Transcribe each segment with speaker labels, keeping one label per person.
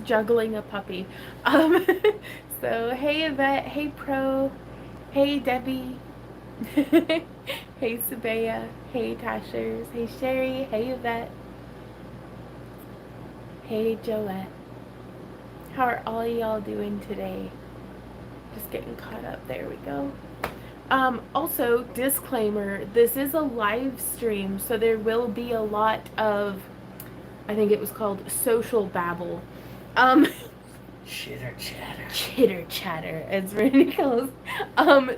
Speaker 1: juggling a puppy. So hey Yvette, hey Pro, hey Debbie, hey Sabea, hey Tashers, hey Sherry, hey Yvette, hey Joette. How are all y'all doing today? Just getting caught up. There we go. Also, disclaimer, this is a live stream, so there will be a lot of, I think it was called social babble. Um,
Speaker 2: Chitter chatter.
Speaker 1: Chitter chatter, as Randy calls.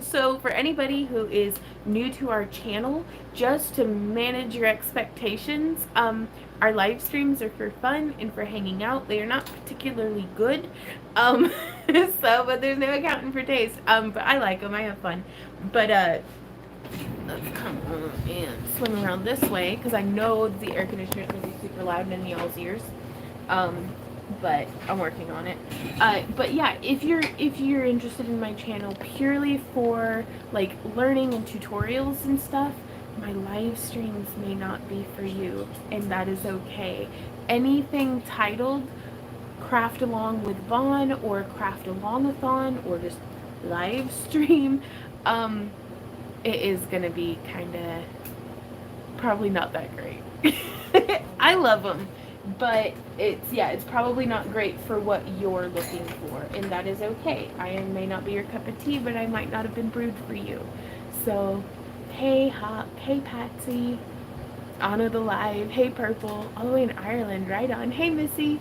Speaker 1: So for anybody who is new to our channel, just to manage your expectations, our live streams are for fun and for hanging out. They are not particularly good. But there's no accounting for taste. But I like them. I have fun. But let's come on and swing around this way because I know the air conditioner is going to be super loud in y'all's ears. But I'm working on it. But yeah, if you're interested in my channel purely for like learning and tutorials and stuff, my live streams may not be for you, and that is okay. Anything titled Craft Along with Vaughn or Craft Along-a-thon or just live stream, it is gonna be kind of probably not that great. I love them, but it's probably not great for what you're looking for, and that is okay. I may not be your cup of tea, but I might not have been brewed for you. So, hey Hawk, hey Patsy, Anna the Live, hey Purple, all the way in Ireland, right on. Hey Missy.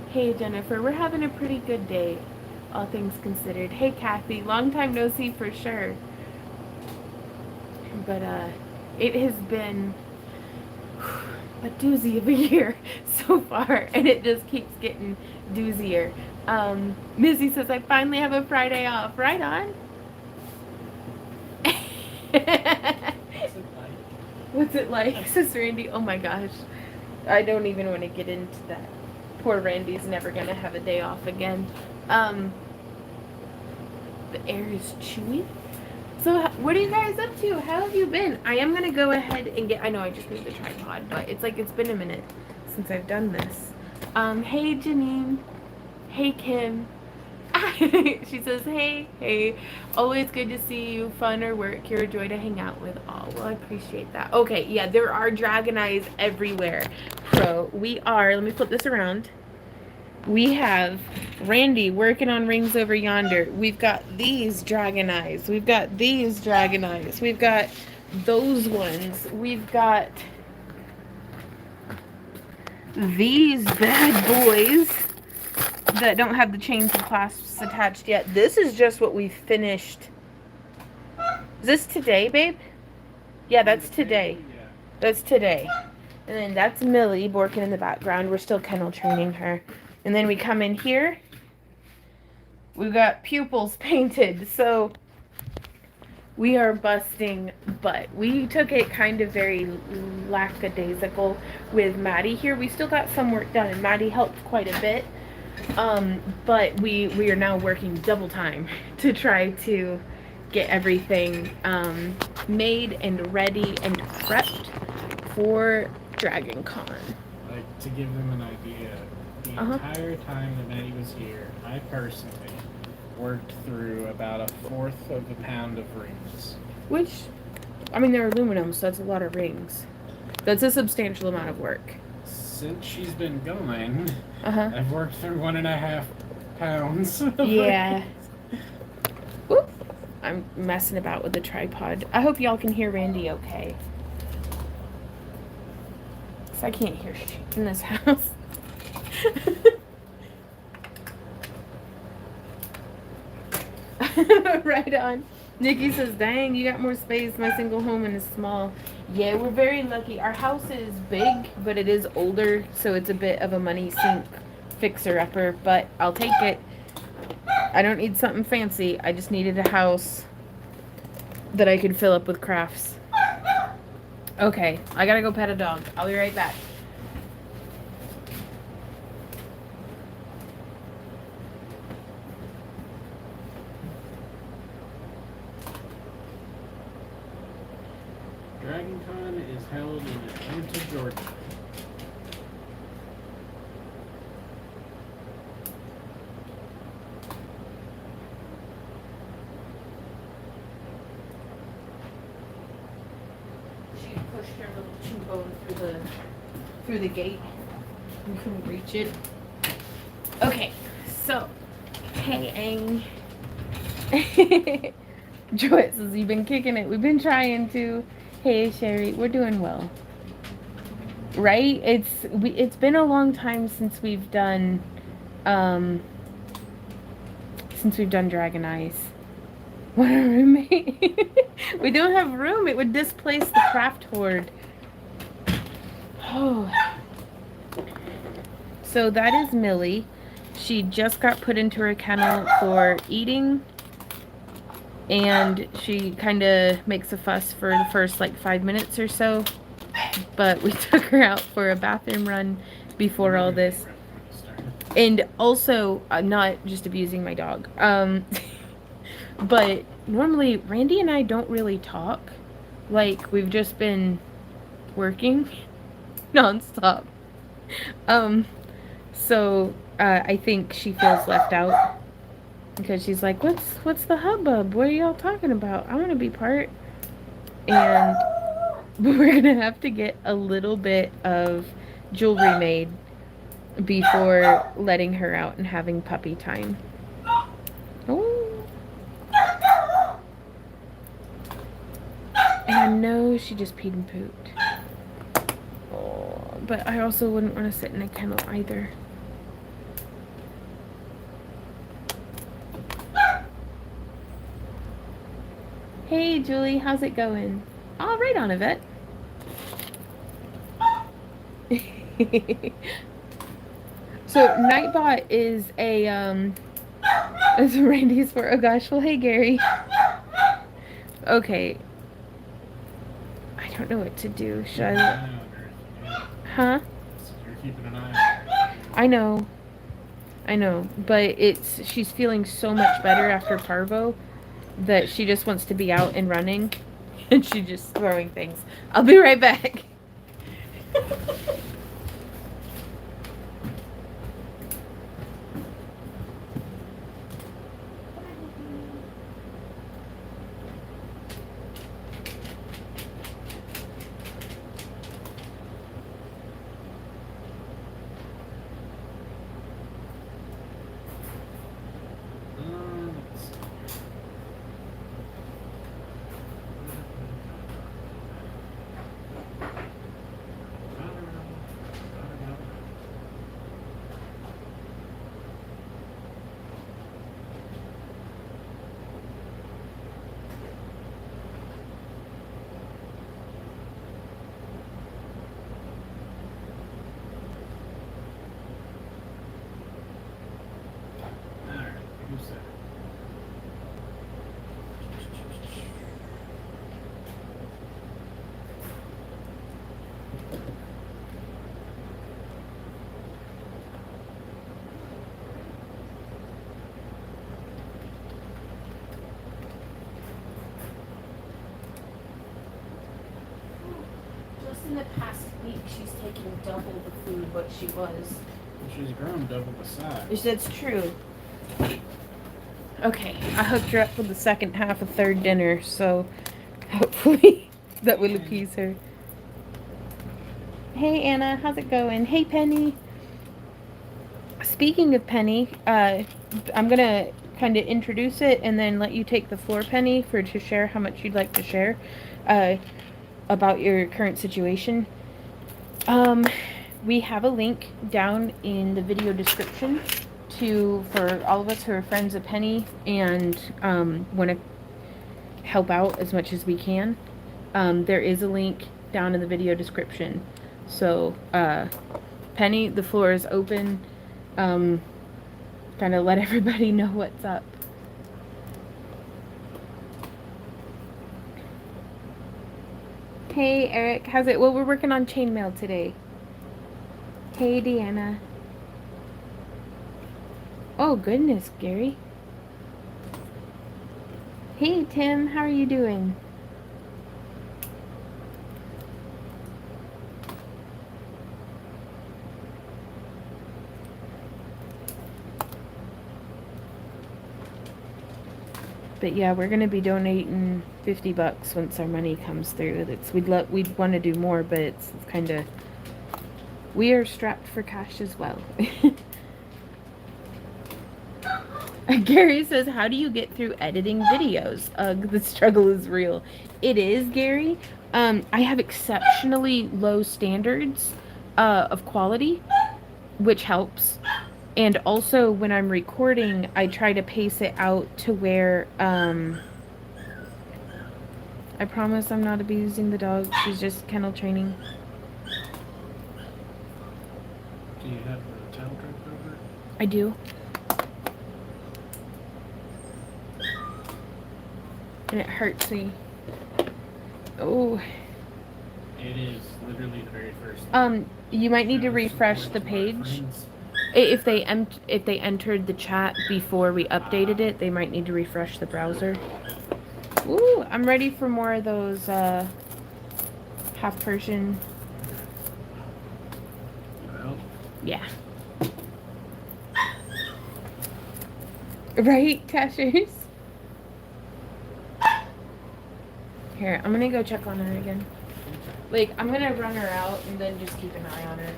Speaker 1: Hey Jennifer, we're having a pretty good day, all things considered. Hey Kathy, long time no see for sure. But it has been a doozy of a year so far, and it just keeps getting doozier. Missy says, I finally have a Friday off. Right on. What's it like? Says Randy. Oh my gosh. I don't even want to get into that. Poor Randy's never going to have a day off again. The air is chewy. So what are you guys up to? How have you been? I am going to go ahead and I know I just moved the tripod, but it's like it's been a minute since I've done this. Hey Janine. Hey Kim. She says, hey, always good to see you. Fun or work, you're a joy to hang out with all. Well, I appreciate that. Okay, yeah, there are dragon eyes everywhere. So we are, let me flip this around. We have Randy working on rings over yonder. We've got these dragon eyes. We've got these dragon eyes. We've got those ones. We've got these bad boys that don't have the chains and clasps attached yet. This is just what we finished. Is this today, babe? Yeah, that's today. That's today. And then that's Millie working in the background. We're still kennel training her. And then we come in here. We've got pupils painted. So we are busting butt. We took it kind of very lackadaisical with Maddie here. We still got some work done, and Maddie helped quite a bit. But we are now working double time to try to get everything made and ready and prepped for Dragon Con.
Speaker 2: Like, to give them an idea, the entire time that Maddie was here, I personally worked through about 1/4 of a pound of rings.
Speaker 1: Which, I mean, they're aluminum, so that's a lot of rings. That's a substantial amount of work.
Speaker 2: Since she's been going, I've worked through 1.5 pounds.
Speaker 1: Yeah. Oop. I'm messing about with the tripod. I hope y'all can hear Randy okay. Because I can't hear shit in this house. Right on. Nikki says, dang, you got more space. My single home is small. Yeah, we're very lucky. Our house is big, but it is older, so it's a bit of a money sink fixer-upper, but I'll take it. I don't need something fancy. I just needed a house that I could fill up with crafts. Okay, I gotta go pet a dog. I'll be right back.
Speaker 2: Dragon Con is held in Atlanta, Georgia.
Speaker 1: pushed her little chew bone through the gate. You couldn't reach it. Okay, so hey Ang. Joy says you've been kicking it. We've been trying to. Hey Sherry, we're doing well. Right? It's been a long time since we've done Dragon Eyes. What a roommate. We don't have room. It would displace the craft horde. Oh. So that is Millie. She just got put into her kennel for eating. And she kind of makes a fuss for the first like 5 minutes or so. But we took her out for a bathroom run before all this. And also, not just abusing my dog. But normally, Randy and I don't really talk. Like, we've just been working nonstop. So, I think she feels left out. Because she's like, what's the hubbub? What are y'all talking about? I want to be part. And we're going to have to get a little bit of jewelry made before letting her out and having puppy time. Oh. And I know she just peed and pooped. Oh, but I also wouldn't want to sit in a kennel either. Hey Julie, how's it going? All right on Yvette. So Nightbot is is Randy's for oh gosh, well hey Gary. Okay. I don't know what to do. Should I Huh?
Speaker 2: You're keeping an eye on her.
Speaker 1: I know, but she's feeling so much better after parvo that she just wants to be out and running and she's just throwing things. I'll be right back. In the past week, she's taken double the food what she was.
Speaker 2: She's grown double the size.
Speaker 1: That's true. Okay, I hooked her up with the second half of third dinner, so hopefully that will appease her. Hey Anna, how's it going? Hey Penny. Speaking of Penny, I'm gonna kind of introduce it and then let you take the floor, Penny, to share how much you'd like to share. About your current situation. We have a link down in the video description for all of us who are friends of Penny and want to help out as much as we can. There is a link down in the video description. So, Penny, the floor is open. Kind of let everybody know what's up. Hey Eric, how's it? Well, we're working on chainmail today. Hey Deanna. Oh goodness, Gary. Hey Tim, how are you doing? But yeah, we're gonna be donating $50 once our money comes through. We'd want to do more, but it's kind of, we are strapped for cash as well. Gary says, how do you get through editing videos? The struggle is real. It is, Gary. I have exceptionally low standards of quality, which helps. And also, when I'm recording, I try to pace it out to where, I promise I'm not abusing the dog. She's just kennel training.
Speaker 2: Do you have a towel draped over it?
Speaker 1: I do. And it hurts me. Oh.
Speaker 2: It is literally the very first thing.
Speaker 1: You might need to refresh the page. If they entered the chat before we updated it, they might need to refresh the browser. Ooh, I'm ready for more of those half Persian.
Speaker 2: Well,
Speaker 1: yeah. Right, Cashiers? Here, I'm gonna go check on her again. Like, I'm gonna run her out and then just keep an eye on her.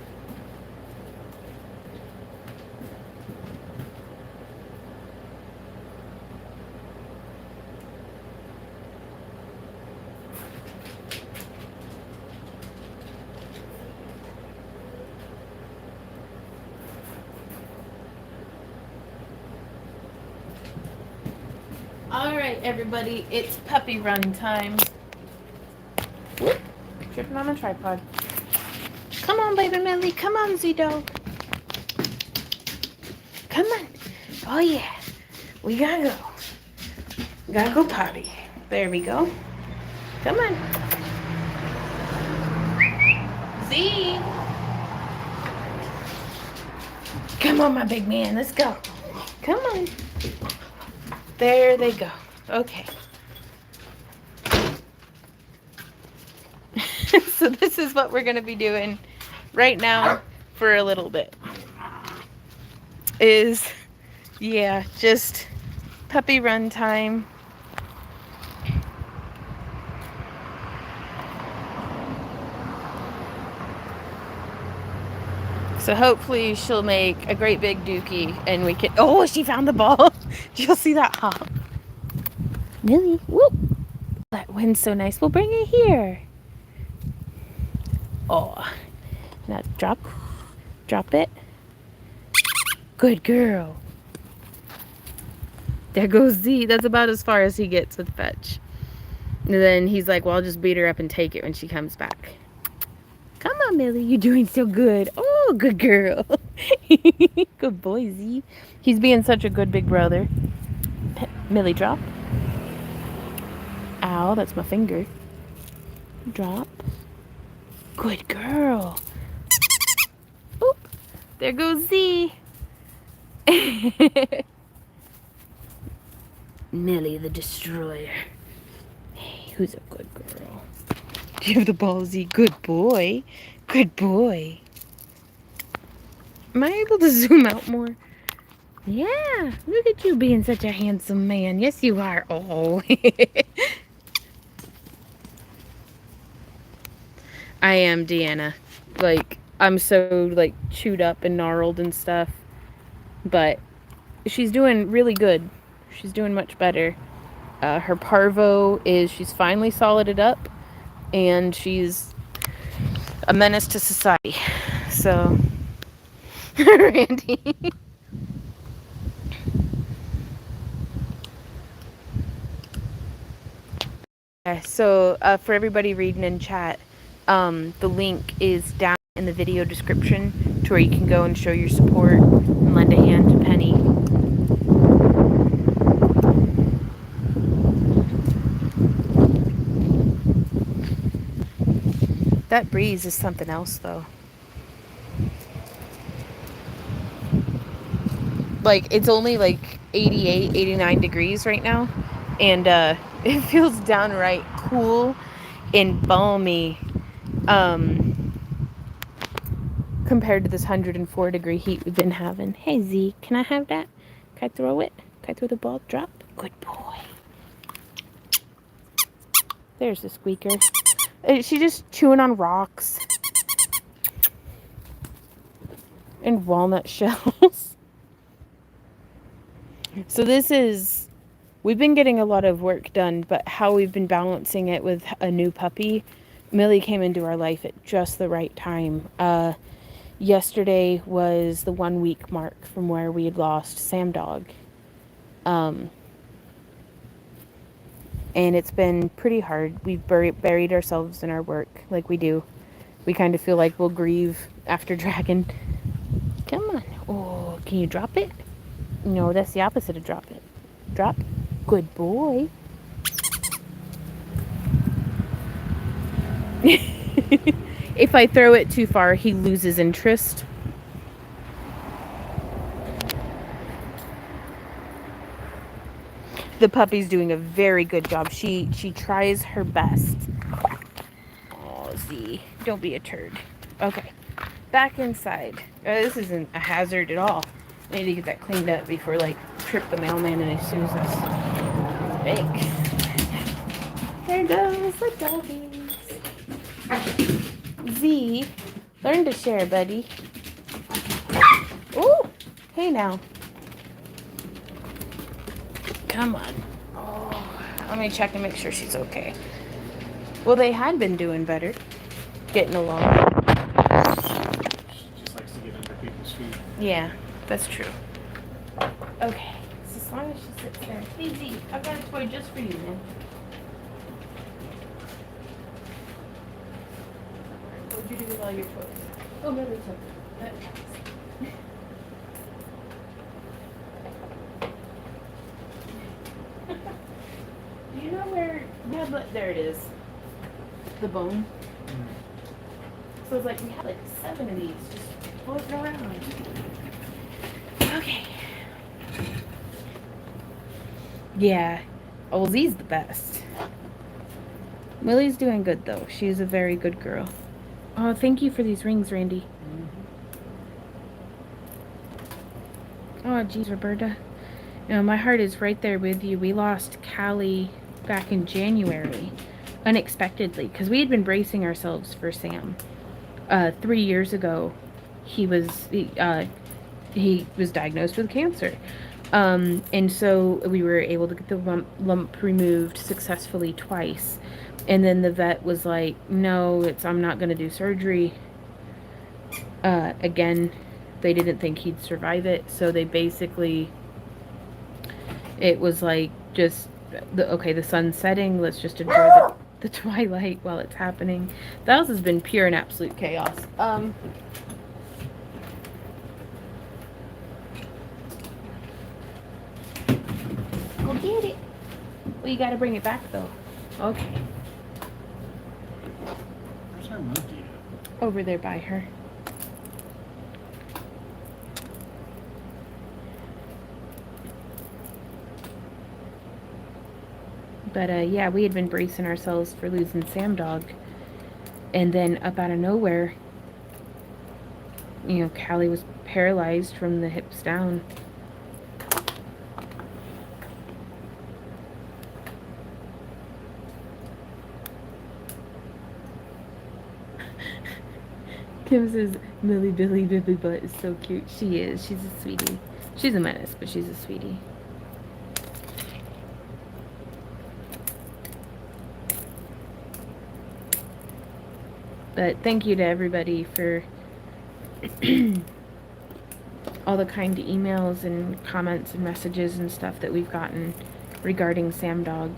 Speaker 1: Alright, everybody, it's puppy run time. Whoop, tripping on a tripod. Come on, baby Millie. Come on, Z-Dog. Come on. Oh, yeah. We gotta go. We gotta go potty. There we go. Come on. Z. Come on, my big man. Let's go. Come on. There they go. Okay. So this is what we're going to be doing right now for a little bit. Yeah, just puppy run time. So hopefully she'll make a great big dookie and we can... Oh, she found the ball. Did you see that hop? Millie, whoop. That wind's so nice. We'll bring it here. Oh, now drop it. Good girl. There goes Z. That's about as far as he gets with fetch. And then he's like, well, I'll just beat her up and take it when she comes back. Come on, Millie. You're doing so good. Oh, good girl. Good boy, Z. He's being such a good big brother. Millie, drop. Ow, that's my finger. Drop. Good girl. Oop. There goes Z. Millie the Destroyer. Hey, who's a good girl? Do you have the ball, Z? Good boy. Good boy. Am I able to zoom out more? Yeah. Look at you being such a handsome man. Yes, you are. Oh. I am, Deanna. Like, I'm so, like, chewed up and gnarled and stuff. But she's doing really good. She's doing much better. Her parvo she's finally solided up. And she's a menace to society. So, Randy. So, for everybody reading in chat, the link is down in the video description to where you can go and show your support and lend a hand to Penny. That breeze is something else, though. Like, it's only like 88, 89 degrees right now. And it feels downright cool and balmy compared to this 104 degree heat we've been having. Hey, Z, can I have that? Can I throw it? Can I throw the ball? Drop. Good boy. There's the squeaker. She's just chewing on rocks and walnut shells. So we've been getting a lot of work done, but how we've been balancing it with a new puppy. Millie came into our life at just the right time. Yesterday was the 1 week mark from where we had lost Sam Dog. And it's been pretty hard. We've buried ourselves in our work like we do. We kind of feel like we'll grieve after Dragon. Come on. Oh, can you drop it? No, that's the opposite of drop it. Drop. Good boy. If I throw it too far, he loses interest. The puppy's doing a very good job. She tries her best. Oh, Z, don't be a turd. Okay, back inside. This isn't a hazard at all. I need to get that cleaned up before, like, trip the mailman and he sues us. Thanks. There goes the doggies. Z, learn to share, buddy. Ooh, hey now. Come on. Oh, let me check and make sure she's okay. Well, they had been doing better. Getting along.
Speaker 2: She just likes to get under people's feet.
Speaker 1: Yeah, that's true. Okay, so as long as she sits there. Hey, Z, I've got a toy just for you, man. What'd you do with all your toys? Oh, Millie took it. That counts. Do you know where? Yeah, but there it is. The bone. So it's like we had like 7 of these just floating around. Okay. Yeah. Oh, Z's the best. Millie's doing good though. She's a very good girl. Oh, thank you for these rings, Randy. Oh, geez, Roberta. You know, my heart is right there with you. We lost Callie back in January, unexpectedly, because we had been bracing ourselves for Sam. 3 years ago, he was diagnosed with cancer, and so we were able to get the lump removed successfully twice, and then the vet was like, "No, I'm not going to do surgery." Again, they didn't think he'd survive it, so they basically. It was like just the sun's setting. Let's just enjoy the twilight while it's happening. The house has been pure and absolute chaos. Go get it. Well, you got to bring it back though. Okay.
Speaker 2: Where's our monkey at?
Speaker 1: Over there by her. But yeah, we had been bracing ourselves for losing Sam Dog. And then up out of nowhere, you know, Callie was paralyzed from the hips down. Kim says, Millie Billy Bibbly Butt is so cute. She is. She's a sweetie. She's a menace, but she's a sweetie. But thank you to everybody for all the kind emails and comments and messages and stuff that we've gotten regarding Sam Dog.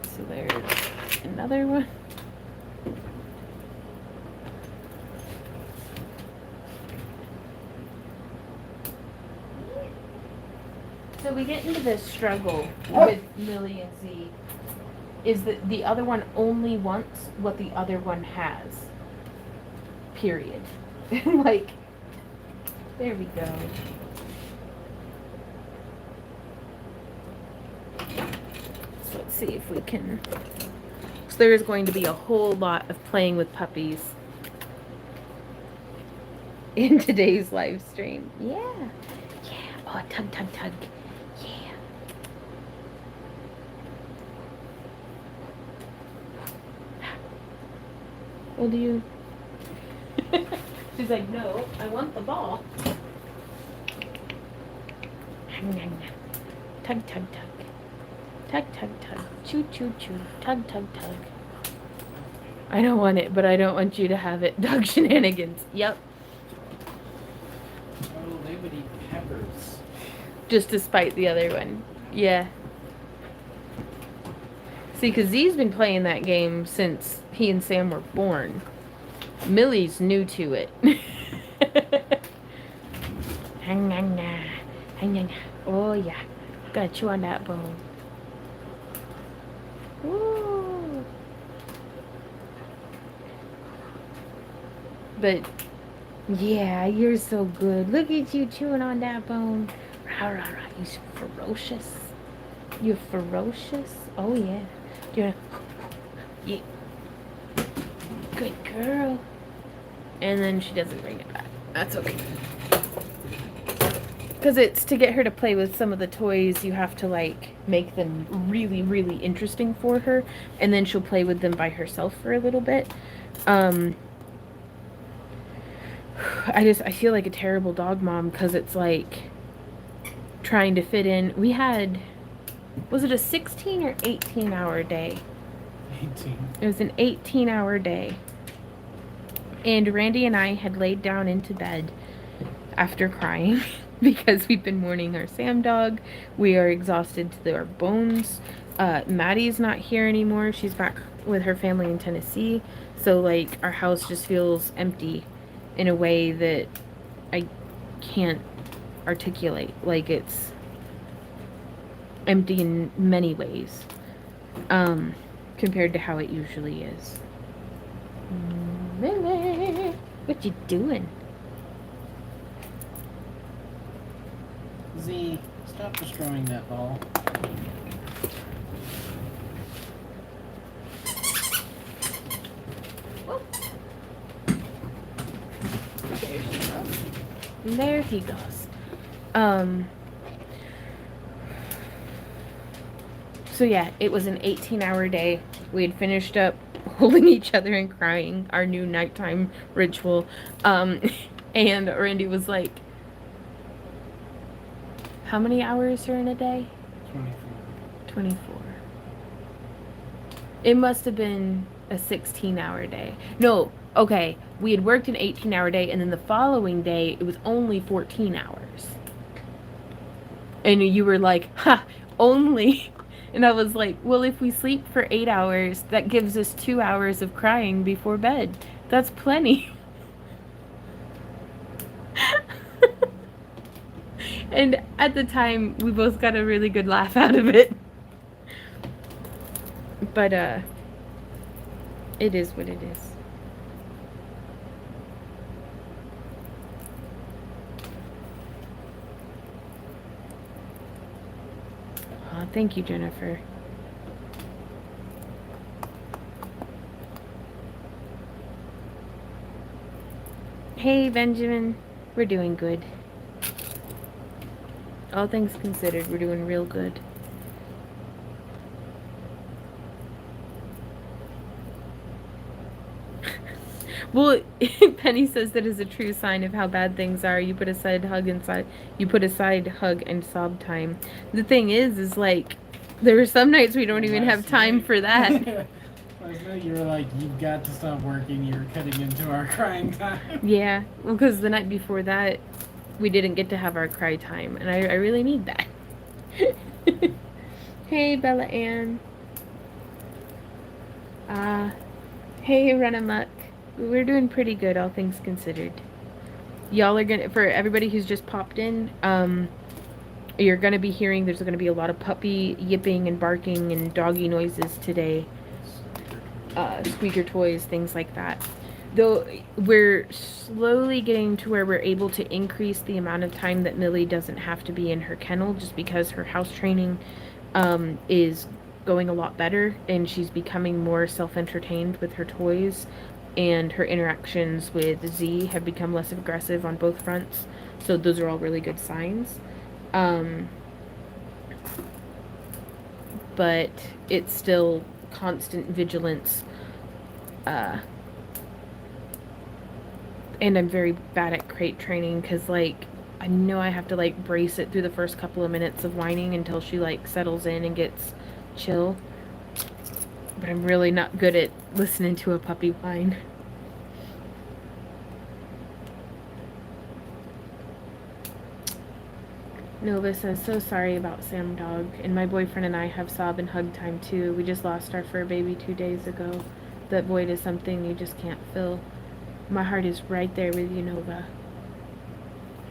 Speaker 1: So there's another one. So we get into this struggle with Millie and Z. Is that the other one only wants what the other one has. Period. Like, there we go. So let's see if we can. So there's going to be a whole lot of playing with puppies in today's live stream. Yeah. Yeah. Oh, tug, tug, tug. Yeah. Well, do you? She's like, no, I want the ball. Tug, tug, tug. Tug, tug, tug. Choo, choo, choo. Tug, tug, tug. I don't want it, but I don't want you to have it. Dog shenanigans. Yep.
Speaker 2: Oh, they would eat peppers.
Speaker 1: Just to spite the other one. Yeah. See, because Z's been playing that game since he and Sam were born. Millie's new to it. Oh, yeah. Gotta chew on that bone. Woo. But, yeah, you're so good. Look at you chewing on that bone. Rah, rah, rah. You're so ferocious. You're ferocious? Oh, yeah. You're... Yeah. Good girl. And then she doesn't bring it back. That's okay. Because it's to get her to play with some of the toys, you have to, like, make them really, really interesting for her. And then she'll play with them by herself for a little bit. I feel like a terrible dog mom because it's like trying to fit in. We had, was it a 16 or 18-hour day?
Speaker 2: 18.
Speaker 1: It was an 18-hour day. And Randy and I had laid down into bed after crying because we've been mourning our Sam dog. We are exhausted to our bones. Maddie's not here anymore. She's back with her family in Tennessee. So, like, our house just feels empty in a way that I can't articulate. Like, it's empty in many ways, compared to how it usually is. Millie, what you doing?
Speaker 2: Z, stop destroying that ball.
Speaker 1: There he goes. So yeah, it was an 18-hour day. We had finished up holding each other and crying, our new nighttime ritual. And Randy was like, how many hours are in a day? 24. It must have been a 16-hour day. No, okay. We had worked an 18-hour day, and then the following day, it was only 14 hours. And you were like, ha, only. And I was like, well, if we sleep for 8 hours, that gives us 2 hours of crying before bed. That's plenty. And at the time, we both got a really good laugh out of it. But, it is what it is. Oh, thank you, Jennifer. Hey, Benjamin. We're doing good. All things considered, we're doing real good. Well, Penny says that is a true sign of how bad things are. You put aside hug and sob time. The thing is like, there are some nights we don't even have time for that.
Speaker 2: Last night you were like, you've got to stop working. You're cutting into our crying time.
Speaker 1: Yeah, well, because the night before that, we didn't get to have our cry time, and I really need that. Hey, Bella Ann. Hey, Run Amok. We're doing pretty good, all things considered. Y'all are gonna, for everybody who's just popped in, you're gonna be hearing, there's gonna be a lot of puppy yipping and barking and doggy noises today. Squeaker toys, things like that. Though we're slowly getting to where we're able to increase the amount of time that Millie doesn't have to be in her kennel, just because her house training is going a lot better, and she's becoming more self-entertained with her toys, and her interactions with Z have become less aggressive on both fronts. So those are all really good signs. But it's still constant vigilance And I'm very bad at crate training because, like, I know I have to, like, brace it through the first couple of minutes of whining until she, like, settles in and gets chill. But I'm really not good at listening to a puppy whine. Nova says, so sorry about Sam Dog. And my boyfriend and I have sob and hug time too. We just lost our fur baby 2 days ago. That void is something you just can't fill. My heart is right there with you, Nova.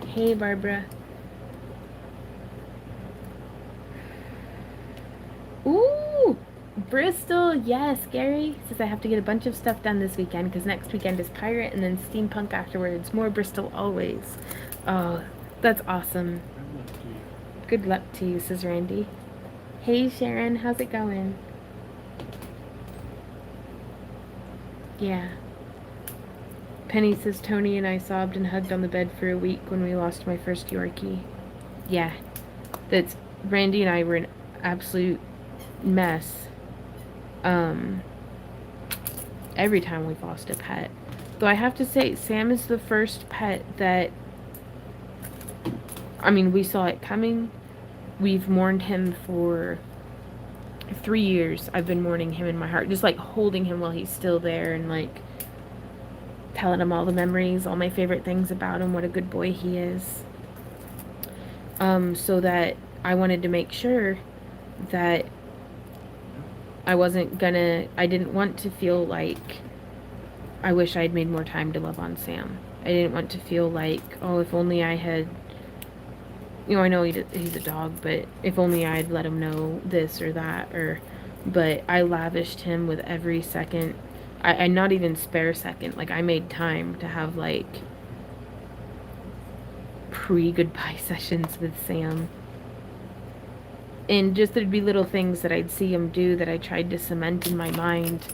Speaker 1: Hey, Barbara. Ooh! Bristol, yes, Gary says I have to get a bunch of stuff done this weekend because next weekend is Pirate and then Steampunk afterwards. More Bristol always. Oh, that's awesome. Good luck to you, says Randy. Hey, Sharon, how's it going? Yeah. Penny says Tony and I sobbed and hugged on the bed for a week when we lost my first Yorkie. Yeah. That's Randy and I were an absolute mess. Every time we've lost a pet. Though I have to say, Sam is the first pet that, I mean, we saw it coming. We've mourned him for 3 years. I've been mourning him in my heart. Just, like, holding him while he's still there and, like, telling him all the memories, all my favorite things about him, what a good boy he is. So that I wanted to make sure that I didn't want to feel like I wish I'd made more time to love on Sam. I didn't want to feel like, oh, if only I had, I know he's a dog, but if only I'd let him know this or that, but I lavished him with every second. I not even spare second. Like, I made time to have, like, pre-goodbye sessions with Sam. And just there'd be little things that I'd see him do that I tried to cement in my mind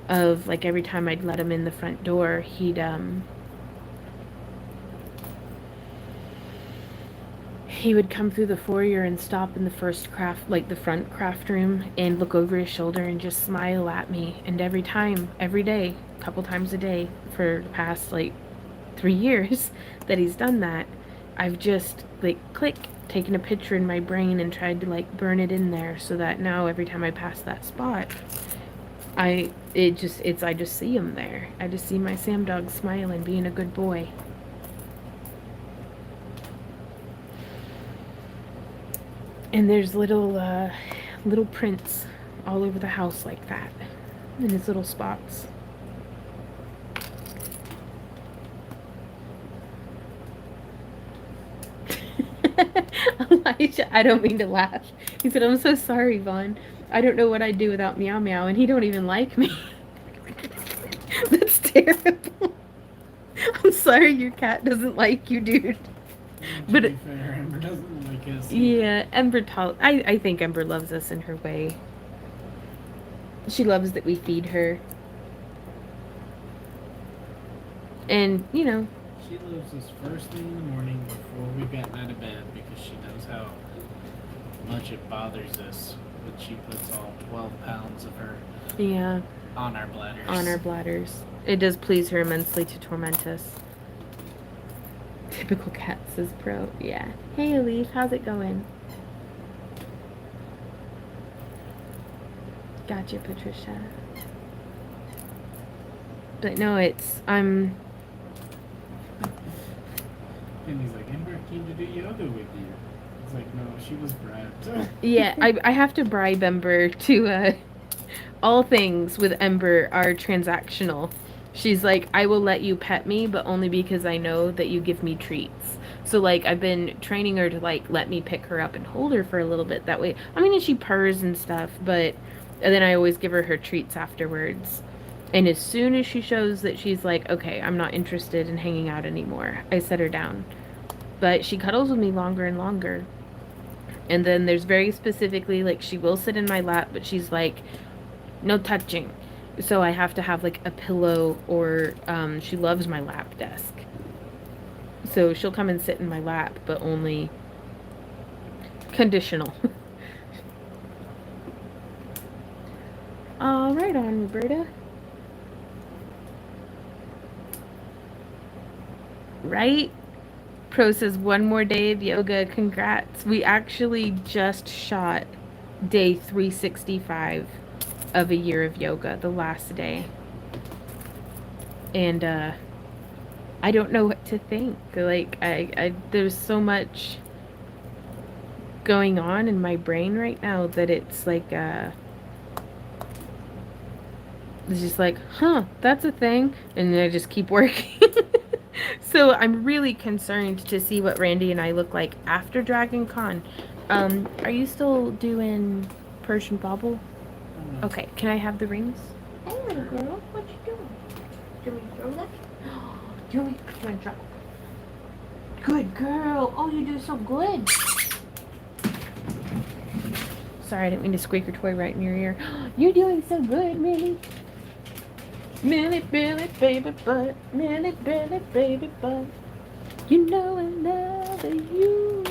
Speaker 1: of, like, every time I'd let him in the front door, he would come through the foyer and stop in the front craft room and look over his shoulder and just smile at me. And every day, a couple times a day for the past, like, 3 years that he's done that, I've just, like, taken a picture in my brain and tried to, like, burn it in there so that now every time I pass that spot, I just see him there. I just see my Sam Dog smiling, being a good boy. And there's little prints all over the house like that, in his little spots. Elijah, I don't mean to laugh. He said, I'm so sorry, Vaughn. I don't know what I'd do without Meow Meow, and he don't even like me. That's terrible. I'm sorry your cat doesn't like you, dude.
Speaker 2: But fair, Ember doesn't like us.
Speaker 1: Yeah, I think Ember loves us in her way. She loves that we feed her. And,
Speaker 2: She loves us first thing in the morning before we've gotten out of bed because she knows how much it bothers us when she puts all 12 pounds of her on our bladders.
Speaker 1: On our bladders. It does please her immensely to torment us. Typical cat, says Pro. Yeah. Hey, Elise, how's it going? Gotcha, Patricia. But no, and
Speaker 2: he's like, Ember came to do yoga with you. It's like, no, she was bribed.
Speaker 1: Yeah, I have to bribe Ember to, all things with Ember are transactional. She's like, I will let you pet me, but only because I know that you give me treats. So, like, I've been training her to, like, let me pick her up and hold her for a little bit. That way, I mean, she purrs and stuff, but and then I always give her treats afterwards. And as soon as she shows that she's like, okay, I'm not interested in hanging out anymore, I set her down. But she cuddles with me longer and longer. And then there's very specifically, like, she will sit in my lap, but she's like, no touching. So I have to have, like, a pillow, or she loves my lap desk. So she'll come and sit in my lap, but only conditional. All right on, Roberta. right? Pro says, one more day of yoga. Congrats. We actually just shot day 365 of a year of yoga, the last day. And I don't know what to think. Like, there's so much going on in my brain right now that it's like, it's just like, huh, that's a thing. And then I just keep working. So I'm really concerned to see what Randy and I look like after Dragon Con. Are you still doing Persian Bobble? Okay, can I have the rings?
Speaker 3: Hey, little girl, what you doing? Do we throw that?
Speaker 1: Do you want to drop? Good girl. Oh, you do so good. Sorry, I didn't mean to squeak your toy right in your ear. You're doing so good, Millie. Millie, Billy, baby butt. Millie, Billy, baby butt. You know I love you.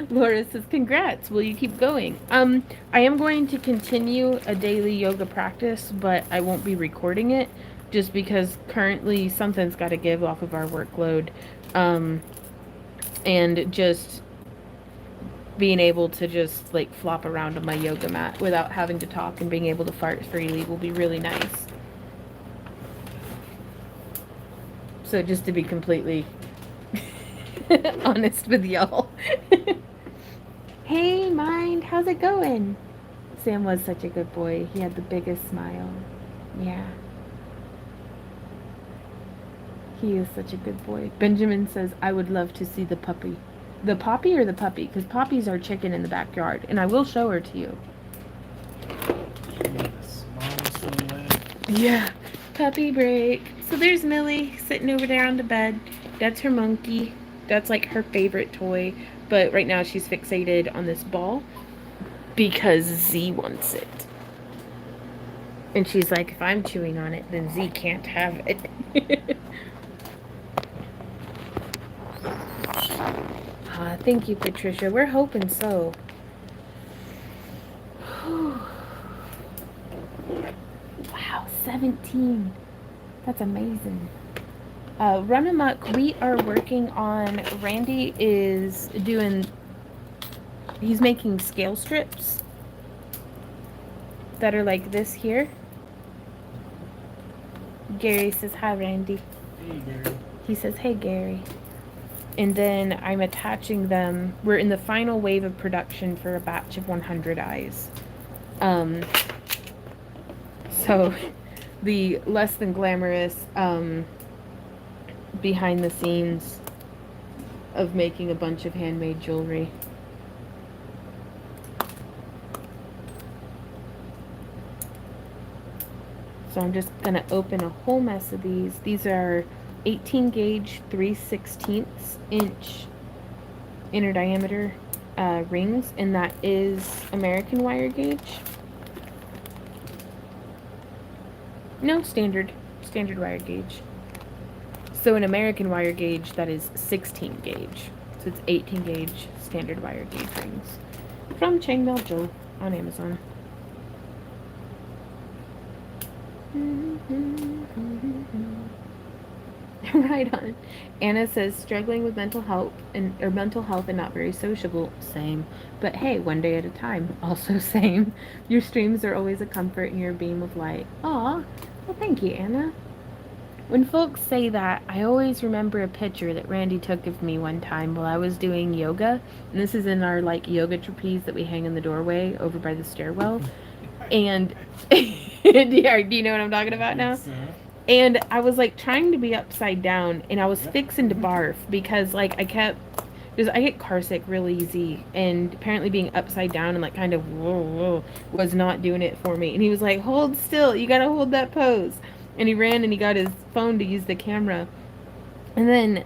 Speaker 1: Laura says, congrats. Will you keep going? I am going to continue a daily yoga practice, but I won't be recording it just because currently something's got to give off of our workload. And just being able to just like flop around on my yoga mat without having to talk and being able to fart freely will be really nice. So just to be completely honest with y'all. Hey, Mind, how's it going? Sam was such a good boy. He had the biggest smile. Yeah. He is such a good boy. Benjamin says, I would love to see the puppy. The poppy or the puppy? Because Poppy's our chicken in the backyard, and I will show her to you. Yeah. Puppy break. So there's Millie sitting over there on the bed. That's her monkey. That's like her favorite toy. But right now she's fixated on this ball because Z wants it. And she's like, if I'm chewing on it, then Z can't have it. Thank you, Patricia. We're hoping so. Wow, 17. That's amazing. Run Amok, we are working on, Randy is doing, he's making scale strips that are like this here. Gary says, hi, Randy.
Speaker 2: Hey, Gary.
Speaker 1: He says, hey, Gary. And then I'm attaching them. We're in the final wave of production for a batch of 100 eyes. So the less than glamorous behind the scenes of making a bunch of handmade jewelry. So I'm just gonna open a whole mess of these. These are 18 gauge 3/16 inch inner diameter rings, and that is American wire gauge. No, standard wire gauge. So an American wire gauge, that is 16 gauge. So it's 18 gauge standard wire gauge rings from Chainmail Joe on Amazon. Right on. Anna says, struggling with mental health and not very sociable. Same. But hey, one day at a time. Also same. Your streams are always a comfort and you're a beam of light. Aw. Well, thank you, Anna. When folks say that, I always remember a picture that Randy took of me one time while I was doing yoga. And this is in our like yoga trapeze that we hang in the doorway over by the stairwell. And do you know what I'm talking about now? And I was like trying to be upside down, and I was fixing to barf because like I get car sick real easy, and apparently being upside down and like kind of whoa was not doing it for me. And he was like, hold still, you gotta hold that pose. And he ran and he got his phone to use the camera, and then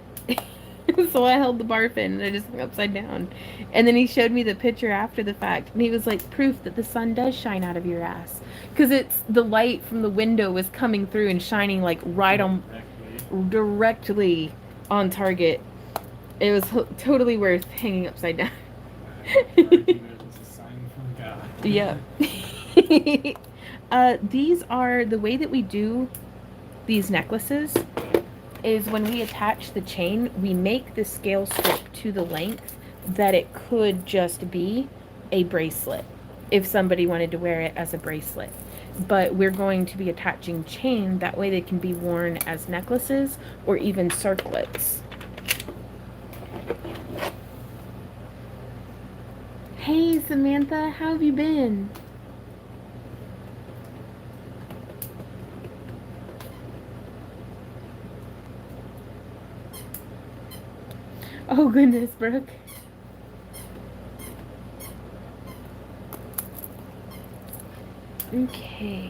Speaker 1: so I held the barf in and I just hung upside down. And then he showed me the picture after the fact, and he was like, proof that the sun does shine out of your ass. Because it's the light from the window was coming through and shining like right on, directly on target. It was totally worth hanging upside down.
Speaker 2: It was a sign from God.
Speaker 1: Yeah. These are the way that we do these necklaces is when we attach the chain, we make the scale strip to the length that it could just be a bracelet if somebody wanted to wear it as a bracelet. But we're going to be attaching chain, that way they can be worn as necklaces or even circlets. Hey Samantha, how have you been? Oh goodness, Brooke. Okay.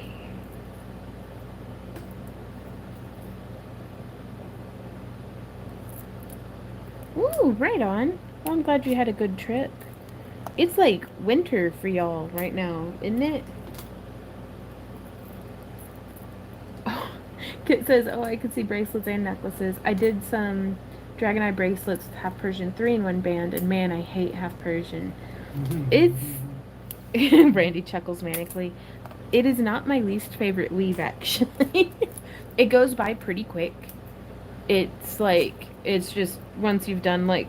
Speaker 1: Ooh, right on. Well, I'm glad you had a good trip. It's like winter for y'all right now, isn't it? Oh, Kit says, oh, I could see bracelets and necklaces. I did some Dragon Eye bracelets with Half Persian 3-in-1 band, and man, I hate Half Persian. It's... Brandy chuckles manically. It is not my least favorite weave, actually. It goes by pretty quick. It's like, it's just, once you've done like...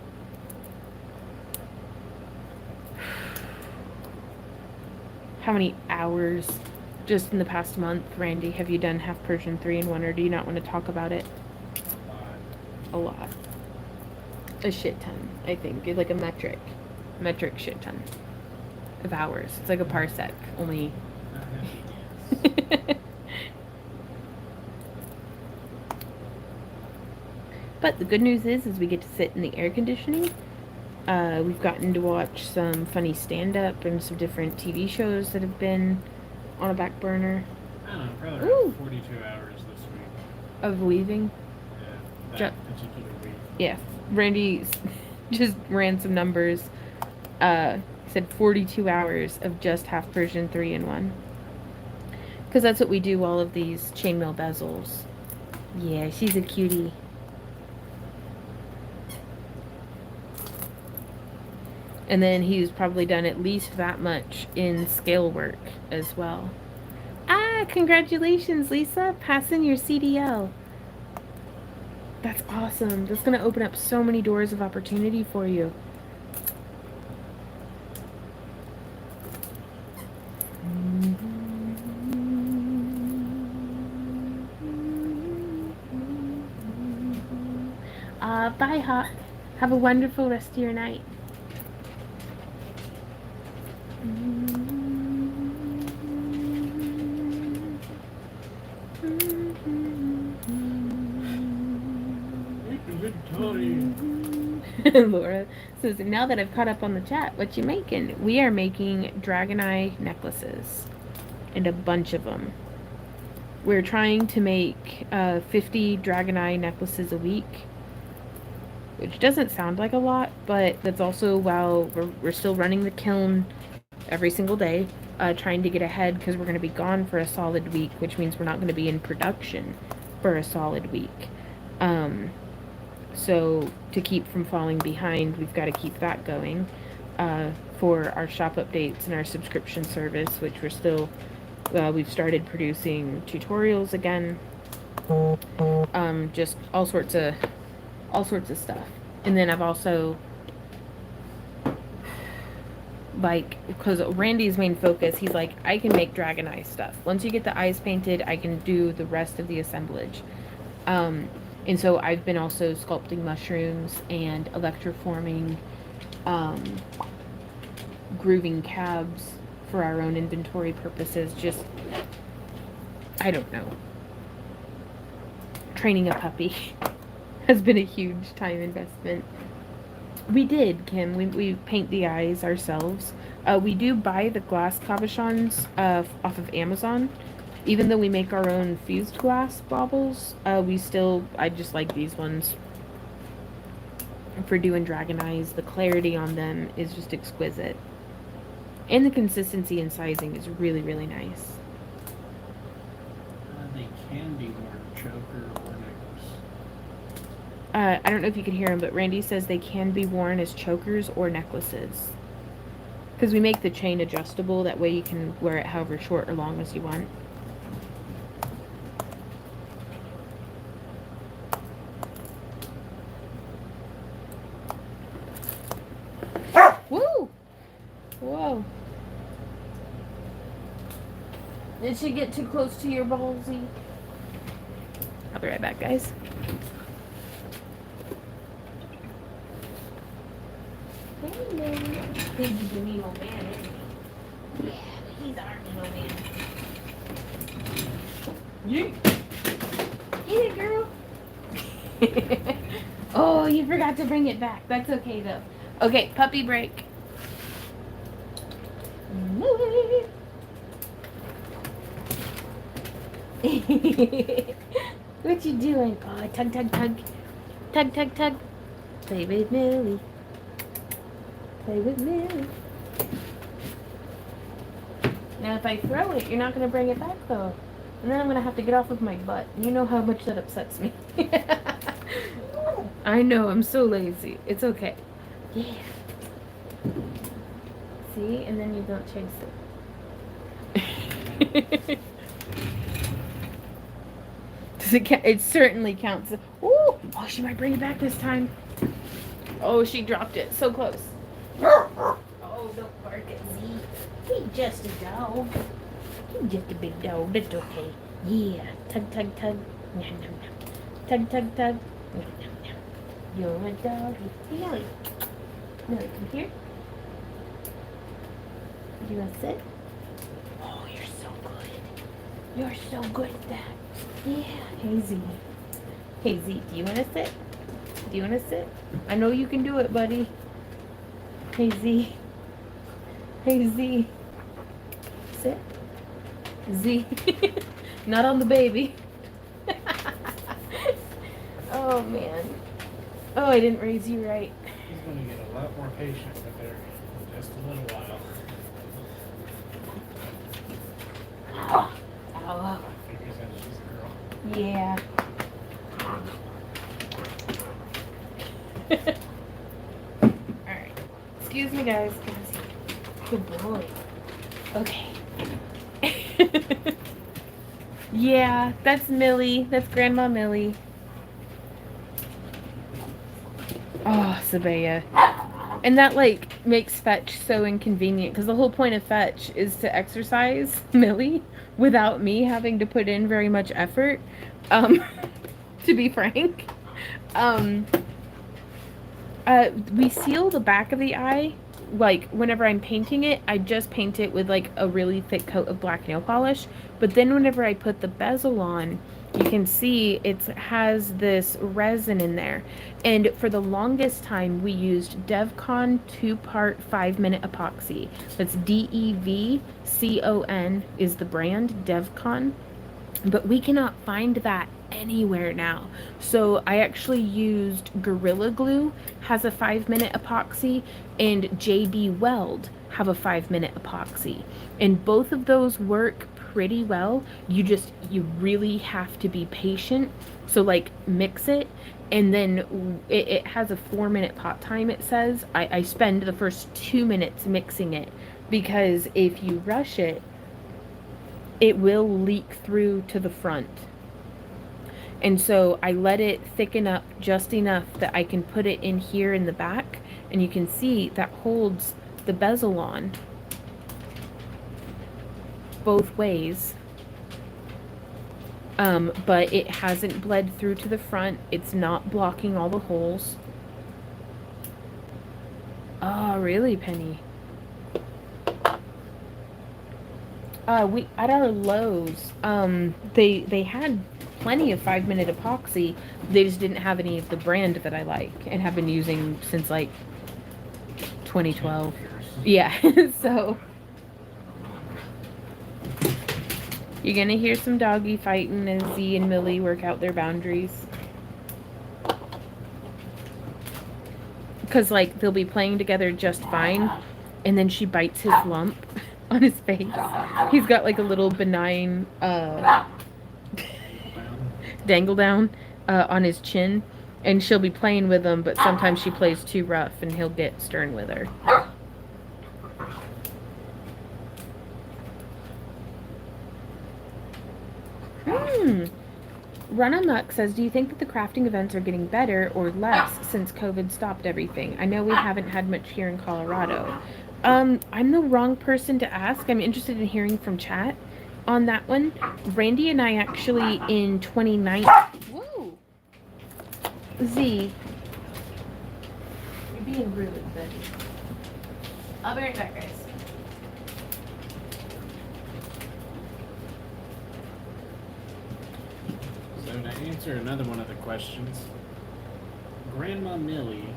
Speaker 1: How many hours just in the past month, Randy, have you done Half Persian 3-in-1, or do you not want to talk about it? A lot. A shit ton, I think. It's like a metric shit ton of hours. It's like a parsec, only... But the good news is we get to sit in the air conditioning. We've gotten to watch some funny stand-up and some different TV shows that have been on a back burner.
Speaker 2: I don't know, probably around 42 hours this week.
Speaker 1: Of weaving?
Speaker 2: Yeah, that particular week.
Speaker 1: Yeah, Randy just ran some numbers. Said 42 hours of just Half Persian 3-in-1. Because that's what we do, all of these chainmail bezels. Yeah, she's a cutie. And then he's probably done at least that much in scale work as well. Ah, congratulations, Lisa, passing your CDL. That's awesome. That's going to open up so many doors of opportunity for you. Bye, Hawk. Have a wonderful rest of your night. Laura says, now that I've caught up on the chat, what you making? We are making Dragon Eye necklaces. And a bunch of them. We're trying to make 50 Dragon Eye necklaces a week. Which doesn't sound like a lot, but that's also while we're still running the kiln every single day, trying to get ahead because we're going to be gone for a solid week, which means we're not going to be in production for a solid week. So to keep from falling behind, we've got to keep that going for our shop updates and our subscription service, which we're still, we've started producing tutorials again, just all sorts of stuff. And then I've also, like, because Randy's main focus, he's like, I can make Dragon Eye stuff. Once you get the eyes painted, I can do the rest of the assemblage. And so I've been also sculpting mushrooms and electroforming, grooving cabs for our own inventory purposes. Just, I don't know. Training a puppy has been a huge time investment. We did, Kim. We paint the eyes ourselves. We do buy the glass cabochons off of Amazon. Even though we make our own fused glass baubles, I just like these ones. For doing Dragon Eyes, the clarity on them is just exquisite. And the consistency and sizing is really, really nice.
Speaker 2: They can be worn choker or necklace.
Speaker 1: I don't know if you can hear him, but Randy says they can be worn as chokers or necklaces. Because we make the chain adjustable, that way you can wear it however short or long as you want. Did she get too close to your ballsy? I'll be right back, guys. Hello. He's the Nemo man, isn't he? Yeah, he's our Nemo man. Yeet. Get it, girl. Oh, you forgot to bring it back. That's okay, though. Okay, puppy break. What you doing? Oh, tug, tug, tug. Tug, tug, tug. Play with Millie. Play with Millie. Now, if I throw it, you're not going to bring it back, though. And then I'm going to have to get off of my butt. You know how much that upsets me. I know, I'm so lazy. It's okay. Yeah. See? And then you don't chase it. Does it count? It certainly counts. Ooh! Oh, she might bring it back this time. Oh, she dropped it. So close. Oh, don't bark at Z. He's just a dog. He's just a big dog. That's okay. Yeah. Tug, tug, tug. Nom, nom, nom. Tug, tug, tug. Nom, nom, nom. You're a dog. Hey, Millie. Millie, come here. You want to sit? Oh, you're so good. You're so good at that. Yeah. Hey, Z. Hey, Z, do you want to sit? Do you want to sit? I know you can do it, buddy. Hey, Z. Hey, Z. Sit. Z. Not on the baby. Oh, man. Oh, I didn't raise you right.
Speaker 2: He's going to get a lot more patient with her in just a little while.
Speaker 1: Ow. Ow.
Speaker 2: Figures out she's a girl.
Speaker 1: Yeah. Alright. Excuse me, guys. Good boy. Okay. Yeah, that's Millie. That's Grandma Millie. Oh, Sabaya. And that, like, makes fetch so inconvenient, because the whole point of fetch is to exercise Millie without me having to put in very much effort, to be frank. We seal the back of the eye, like, whenever I'm painting it, I just paint it with, like, a really thick coat of black nail polish, but then whenever I put the bezel on, you can see it has this resin in there. And for the longest time, we used DevCon 2-part 5-minute epoxy. That's DEVCON is the brand, DevCon. But we cannot find that anywhere now. So I actually used Gorilla Glue, has a 5-minute epoxy, and JB Weld have a 5-minute epoxy. And both of those work pretty well. You really have to be patient. So, like, mix it, and then it has a 4-minute pot time, it says. I spend the first 2 minutes mixing it, because if you rush it, it will leak through to the front. And so I let it thicken up just enough that I can put it in here in the back, and you can see that holds the bezel on both ways. But it hasn't bled through to the front. It's not blocking all the holes. Oh, really, Penny? We at our Lowe's, they had plenty of 5-minute epoxy. They just didn't have any of the brand that I like and have been using since, like, 2012. Yeah. So you're gonna hear some doggy fighting as Z and Millie work out their boundaries. Because, like, they'll be playing together just fine, and then she bites his lump on his face. He's got, like, a little benign dangle down on his chin, and she'll be playing with him, but sometimes she plays too rough and he'll get stern with her. Run Amok says, do you think that the crafting events are getting better or less since COVID stopped everything? I know we haven't had much here in Colorado. I'm the wrong person to ask. I'm interested in hearing from chat. on that one. Randy and I actually in 2019. Whoa! Z.
Speaker 3: You're being rude, buddy. I'll be right back, guys.
Speaker 2: So to answer another one of the questions, Grandma Millie,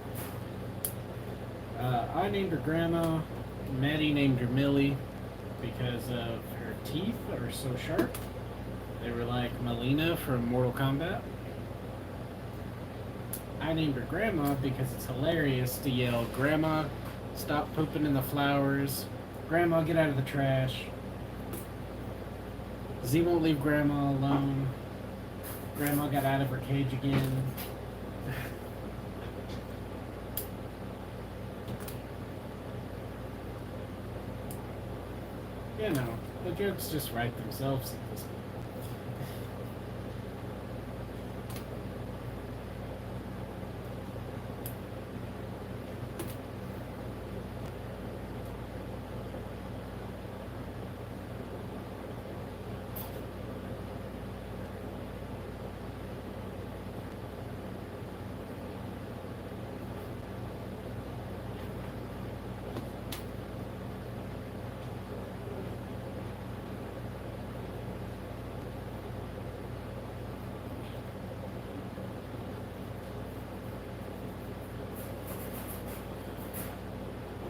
Speaker 2: I named her Grandma, Maddie named her Millie because of her teeth are so sharp. They were like Melina from Mortal Kombat. I named her Grandma because it's hilarious to yell, Grandma, stop pooping in the flowers. Grandma, get out of the trash. Z won't leave Grandma alone. Grandma got out of her cage again. You know, the jokes just write themselves at this point.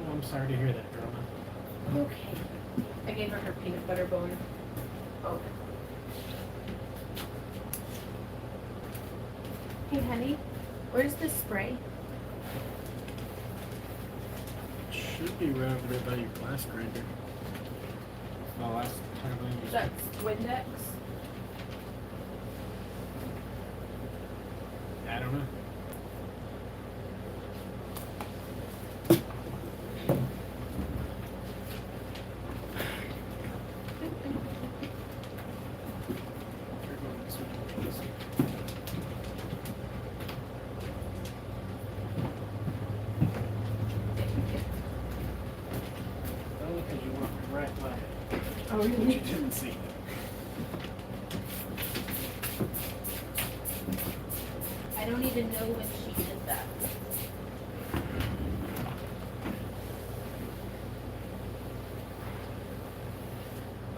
Speaker 2: I'm sorry to hear that, Drama.
Speaker 3: Okay. I gave her her peanut butter bone. Oh.
Speaker 1: Hey, honey, where's the spray?
Speaker 2: Should be right over there by your glass grinder. The last time I used it.
Speaker 3: That's Windex.
Speaker 2: I don't know.
Speaker 3: Oh,
Speaker 2: What
Speaker 3: really?
Speaker 2: you didn't see.
Speaker 3: I don't even know when she did that.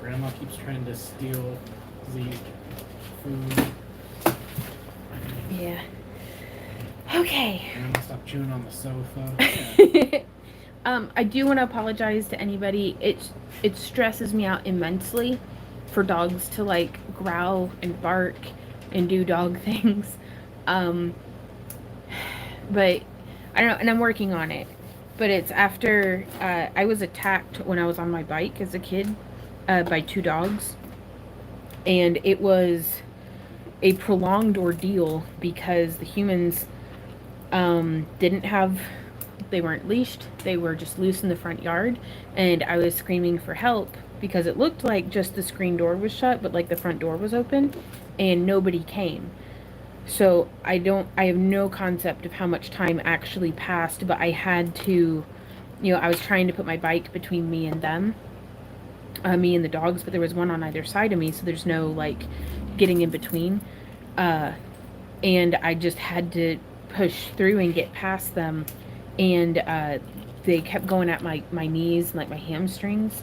Speaker 2: Grandma keeps trying to steal the food.
Speaker 1: Yeah. Okay.
Speaker 2: Grandma, stop chewing on the sofa.
Speaker 1: I do want to apologize to anybody. It stresses me out immensely for dogs to like growl and bark and do dog things. But I don't know, and I'm working on it. But it's after I was attacked when I was on my bike as a kid by 2 dogs, and it was a prolonged ordeal because the humans didn't have. They weren't leashed. They were just loose in the front yard, and I was screaming for help because it looked like just the screen door was shut, but like the front door was open, and nobody came. So I have no concept of how much time actually passed, but I had to, I was trying to put my bike between me and them, me and the dogs, but there was one on either side of me, so there's no like getting in between. And I just had to push through and get past them. And they kept going at my knees and like my hamstrings,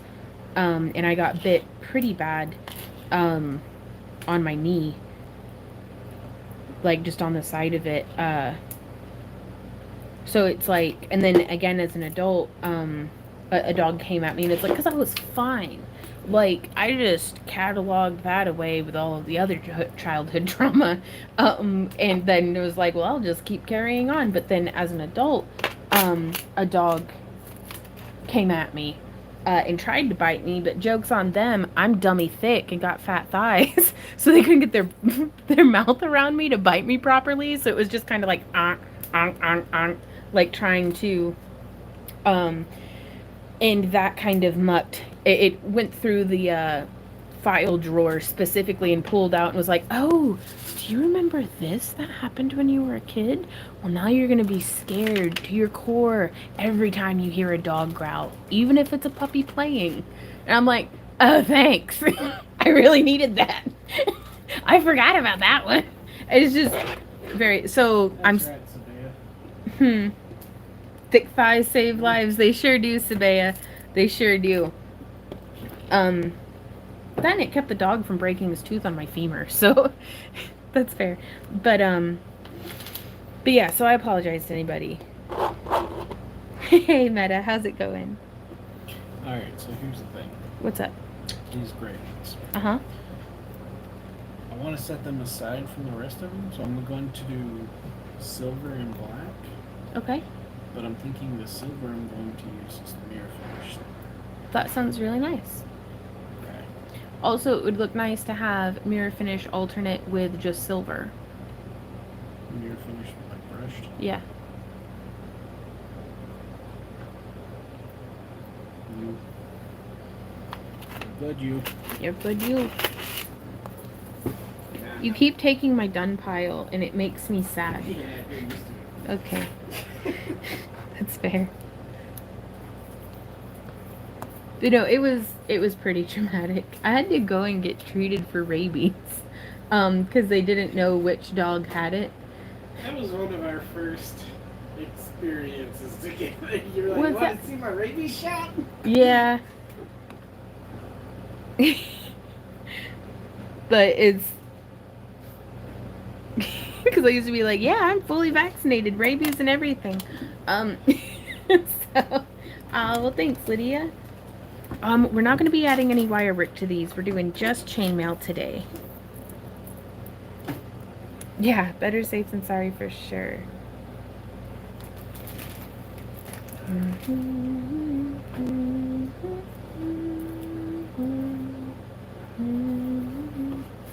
Speaker 1: and I got bit pretty bad on my knee, like just on the side of it. So it's like, and then again as an adult, a dog came at me, and it's like, because I was fine. Like, I just cataloged that away with all of the other childhood trauma, and then it was like, well, I'll just keep carrying on. But then as an adult, a dog came at me and tried to bite me, but joke's on them, I'm dummy thick and got fat thighs, so they couldn't get their mouth around me to bite me properly. So it was just kind of like like trying to and that kind of mucked it went through the file drawer specifically and pulled out and was like, oh, do you remember this that happened when you were a kid? Well, now you're gonna be scared to your core every time you hear a dog growl, even if it's a puppy playing. And I'm like, oh, thanks. I really needed that. I forgot about that one. It's just very so.
Speaker 2: That's right, Sabea.
Speaker 1: Thick thighs save lives. They sure do, Sabea. They sure do. Then it kept the dog from breaking his tooth on my femur, so that's fair. But yeah. So I apologize to anybody. Hey, Meta, how's it going?
Speaker 2: All right, so here's the thing.
Speaker 1: What's up?
Speaker 2: These gray ones.
Speaker 1: Uh-huh.
Speaker 2: I want to set them aside from the rest of them, so I'm going to do silver and black.
Speaker 1: Okay.
Speaker 2: But I'm thinking the silver I'm going to use is the mirror finish.
Speaker 1: That sounds really nice.
Speaker 2: Okay.
Speaker 1: Also, it would look nice to have mirror finish alternate with just silver.
Speaker 2: Mirror finish with like brushed.
Speaker 1: Yeah.
Speaker 2: You. Good you.
Speaker 1: You're good, you. You keep taking my done pile, and it makes me sad.
Speaker 2: Yeah, you're used to it.
Speaker 1: Okay. That's fair. You know, it was pretty traumatic. I had to go and get treated for rabies, because they didn't know which dog had it.
Speaker 2: That was one of our first experiences together. You're
Speaker 1: Was
Speaker 2: like, want to see my rabies shot?
Speaker 1: Yeah. But it's because I used to be like, yeah, I'm fully vaccinated, rabies and everything. So, well, thanks, Lydia. We're not going to be adding any wire work to these. We're doing just chainmail today. Yeah, better safe than sorry for sure.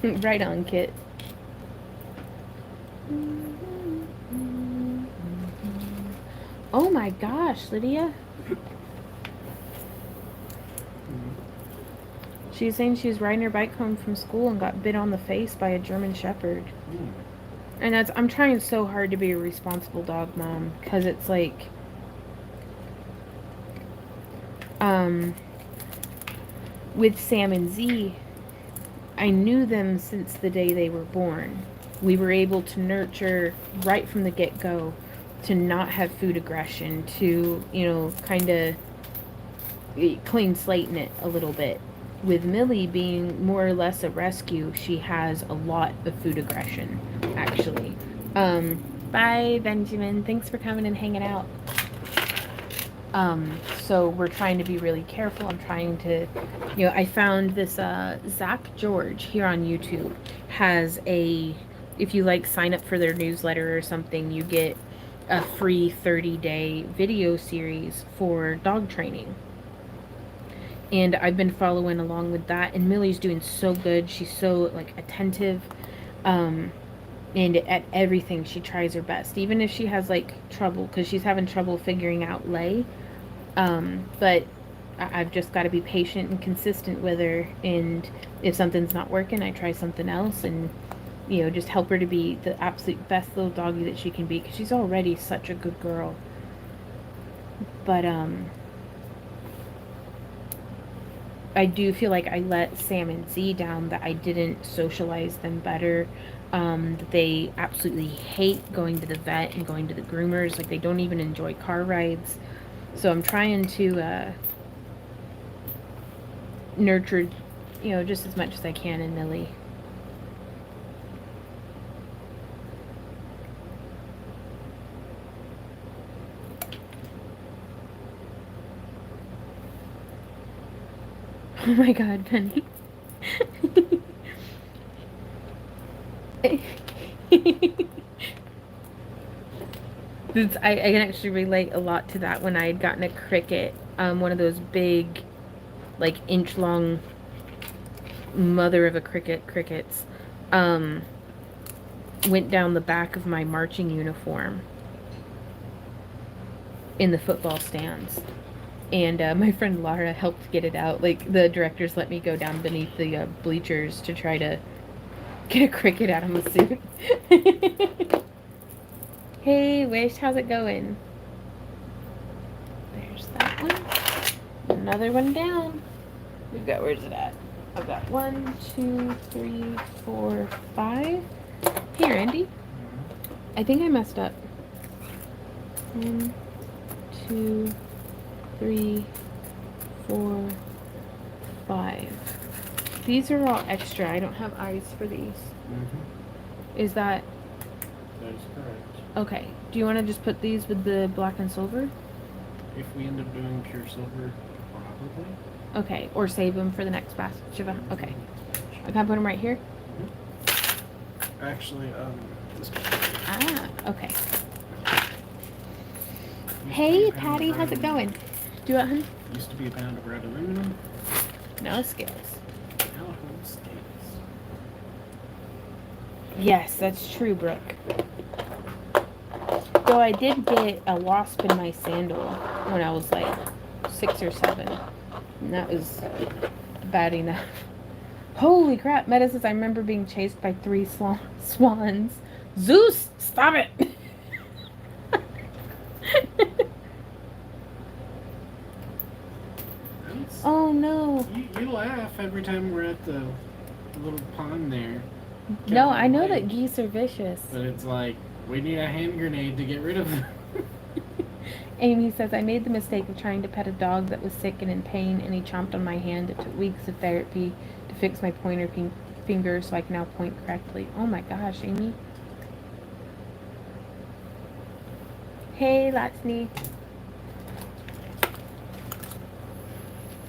Speaker 1: Right on, Kit. Oh my gosh, Lydia. She was saying she was riding her bike home from school and got bit on the face by a German Shepherd. And I'm trying so hard to be a responsible dog mom, because it's like, with Sam and Z, I knew them since the day they were born. We were able to nurture right from the get-go to not have food aggression, to, kind of clean slate in it a little bit. With Millie being more or less a rescue, she has a lot of food aggression, actually. Bye, Benjamin. Thanks for coming and hanging out. So we're trying to be really careful. I'm trying to, I found this, Zach George here on YouTube has if you sign up for their newsletter or something, you get a free 30-day video series for dog training. And I've been following along with that, and Millie's doing so good. She's so attentive, and at everything she tries her best, even if she has trouble, because she's having trouble figuring out lay. But I've just got to be patient and consistent with her, and if something's not working, I try something else, and just help her to be the absolute best little doggy that she can be, because she's already such a good girl. But I do feel like I let Sam and Z down, that I didn't socialize them better. That they absolutely hate going to the vet and going to the groomers. They don't even enjoy car rides. So I'm trying to nurture, just as much as I can in Millie. Oh my god, Penny. I can actually relate a lot to that when I had gotten a cricket, one of those big, inch-long mother of a crickets, went down the back of my marching uniform in the football stands. And my friend Laura helped get it out. The directors let me go down beneath the bleachers to try to get a cricket out of my suit. Hey, Wish, how's it going? There's that one. Another one down. We've got, where's it at? I've got 1, 2, 3, 4, 5. Here, Andy. I think I messed up. 1, 2, 3, 4, 5. These are all extra. I don't have eyes for these. Is that...
Speaker 2: That is correct.
Speaker 1: Okay. Do you want to just put these with the black and silver?
Speaker 2: If we end up doing pure silver, probably.
Speaker 1: Okay. Or save them for the next batch. Okay. I can put them right here?
Speaker 2: Actually, this guy.
Speaker 1: Ah, okay. Hey, Patty, how's it going? Do what, hun?
Speaker 2: Used to be a pound of red aluminum.
Speaker 1: No scales.
Speaker 2: Now it holds scales.
Speaker 1: Yes, that's true, Brooke. Though I did get a wasp in my sandal when I was like 6 or 7. And that was bad enough. Holy crap, Meta says I remember being chased by 3 swans. Zeus, stop it! Oh no.
Speaker 2: You laugh every time we're at the little pond there.
Speaker 1: No, I know that geese are vicious.
Speaker 2: But it's like, we need a hand grenade to get rid of them.
Speaker 1: Amy says, I made the mistake of trying to pet a dog that was sick and in pain, and he chomped on my hand. It took weeks of therapy to fix my pointer finger so I can now point correctly. Oh my gosh, Amy. Hey, Latsny.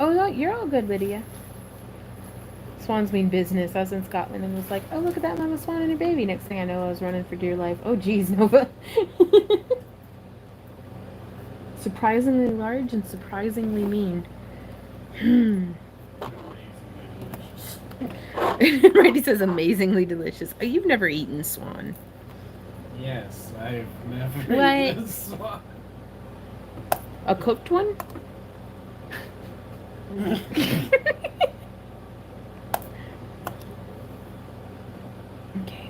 Speaker 1: Oh, no, you're all good, Lydia. Swans mean business. I was in Scotland and was like, oh, look at that mama swan and her baby. Next thing I know, I was running for dear life. Oh, geez, Nova. Surprisingly large and surprisingly mean. Randy says amazingly delicious. Oh, you've never eaten swan.
Speaker 2: Yes, I've never
Speaker 1: What?
Speaker 2: eaten a swan.
Speaker 1: A cooked one? Okay,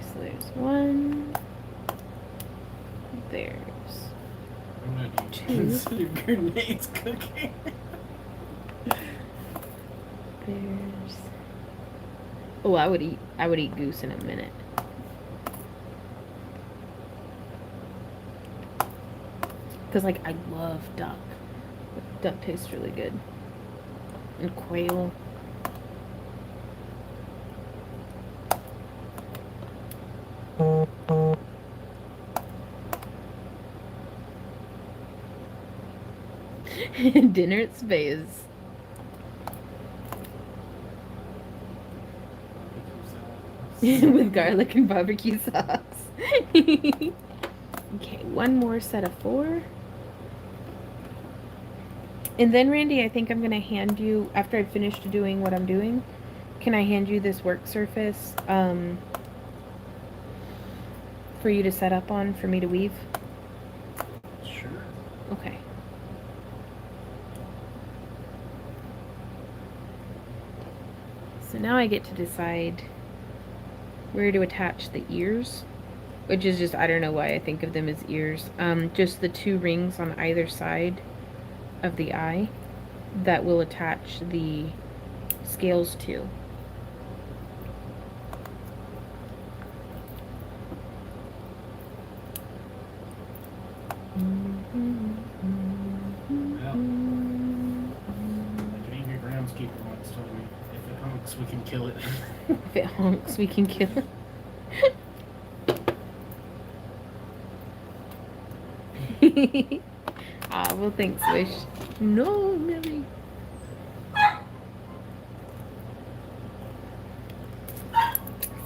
Speaker 1: so there's 1. There's
Speaker 2: I'm not even
Speaker 1: 2.
Speaker 2: consider grenades cooking.
Speaker 1: There's... Oh, I would eat goose in a minute. Cause like I love duck. Duck tastes really good. And quail. Dinner at Space. With garlic and barbecue sauce. Okay, 1 more set of 4. And then, Randy, I think I'm going to hand you, after I've finished doing what I'm doing, can I hand you this work surface for you to set up on, for me to weave?
Speaker 2: Sure.
Speaker 1: Okay. So now I get to decide where to attach the ears, which is just, I don't know why I think of them as ears. Just the 2 rings on either side of the eye that will attach the scales to.
Speaker 2: Well, like an angry groundskeeper once told me, if it honks, we can kill it.
Speaker 1: If it honks, we can kill it. Ah, well, thanks, Wish. No, Millie.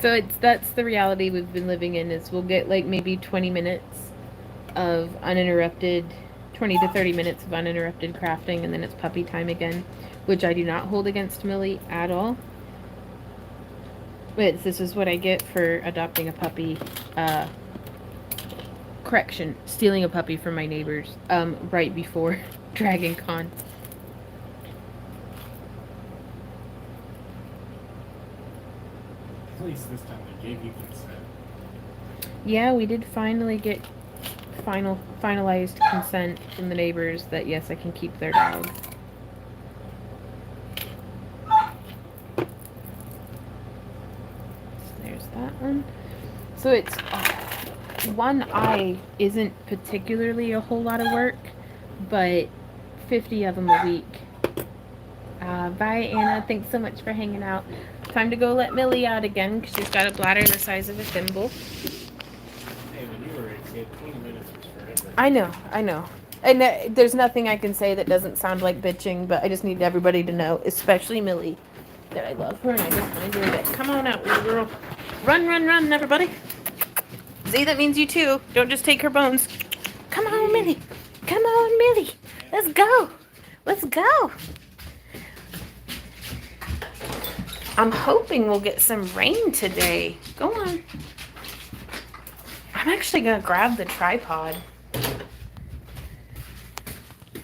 Speaker 1: So that's the reality we've been living in, is we'll get like maybe 20 minutes of uninterrupted, 20 to 30 minutes of uninterrupted crafting, and then it's puppy time again, which I do not hold against Millie at all. But this is what I get for adopting a puppy. Correction, stealing a puppy from my neighbors right before Dragon Con.
Speaker 2: At least this time they gave you consent.
Speaker 1: Yeah, we did finally get finalized consent from the neighbors that yes, I can keep their dog. There's that one. So it's one eye isn't particularly a whole lot of work, but 50 of them a week. Bye, Anna. Thanks so much for hanging out. Time to go let Millie out again because she's got a bladder the size of a thimble.
Speaker 2: Hey, when you were a kid, 20 minutes was forever.
Speaker 1: I know. And there's nothing I can say that doesn't sound like bitching, but I just need everybody to know, especially Millie, that I love her and I just want to do it. Come on out, little girl. Run, run, run, everybody. Z, that means you too. Don't just take her bones. Come on, Millie. Come on, Millie. Let's go. Let's go. I'm hoping we'll get some rain today. Go on. I'm actually going to grab the tripod.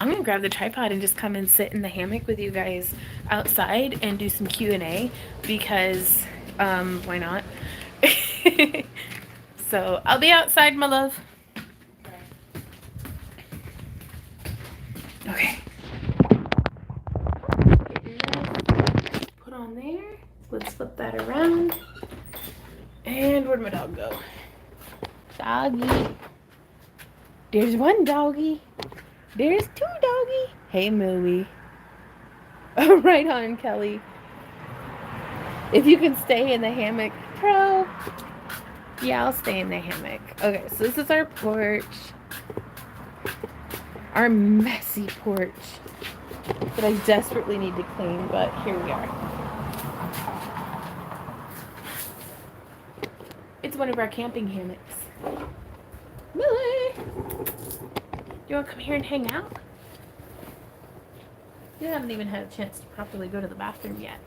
Speaker 1: I'm going to grab the tripod and just come and sit in the hammock with you guys outside and do some Q&A because, why not? So, I'll be outside, my love. Okay. Put on there. Let's flip that around. And where'd my dog go? Doggy. There's one doggy. There's two doggy. Hey, Millie. Oh, right on, Kelly. If you can stay in the hammock, pro. Yeah, I'll stay in the hammock. Okay, so this is our porch. Our messy porch that I desperately need to clean, but here we are. It's one of our camping hammocks. Millie! You want to come here and hang out? You haven't even had a chance to properly go to the bathroom yet.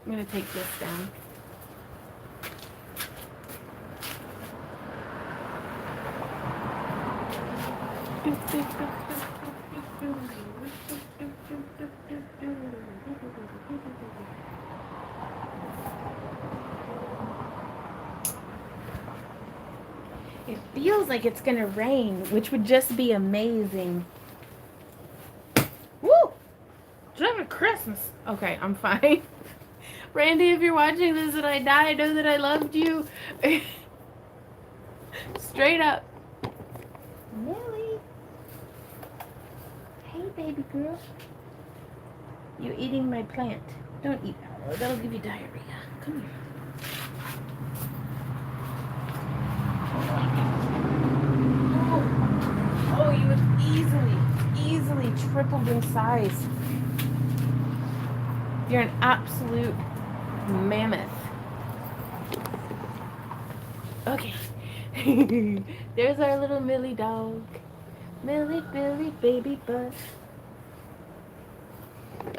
Speaker 1: I'm going to take this down. It feels like it's gonna rain, which would just be amazing. Woo! It's not Christmas. Okay, I'm fine. Randy, if you're watching this and I die, know that I loved you. Straight up. Millie. Hey, baby girl. You eating my plant. Don't eat that. That'll give you diarrhea. Come here. Oh, you have easily tripled in size. You're an absolute mammoth. Okay. There's our little Millie dog. Millie, Billy, baby butt.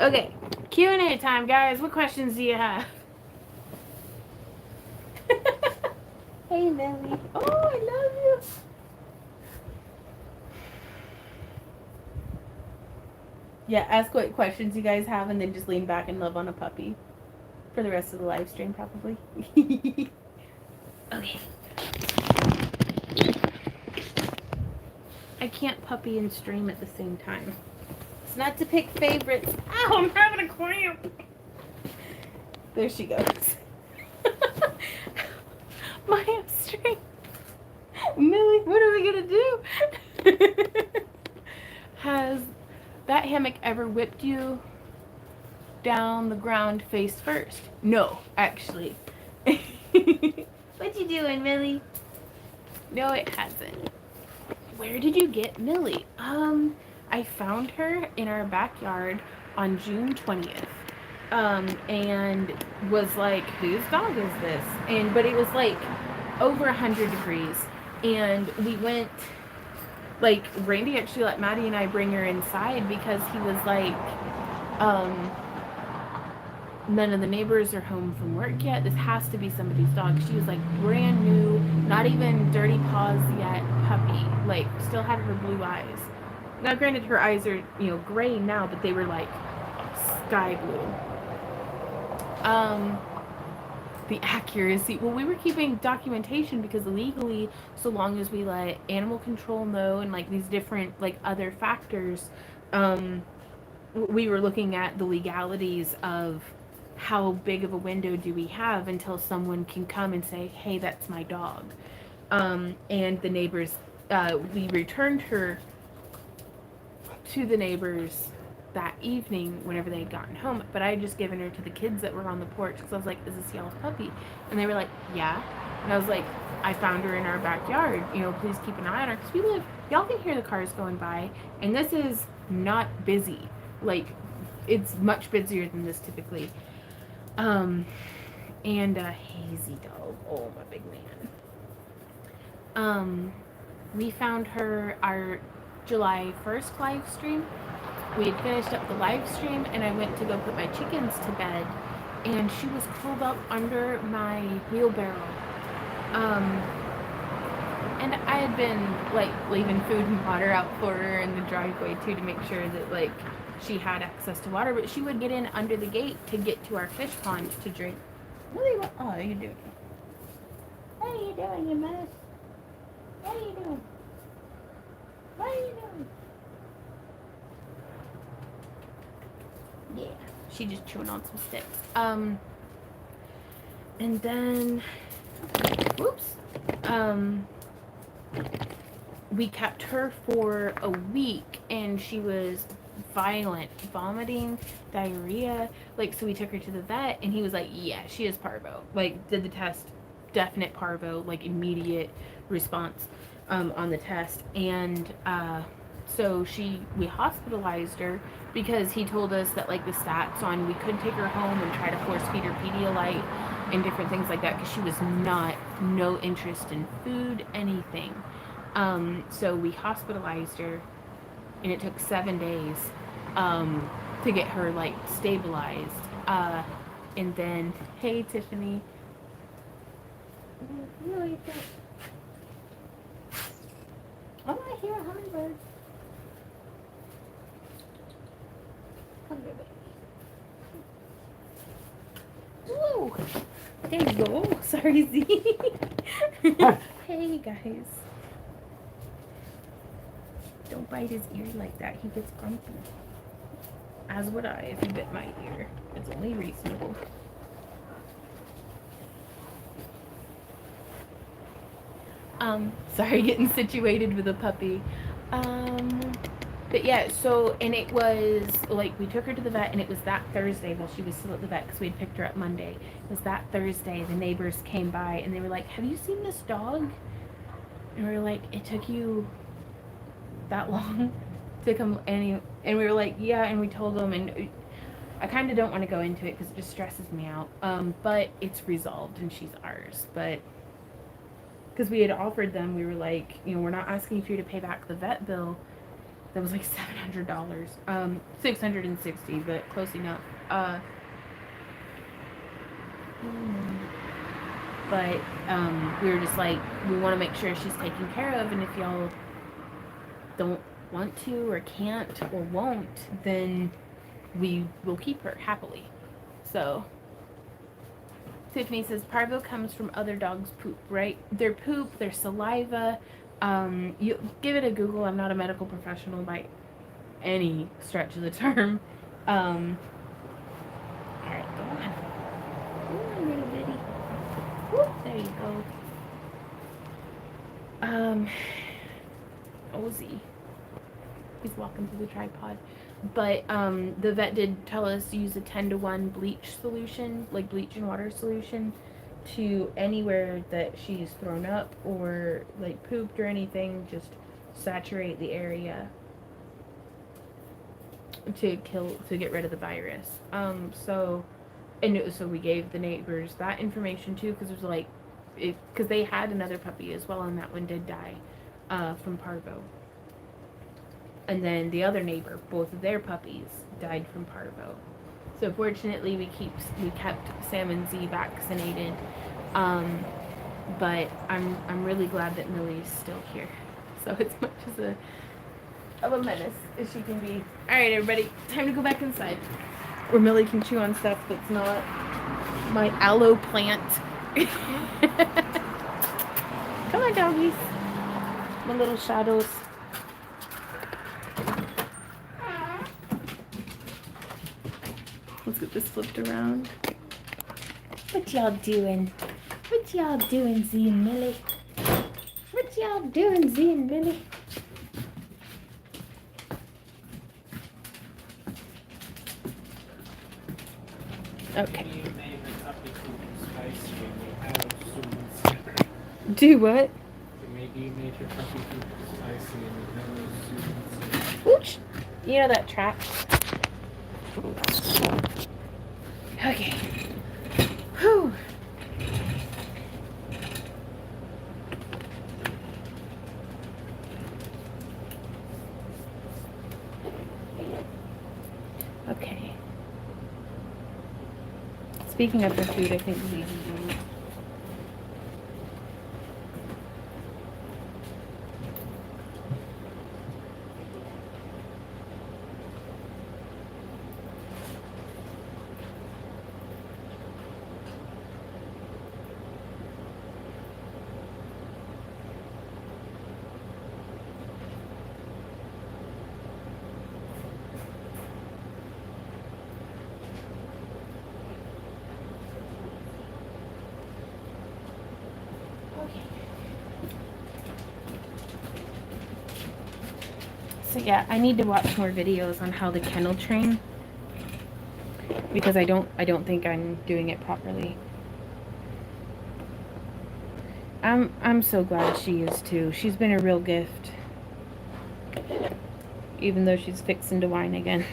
Speaker 1: Okay, Q&A time, guys. What questions do you have? Hey, Millie. Oh, I love you. Yeah, ask what questions you guys have and then just lean back and love on a puppy for the rest of the live stream, probably. Okay. I can't puppy and stream at the same time. It's not to pick favorites. Ow, I'm having a cramp. There she goes. My hamstring. Millie, what are we gonna do? Has that hammock ever whipped you down the ground face first? No, actually. What you doing, Millie? No, it hasn't. Where did you get Millie? I found her in our backyard on June 20th. And was like, whose dog is this? But it was like over 100 degrees. And we went, like, Randy actually let Maddie and I bring her inside because he was like, none of the neighbors are home from work yet. This has to be somebody's dog. She was like brand new, not even dirty paws yet, puppy. Like, still had her blue eyes. Now, granted, her eyes are, gray now, but they were like sky blue. The accuracy. Well, we were keeping documentation because legally, so long as we let animal control know and like these different like other factors, we were looking at the legalities of how big of a window do we have until someone can come and say, hey, that's my dog. And the neighbors, we returned her to the neighbors that evening whenever they had gotten home, but I had just given her to the kids that were on the porch because I was like, is this y'all's puppy? And they were like, yeah. And I was like, I found her in our backyard, you know, please keep an eye on her, because we live, y'all can hear the cars going by, and this is not busy, like, it's much busier than this typically. And a hazy dog, oh my big man. We found her our July 1st live stream. We had finished up the live stream, and I went to go put my chickens to bed, and she was curled up under my wheelbarrow. And I had been like leaving food and water out for her in the driveway too, to make sure that like she had access to water, but she would get in under the gate to get to our fish pond to drink. What are you doing? What are you doing, you mess? What are you doing? What are you doing? Yeah, she just chewing on some sticks. And then, whoops. We kept her for a week, and she was violent, vomiting, diarrhea. Like, so we took her to the vet, and he was like, yeah, she is parvo. Like, did the test, definite parvo, like immediate response on the test. And so we hospitalized her because he told us that like the stats on we could take her home and try to force feed her Pedialyte and different things like that, because she was no interest in food, anything. So we hospitalized her, and it took 7 days to get her like stabilized. And then, hey Tiffany. Oh, I hear a hummingbird. Come here, baby. Whoa! There you go. Sorry, Z. Hey, guys. Don't bite his ear like that. He gets grumpy. As would I if he bit my ear. It's only reasonable. Sorry, getting situated with a puppy. But yeah, so, and it was, like, we took her to the vet, and it was that Thursday while she was still at the vet, because we had picked her up Monday. It was that Thursday, the neighbors came by, and they were like, have you seen this dog? And we were like, it took you that long to come, and we were like, yeah, and we told them, and I kind of don't want to go into it, because it just stresses me out, but it's resolved, and she's ours, but, because we had offered them, we were like, you know, we're not asking for you to pay back the vet bill. That was like $700, $660, but close enough. But we were just like, we want to make sure she's taken care of, and if y'all don't want to or can't or won't, then we will keep her happily. So Tiffany says parvo comes from other dogs' poop, right? Their poop, their saliva. You give it a Google. I'm not a medical professional by any stretch of the term. All right, go on. Go on, little bitty. Whoop, there you go. Ozzy. He's walking through the tripod. But the vet did tell us to use a 10-to-1 bleach solution, like bleach and water solution, to anywhere that she's thrown up or like pooped or anything. Just saturate the area to get rid of the virus. So we gave the neighbors that information too, because it was like, because they had another puppy as well, and that one did die from parvo. And then the other neighbor, both of their puppies died from parvo. So fortunately, we kept Sam and Z vaccinated. But I'm really glad that Millie's still here. So as much of a menace as she can be. All right, everybody, time to go back inside, where Millie can chew on stuff that's not my aloe plant. Come on, doggies, my little shadows. Let's get this flipped around. What y'all doing? What y'all doing, Z and Millie? What y'all doing, Z and Millie? Okay.
Speaker 2: You made the puppy food spicy and you had Susan's.
Speaker 1: Do what?
Speaker 2: Maybe you made your puppy food spicy and you had Susan's.
Speaker 1: Ooch! You know that trap. Okay. Whew. Okay. Speaking of her food, I think Louise is doing it. So yeah, I need to watch more videos on how to kennel train because I don't think I'm doing it properly. I'm so glad she is too. She's been a real gift. Even though she's fixing to whine again.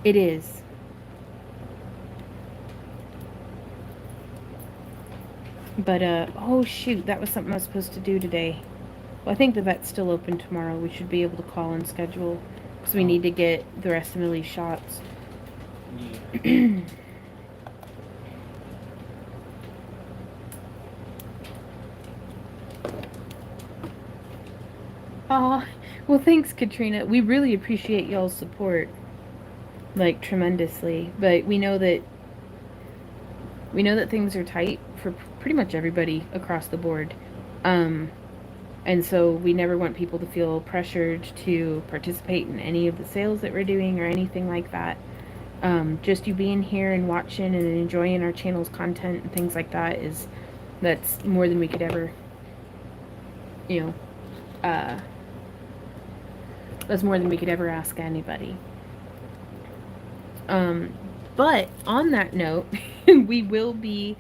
Speaker 1: It is. But, oh shoot, that was something I was supposed to do today. Well, I think the vet's still open tomorrow. We should be able to call and schedule. Because we need to get the rest of Millie's shots. Yeah. Aw, well thanks Katrina. We really appreciate y'all's support. Like, tremendously. But we know that things are tight for pretty much everybody across the board. And so we never want people to feel pressured to participate in any of the sales that we're doing or anything like that. Just you being here and watching and enjoying our channel's content and things like that that's more than we could ever, that's more than we could ever ask anybody. But on that note, we will be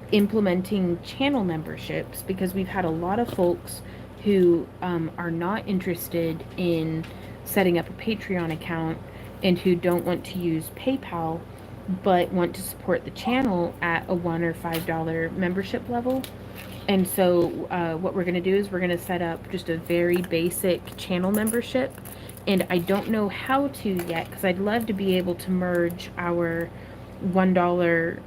Speaker 1: implementing channel memberships because we've had a lot of folks who are not interested in setting up a Patreon account and who don't want to use PayPal but want to support the channel at a $1 or $5 membership level. And so what we're going to do is we're going to set up just a very basic channel membership. And I don't know how to yet because I'd love to be able to merge our $1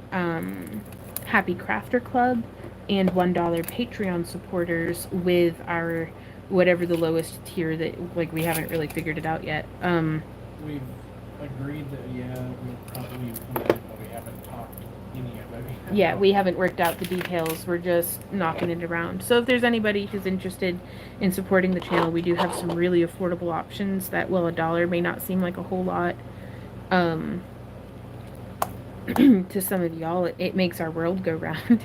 Speaker 1: Happy Crafter Club and $1 Patreon supporters with our whatever the lowest tier that, like, we haven't really figured it out yet.
Speaker 2: We've agreed that, we'll probably implement it, but we haven't talked any of it.
Speaker 1: Yeah, we haven't worked out the details. We're just knocking it around. So if there's anybody who's interested in supporting the channel, we do have some really affordable options that, well, $1 may not seem like a whole lot. To some of y'all, it makes our world go round.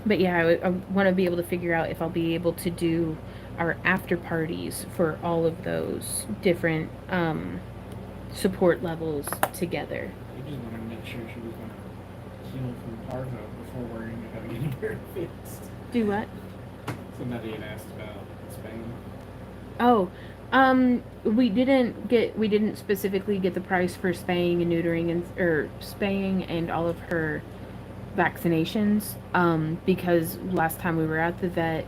Speaker 1: But yeah, I want to be able to figure out if I'll be able to do our after parties for all of those different support levels together.
Speaker 2: We just wanted to make sure she was going to heal from parvo before worrying about getting her fixed.
Speaker 1: Do what?
Speaker 2: Somebody had asked about Spain.
Speaker 1: Oh, we didn't specifically get the price for spaying and neutering or spaying and all of her vaccinations, because last time we were at the vet,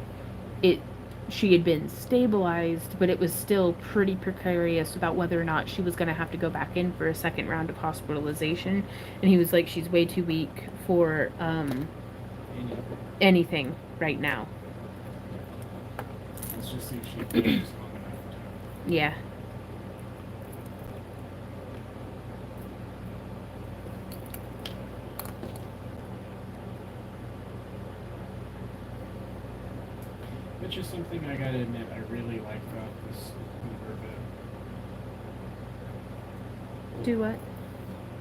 Speaker 1: she had been stabilized, but it was still pretty precarious about whether or not she was going to have to go back in for a second round of hospitalization. And he was like, she's way too weak for anything right now.
Speaker 2: Let's just see if she lives long enough to.
Speaker 1: Yeah.
Speaker 2: Which is something I gotta admit I really like about this new bit.
Speaker 1: Do what?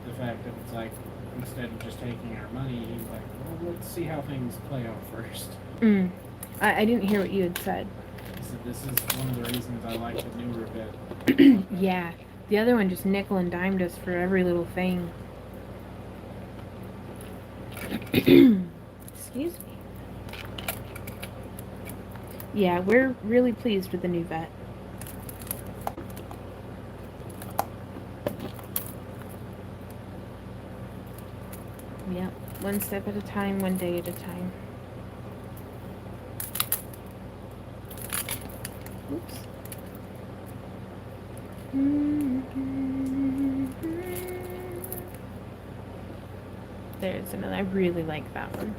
Speaker 2: The fact that it's like, instead of just taking our money, he's like, well, let's see how things play out first.
Speaker 1: I didn't hear what you had said.
Speaker 2: So this is one of the reasons I like the newer bit.
Speaker 1: Yeah. The other one just nickel and dimed us for every little thing. Excuse me. Yeah, we're really pleased with the new vet. Yep, one step at a time, one day at a time. Oops. There's another. I really like that one.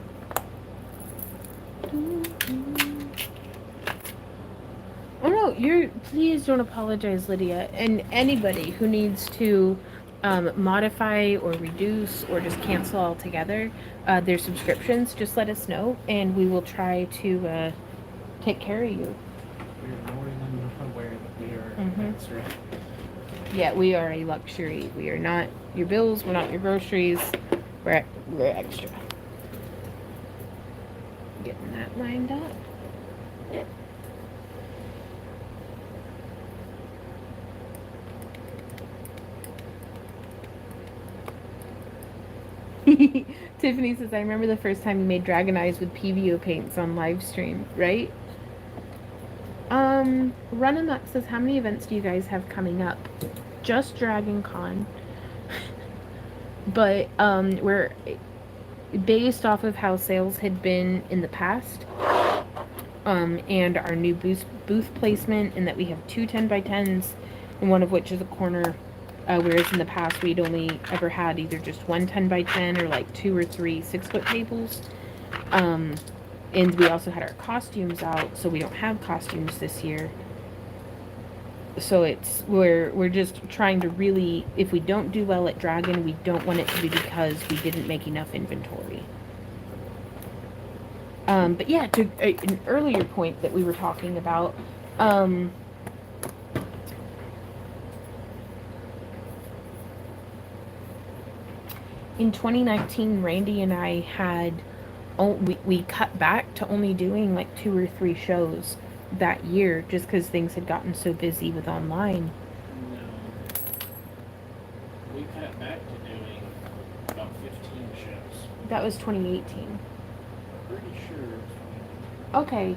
Speaker 1: Oh no, please don't apologize, Lydia. And anybody who needs to modify or reduce or just cancel altogether their subscriptions, just let us know and we will try to take care of you.
Speaker 2: We're more than aware that we are extra.
Speaker 1: Yeah, we are a luxury. We are not your bills, we're not your groceries. We're extra. Getting that lined up. Tiffany says, I remember the first time you made dragon eyes with PVO paints on Livestream, right? Run Amok says, how many events do you guys have coming up? Just Dragon Con. But we're based off of how sales had been in the past, and our new booth placement, and that we have two 10x10s, and one of which is a corner, whereas in the past we'd only ever had either just one 10x10 or like 2 or 3 6-foot tables. And we also had our costumes out, so we don't have costumes this year. So we're just trying to really, if we don't do well at Dragon, we don't want it to be because we didn't make enough inventory. But yeah, to an earlier point that we were talking about, in 2019, Randy and I had, we cut back to only doing like 2 or 3 shows that year just because things had gotten so busy with online.
Speaker 2: No. We cut back to doing about 15 shows.
Speaker 1: That was 2018.
Speaker 2: Pretty sure it was 2019.
Speaker 1: Okay.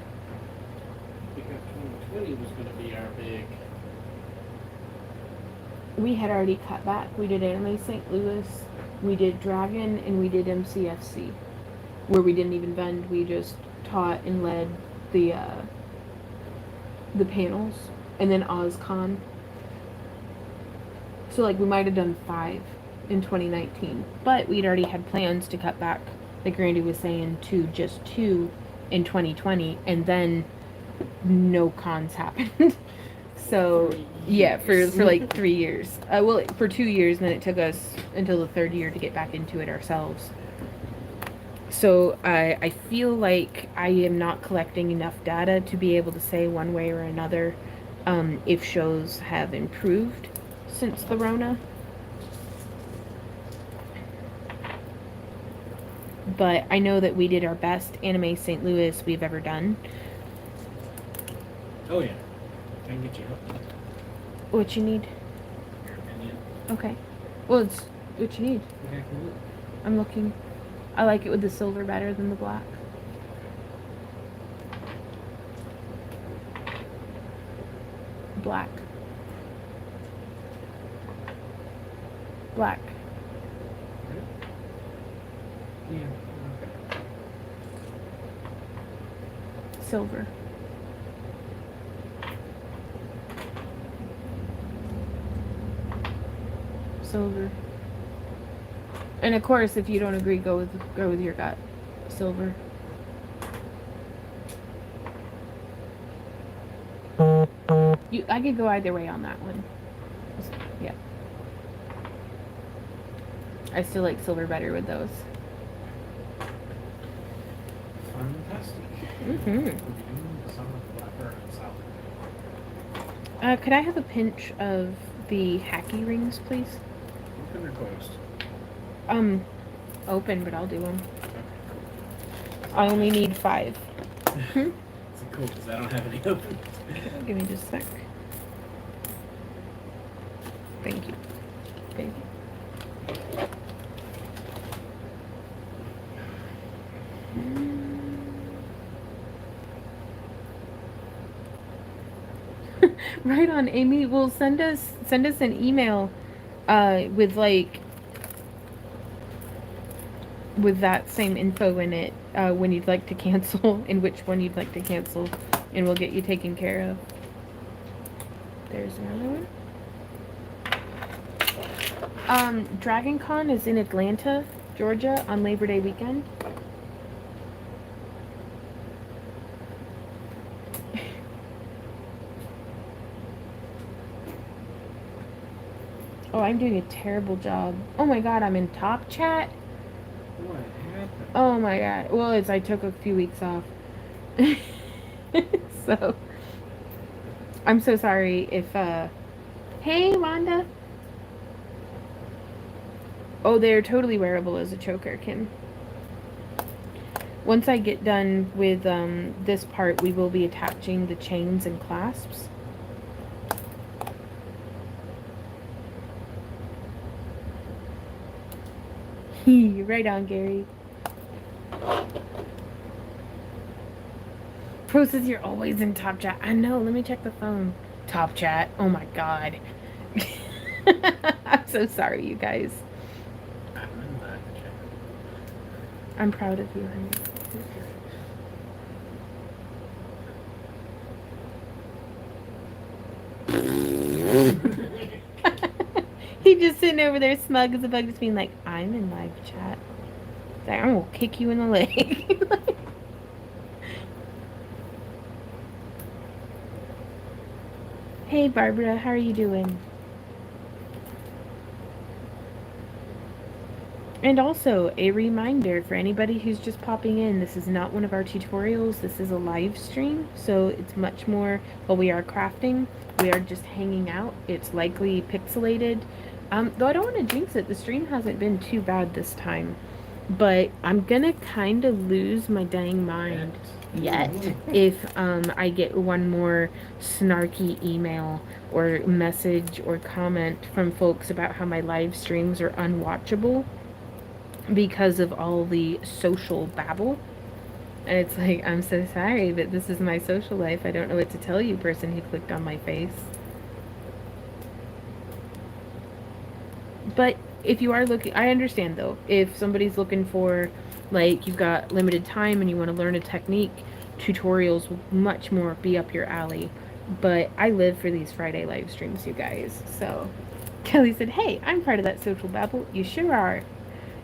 Speaker 2: Because 2020 was going to be our big...
Speaker 1: We had already cut back. We did Anime St. Louis, we did Dragon, and we did MCFC. Where we didn't even vend, we just taught and led the panels, and then OzCon. So like we might have done 5 in 2019, but we'd already had plans to cut back, like Randy was saying, to just 2 in 2020, and then no cons happened. So yeah, for like 3 years. Well, for 2 years, and then it took us until the 3rd year to get back into it ourselves. So I feel like I am not collecting enough data to be able to say one way or another if shows have improved since the Rona. But I know that we did our best Anime St. Louis we've ever done.
Speaker 2: Oh yeah. I can get you help.
Speaker 1: What you need?
Speaker 2: Your opinion.
Speaker 1: Okay. Well, it's what you need.
Speaker 2: Okay, cool.
Speaker 1: I'm looking. I like it with the silver better than the black. Black. Black.
Speaker 2: Yeah.
Speaker 1: Silver. Silver. And of course, if you don't agree, go with your gut. Silver. I could go either way on that one. Yeah. I still like silver better with those.
Speaker 2: Fine. Fantastic.
Speaker 1: Mm-hmm.
Speaker 2: We'll be doing some of the blacker and south.
Speaker 1: Could I have a pinch of the hacky rings, please?
Speaker 2: Open or closed?
Speaker 1: Open, but I'll do them.
Speaker 2: Okay, cool.
Speaker 1: I only need 5.
Speaker 2: Is it cool? Because I don't have any open.
Speaker 1: Give me just a sec. Thank you. Thank you. Right on, Amy. Well, send us an email with with that same info in it when you'd like to cancel and which one you'd like to cancel, and we'll get you taken care of. There's another one. Dragon Con is in Atlanta, Georgia on Labor Day weekend. Oh, I'm doing a terrible job. Oh my god, I'm in top chat.
Speaker 2: What happened?
Speaker 1: Oh my god. Well, I took a few weeks off. So, I'm so sorry if, hey, Wanda. Oh, they're totally wearable as a choker, Kim. Once I get done with, this part, we will be attaching the chains and clasps. Right on, Gary. Pro says you're always in top chat. I know. Let me check the phone. Top chat. Oh my god. I'm so sorry, you guys. I'm proud of you, honey. He just sitting over there smug as a bug, just being like, I'm in live chat. It's like, I'm gonna kick you in the leg. Hey Barbara, how are you doing? And also, a reminder for anybody who's just popping in, this is not one of our tutorials, this is a live stream, so it's much more, while we are crafting, we are just hanging out. It's likely pixelated. Though I don't want to jinx it, the stream hasn't been too bad this time. But I'm gonna kind of lose my dang mind yet if I get one more snarky email or message or comment from folks about how my live streams are unwatchable because of all the social babble. And it's like, I'm so sorry, but this is my social life. I don't know what to tell you, person who clicked on my face. But if you are looking, I understand though, if somebody's looking for, like, you've got limited time and you want to learn a technique, tutorials will much more be up your alley. But I live for these Friday live streams, you guys. So Kelly said, hey, I'm part of that social babble. You sure are.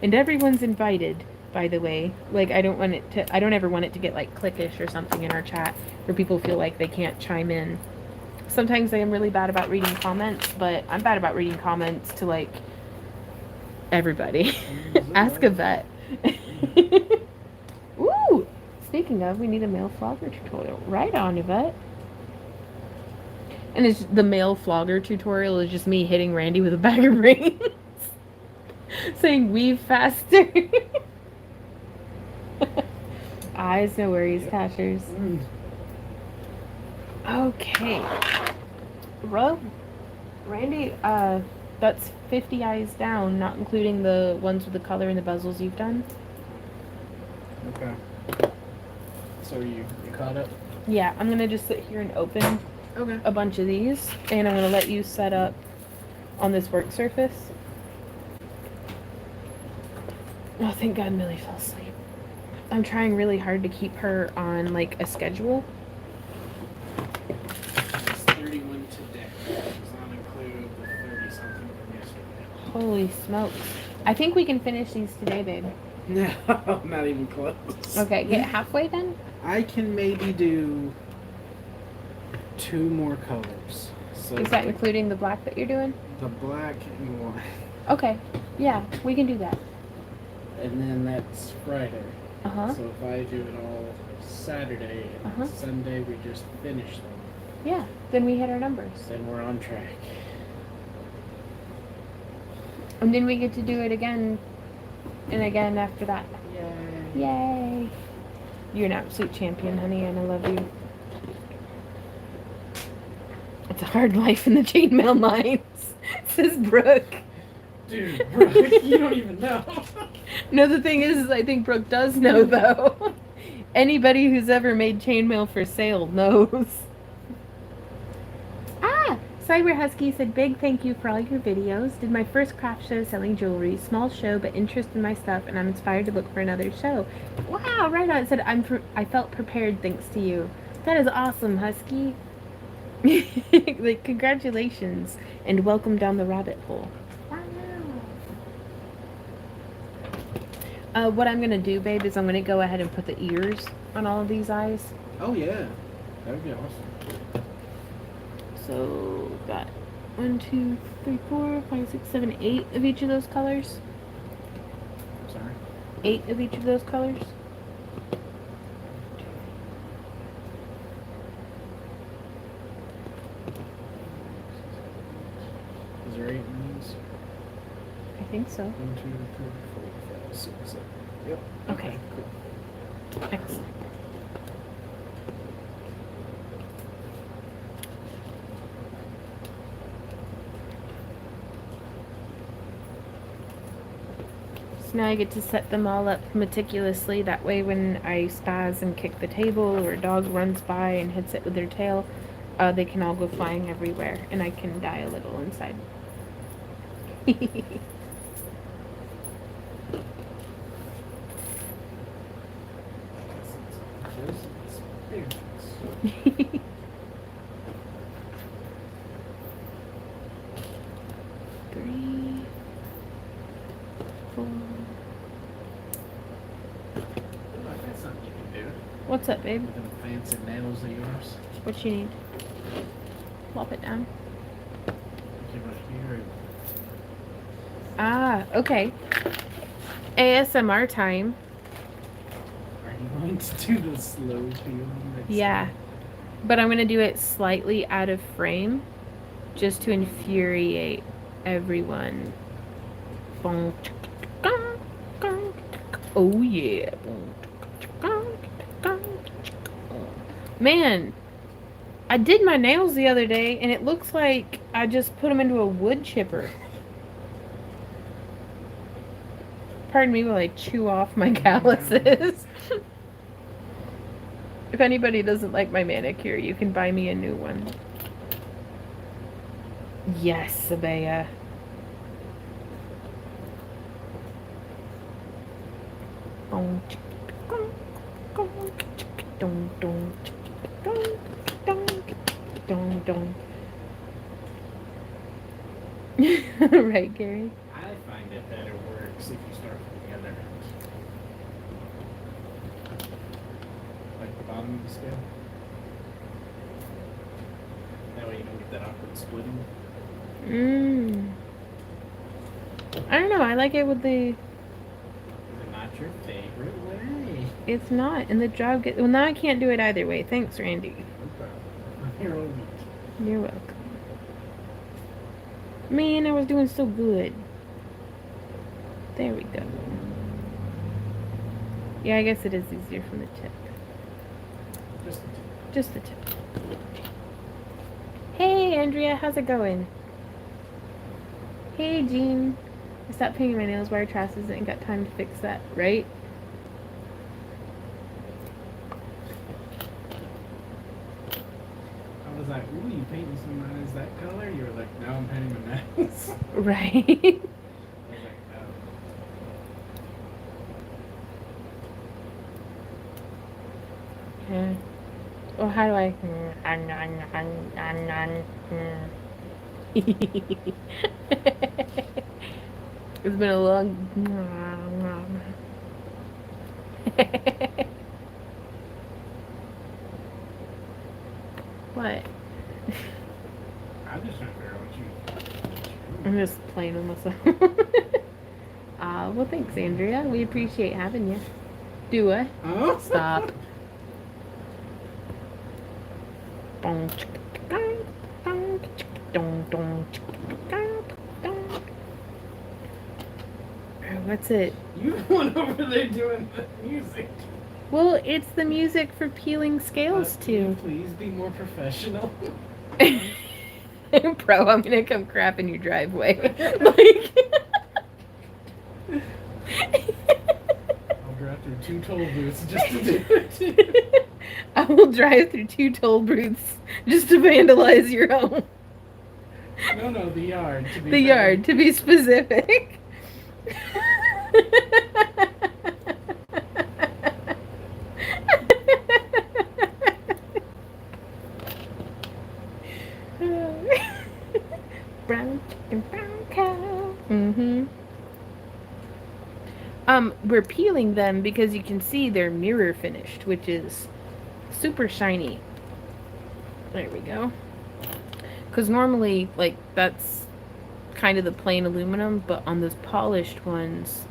Speaker 1: And everyone's invited, by the way. Like, I don't ever want it to get like cliquish or something in our chat where people feel like they can't chime in. Sometimes I am really bad about reading comments, but I'm bad about reading comments to like everybody. Ask a vet. Ooh! Speaking of, we need a male flogger tutorial. Right on, Yvette. And it's the male flogger tutorial is just me hitting Randy with a bag of rings. Saying weave faster. Eyes, no worries, Tashers. Okay. Well, Randy, that's 50 eyes down, not including the ones with the color and the bezels you've done.
Speaker 2: Okay. So you caught up?
Speaker 1: Yeah, I'm gonna just sit here and open a bunch of these, and I'm gonna let you set up on this work surface. Oh, thank God Millie fell asleep. I'm trying really hard to keep her on, like, a schedule.
Speaker 2: It's 31 today. Does not include the 30-something from yesterday.
Speaker 1: Holy smokes. I think we can finish these today, babe.
Speaker 2: No, not even close.
Speaker 1: Okay, get halfway then?
Speaker 2: I can maybe do 2 more colors. So
Speaker 1: Is that including the black that you're doing?
Speaker 2: the black and white.
Speaker 1: Okay, yeah, we can do that.
Speaker 2: And then that's Friday.
Speaker 1: Uh-huh.
Speaker 2: So if I do it all Saturday and Sunday we just finish them,
Speaker 1: Yeah, then we hit our numbers.
Speaker 2: then we're on track.
Speaker 1: And then we get to do it again and again after that.
Speaker 2: Yay.
Speaker 1: Yay. You're an absolute champion, honey, and I love you. It's a hard life in the chainmail mines, says Brooke.
Speaker 2: Dude, Brooke, you don't even know.
Speaker 1: No, the thing is I think Brooke does know, though. Anybody who's ever made chainmail for sale knows. Ah! Cyber Husky said, big thank you for all your videos. Did my first craft show selling jewelry. Small show, but interest in my stuff, and I'm inspired to look for another show. Wow, right on. It said, I felt prepared thanks to you. That is awesome, Husky. Like, congratulations, and welcome down the rabbit hole. What I'm gonna do, babe, is I'm gonna go ahead and put the ears on all of these eyes.
Speaker 2: Oh yeah, that would be awesome.
Speaker 1: So, got 1, 2, 3, 4, 5, 6, 7, 8 of each of those colors.
Speaker 2: Sorry.
Speaker 1: 8 of each of those colors.
Speaker 2: Is there 8 in these?
Speaker 1: I think so.
Speaker 2: 1, 2, 3, 4, 5, 6, 7. Yep.
Speaker 1: Okay.
Speaker 2: Cool.
Speaker 1: Excellent. So now I get to set them all up meticulously. That way when I spaz and kick the table or a dog runs by and hits it with their tail, they can all go flying everywhere and I can die a little inside. Three, 4.
Speaker 2: That's something you can do.
Speaker 1: What's up, babe?
Speaker 2: With them fancy nails of yours.
Speaker 1: What you need? Plop it down.
Speaker 2: Okay, right here.
Speaker 1: Ah, okay. ASMR time.
Speaker 2: Are you going to do the slow feel?
Speaker 1: Yeah. But I'm going to do it slightly out of frame just to infuriate everyone. Oh, yeah. Man, I did my nails the other day and it looks like I just put them into a wood chipper. Pardon me while I chew off my calluses. If anybody doesn't like my manicure, you can buy me a new one. Yes, Sabea. Right, Gary?
Speaker 2: I find it better works if you start from the other end. Like the bottom of the scale. That way you don't get that awkward splitting.
Speaker 1: I don't know, I like it with the...
Speaker 2: Is it not your favorite way?
Speaker 1: It's not, and the job gets... Well, now I can't do it either way. Thanks, Randy.
Speaker 2: Okay. You're all right.
Speaker 1: You're welcome. Man, I was doing so good. There we go. Yeah, I guess it is easier from the tip. Just the tip. Hey, Andrea, how's it going? Hey, Jean. I stopped painting my nails, wire trasses, and got time to fix that, right?
Speaker 2: I was like, ooh, you painting some eyes that color? You were like, no, I'm painting my nails.
Speaker 1: Right.
Speaker 2: I was like, oh.
Speaker 1: Yeah. Well, how do I... It's been a long... What?
Speaker 2: I'm just trying to figure out what you...
Speaker 1: I'm just playing with myself. Well, thanks, Andrea. We appreciate having you. Do what?
Speaker 2: Huh?
Speaker 1: Stop. What's it?
Speaker 2: You went over there doing the music.
Speaker 1: Well, it's the music for peeling scales
Speaker 2: Can you
Speaker 1: too.
Speaker 2: please be more professional?
Speaker 1: Bro, I'm gonna come crap in your driveway. Like.
Speaker 2: I'll drive through 2 toll booths just to do it.
Speaker 1: I will drive through 2 toll booths just to vandalize your home.
Speaker 2: No, the yard. To be
Speaker 1: The
Speaker 2: fair.
Speaker 1: yard, to be specific. Brown chicken, brown cow. We're peeling them because you can see they're mirror finished, which is super shiny. There we go. Because normally, like, that's kind of the plain aluminum, but on those polished ones,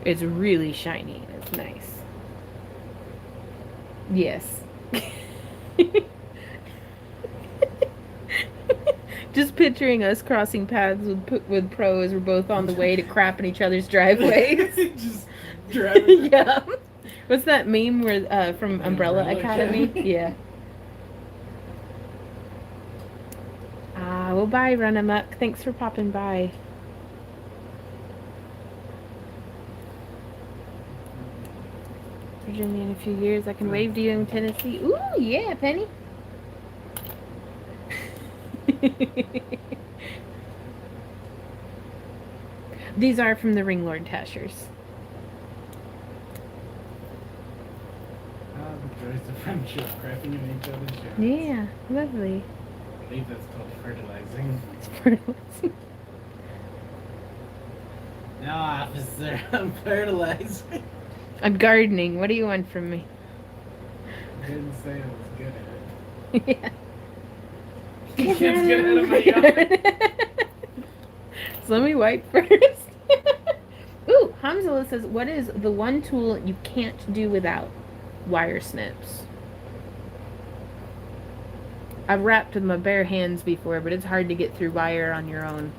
Speaker 1: it's really shiny. It's nice. Yes. Just picturing us crossing paths with pros. We're both on the way to crap in each other's driveways.
Speaker 2: Just driving.
Speaker 1: Yeah. What's that meme where from Umbrella Academy? Yeah. Well, bye, Run Amok. Thanks for popping by. Virginia in a few years. I can wave to you in Tennessee. Ooh, yeah, Penny. These are from the Ringlord Tashers.
Speaker 2: The joys of friendship, crafting in each other's yards.
Speaker 1: Yeah, lovely.
Speaker 2: I believe that's called fertilizing.
Speaker 1: It's fertilizing.
Speaker 2: No, officer, I'm fertilizing.
Speaker 1: I'm gardening. What do you want from me?
Speaker 2: I didn't say I was good at it.
Speaker 1: Yeah.
Speaker 2: You can't get out of my yard.
Speaker 1: So let me wipe first. Ooh, Hamzala says, what is the one tool you can't do without? Wire snips. I've wrapped with my bare hands before, but it's hard to get through wire on your own.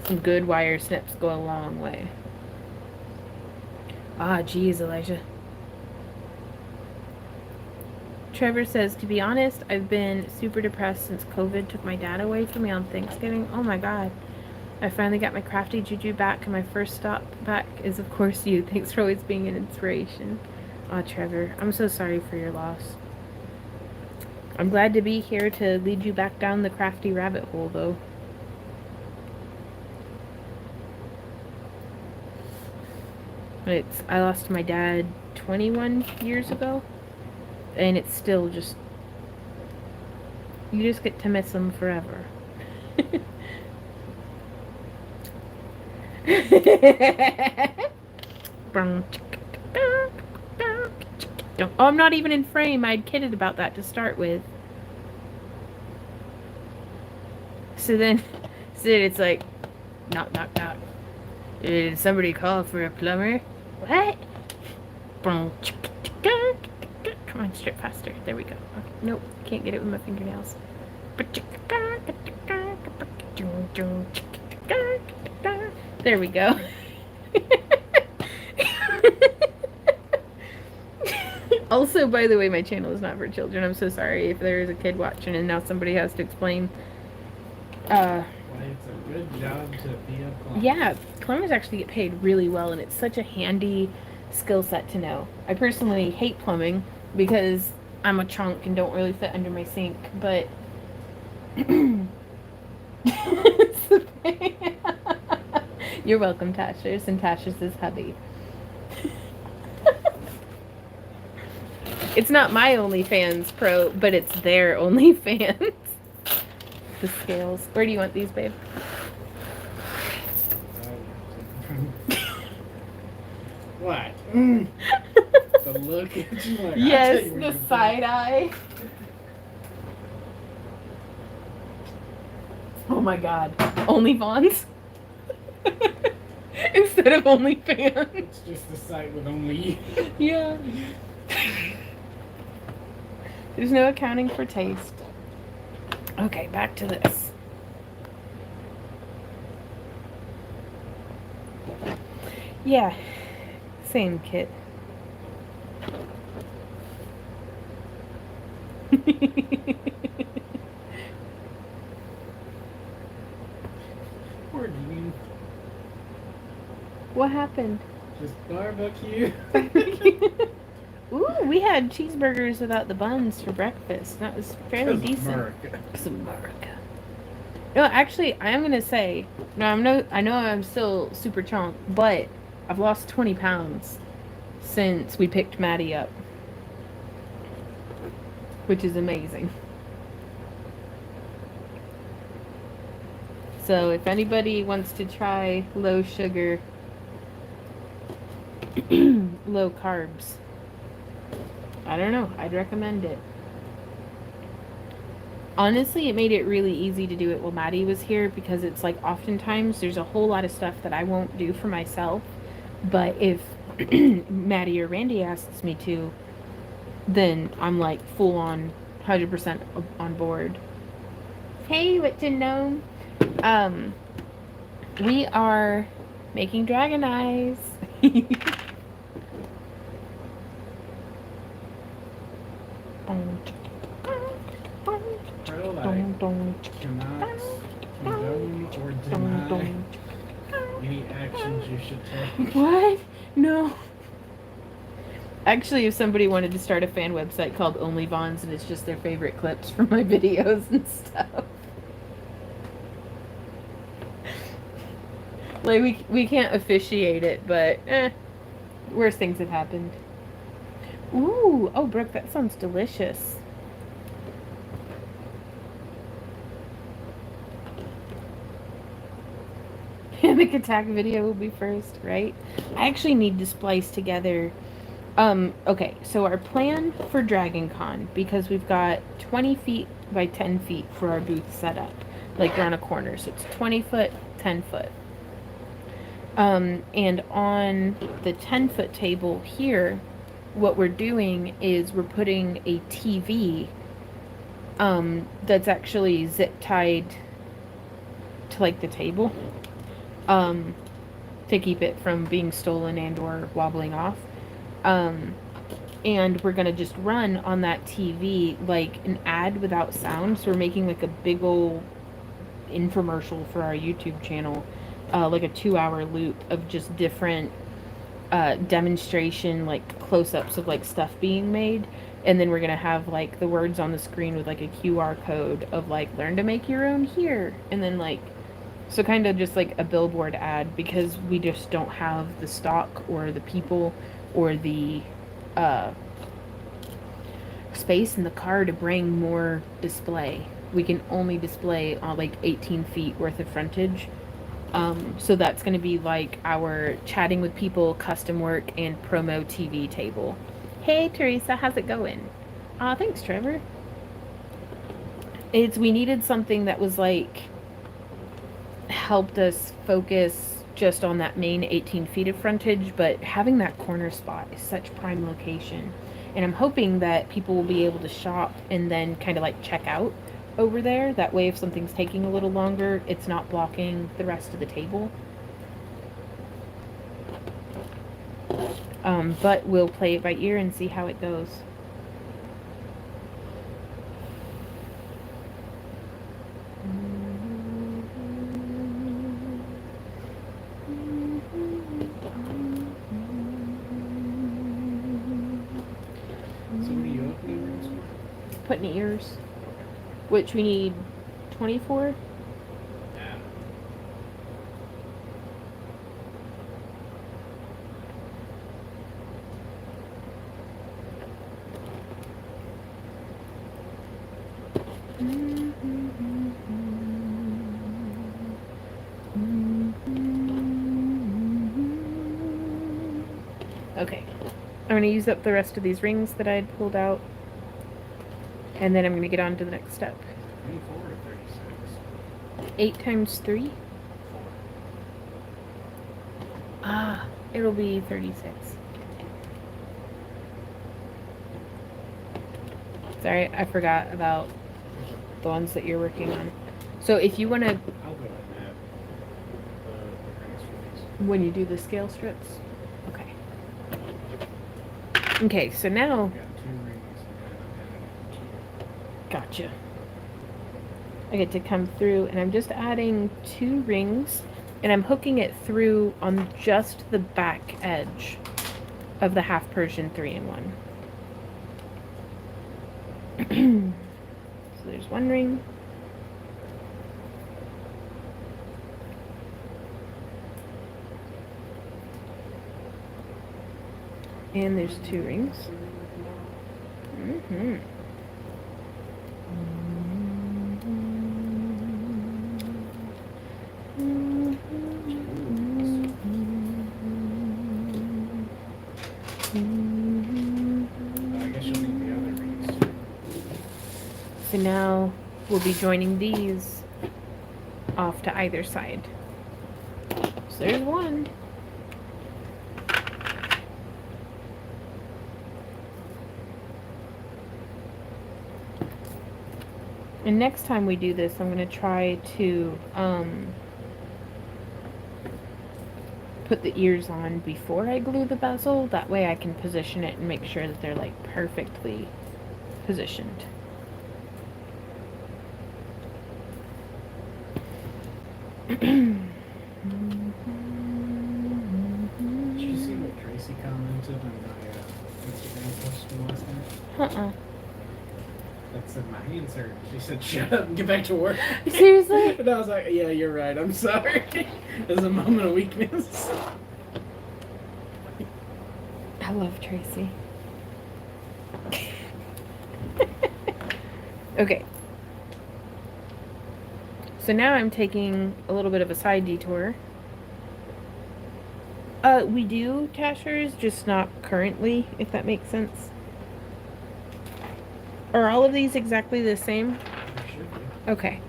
Speaker 1: Some good wire snips go a long way. Ah, geez, Elijah. Trevor says, to be honest, I've been super depressed since COVID took my dad away from me on Thanksgiving. Oh my god. I finally got my crafty juju back, and my first stop back is, of course, you. Thanks for always being an inspiration. Aw, Trevor, I'm so sorry for your loss. I'm glad to be here to lead you back down the crafty rabbit hole, though. I lost my dad 21 years ago, and it's still just, you just get to miss him forever. Oh, I'm not even in frame. I'd kidded about that to start with. So then it's like, knock, knock, knock. Did somebody call for a plumber? What? Come on, strip faster. There we go. Okay. Nope, can't get it with my fingernails. There we go. Also, by the way, my channel is not for children. I'm so sorry if there is a kid watching and now somebody has to explain.
Speaker 2: Why it's a good job to be a plumber.
Speaker 1: Yeah, plumbers actually get paid really well, and it's such a handy skill set to know. I personally hate plumbing because I'm a chunk and don't really fit under my sink, but you're welcome, Tashers, and Tashers' hubby. It's not my OnlyFans pro, but it's their OnlyFans. The scales. Where do you want these, babe?
Speaker 2: What? The look at you like,
Speaker 1: Yes, the side eye. Oh my god. OnlyFans? Instead of OnlyFans.
Speaker 2: It's just a site with only you.
Speaker 1: Yeah. There's no accounting for taste. Okay, back to this. Yeah, same kit.
Speaker 2: Poor Dean.
Speaker 1: What happened?
Speaker 2: Just barbecue.
Speaker 1: Ooh, we had cheeseburgers without the buns for breakfast. That was fairly decent.
Speaker 2: America.
Speaker 1: Because America. No, actually, I am gonna say, no, I know I'm still super chonk, but I've lost 20 pounds since we picked Maddie up, which is amazing. So if anybody wants to try low sugar, low carbs, I don't know, I'd recommend it. Honestly, it made it really easy to do it while Maddie was here, because it's like oftentimes there's a whole lot of stuff that I won't do for myself, but if Maddie or Randy asks me to, then I'm like full on 100% on board. Hey, what to know? We are making dragon eyes.
Speaker 2: Cannot condone or deny any actions you should take.
Speaker 1: What? No. Actually, if somebody wanted to start a fan website called Only Bonds and it's just their favorite clips from my videos and stuff. Like, we can't officiate it, but worse things have happened. Ooh, oh, Brooke, that sounds delicious. Hammock attack video will be first, right? I actually need to splice together. Okay, so our plan for Dragon Con, because we've got 20 feet by 10 feet for our booth set up, like around a corner, so it's 20 foot, 10 foot. And on the 10-foot table here, what we're doing is we're putting a TV that's actually zip tied to like the table, to keep it from being stolen and or wobbling off. And we're gonna just run on that TV like an ad without sound, so we're making like a big old infomercial for our YouTube channel, like a 2-hour loop of just different demonstration, like close-ups of like stuff being made, and then we're gonna have like the words on the screen with like a QR code of like learn to make your own here, and then like, so kind of just like a billboard ad, because we just don't have the stock or the people or the space in the car to bring more display. We can only display on like 18 feet worth of frontage. So that's going to be like our chatting with people, custom work, and promo TV table. Hey Teresa, how's it going? Thanks Trevor. We needed something that was like helped us focus just on that main 18 feet of frontage, but having that corner spot is such prime location, and I'm hoping that people will be able to shop and then kind of like check out over there. That way if something's taking a little longer, it's not blocking the rest of the table. But we'll play it by ear and see how it goes. Putting ears, which we need 24.
Speaker 2: Yeah.
Speaker 1: Okay, I'm going to use up the rest of these rings that I had pulled out, and then I'm going to get on to the next step.
Speaker 2: 24 or 36?
Speaker 1: 8 times 3? It'll be 36. Sorry, I forgot about the ones that you're working on. So if you want to,
Speaker 2: I'll go and add the rings for these.
Speaker 1: when you do the scale strips, okay. Okay, so now,
Speaker 2: I've got 2 rings and I'm
Speaker 1: gotcha. I get to come through and I'm just adding 2 rings and I'm hooking it through on just the back edge of the half Persian 3-in-1. So there's 1 ring. And there's 2 rings. Mm-hmm.
Speaker 2: I guess you'll need the other rings too.
Speaker 1: So now we'll be joining these off to either side. So there's 1. And next time we do this, I'm going to try to put the ears on before I glue the bezel. That way I can position it and make sure that they're like perfectly positioned.
Speaker 2: Did you see what Tracy commented on my Instagram post from last night?
Speaker 1: Uh-uh.
Speaker 2: That said my hands hurt. She said, "Shut up and get back to work."
Speaker 1: Seriously?
Speaker 2: And I was like, "Yeah, you're right. I'm sorry." It was a moment of weakness.
Speaker 1: I love Tracy. Okay. So now I'm taking a little bit of a side detour. We do tashers, just not currently, if that makes sense. Are all of these exactly the same?
Speaker 2: It should be.
Speaker 1: Okay.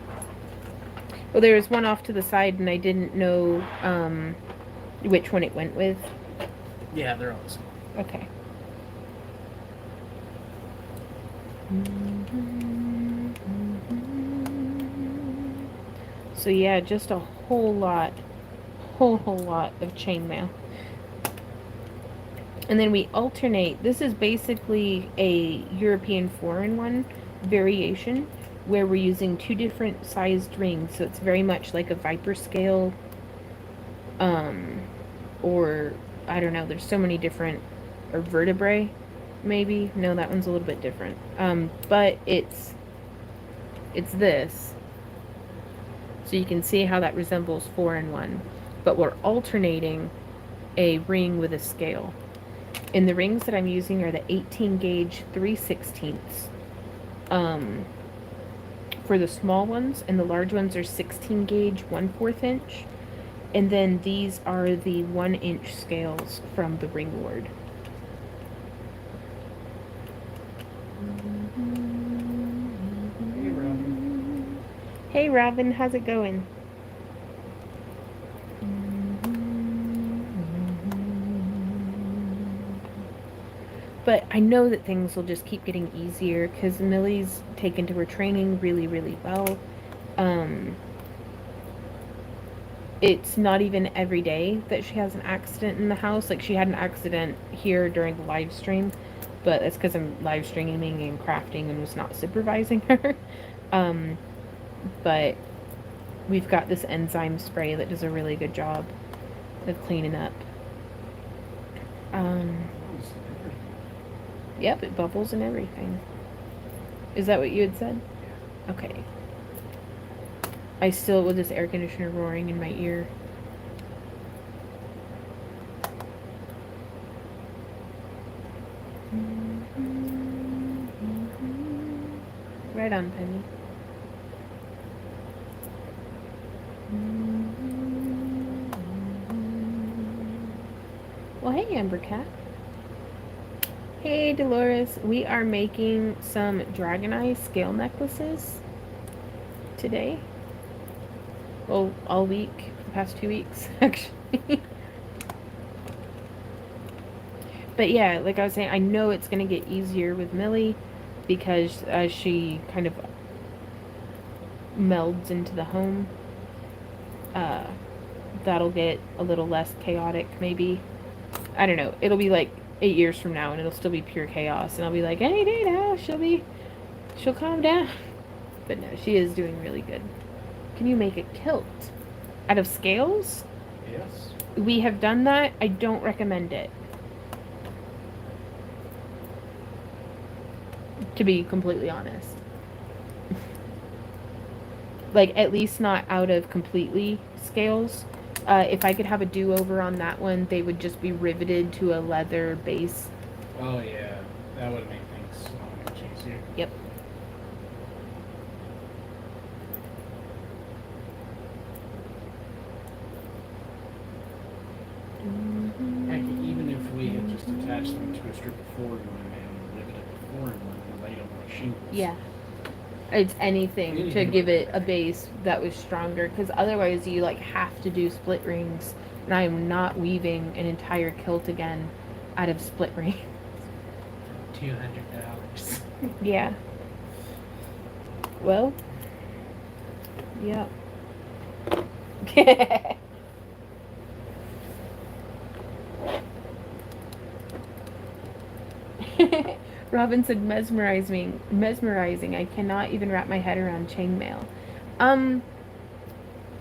Speaker 1: Well, there was one off to the side and I didn't know which one it went with.
Speaker 2: Yeah, they're all the same.
Speaker 1: Okay. So yeah, just a whole lot of chainmail. And then we alternate. This is basically a European 4-in-1 variation where we're using 2 different sized rings. So it's very much like a viper scale, or I don't know, there's so many different, or vertebrae maybe. No, that one's a little bit different. But it's this. So you can see how that resembles 4-in-1. But we're alternating a ring with a scale. And the rings that I'm using are the 18 gauge 3/16 for the small ones, and the large ones are 16 gauge 1/4 inch. And then these are the 1-inch scales from the ring ward.
Speaker 2: Hey, Robin.
Speaker 1: Hey Robin, how's it going? But I know that things will just keep getting easier because Millie's taken to her training really, really well. It's not even every day that she has an accident in the house. Like, she had an accident here during the live stream, but that's because I'm live streaming and crafting and was not supervising her. But we've got this enzyme spray that does a really good job of cleaning up. Yep, it bubbles and everything. Is that what you had said?
Speaker 2: Yeah.
Speaker 1: Okay. I still, with this air conditioner roaring in my ear. Right on, Penny. Well, hey, Amber Cat. Hey, Dolores. We are making some dragon eye scale necklaces today. Well, all week, the past 2 weeks, actually. But yeah, like I was saying, I know it's going to get easier with Millie because as she kind of melds into the home, uh, that'll get a little less chaotic, maybe. I don't know. It'll be like 8 years from now and it'll still be pure chaos. And I'll be like, any day now, she'll calm down. But no, she is doing really good. Can you make a kilt out of scales?
Speaker 2: Yes.
Speaker 1: We have done that. I don't recommend it. To be completely honest. Like, at least not out of completely scales. If I could have a do-over on that one, they would just be riveted to a leather base.
Speaker 2: Oh yeah, that would make things so much easier.
Speaker 1: Yep.
Speaker 2: Heck, even if we had just attached them to a strip of flooring and riveted the flooring and laid them on shingles.
Speaker 1: Yeah. It's anything to give it a base that was stronger, because otherwise you like have to do split rings, and I am not weaving an entire kilt again out of split rings.
Speaker 2: $200.
Speaker 1: Yeah. Well. Yeah. Robin said mesmerizing. I cannot even wrap my head around chainmail.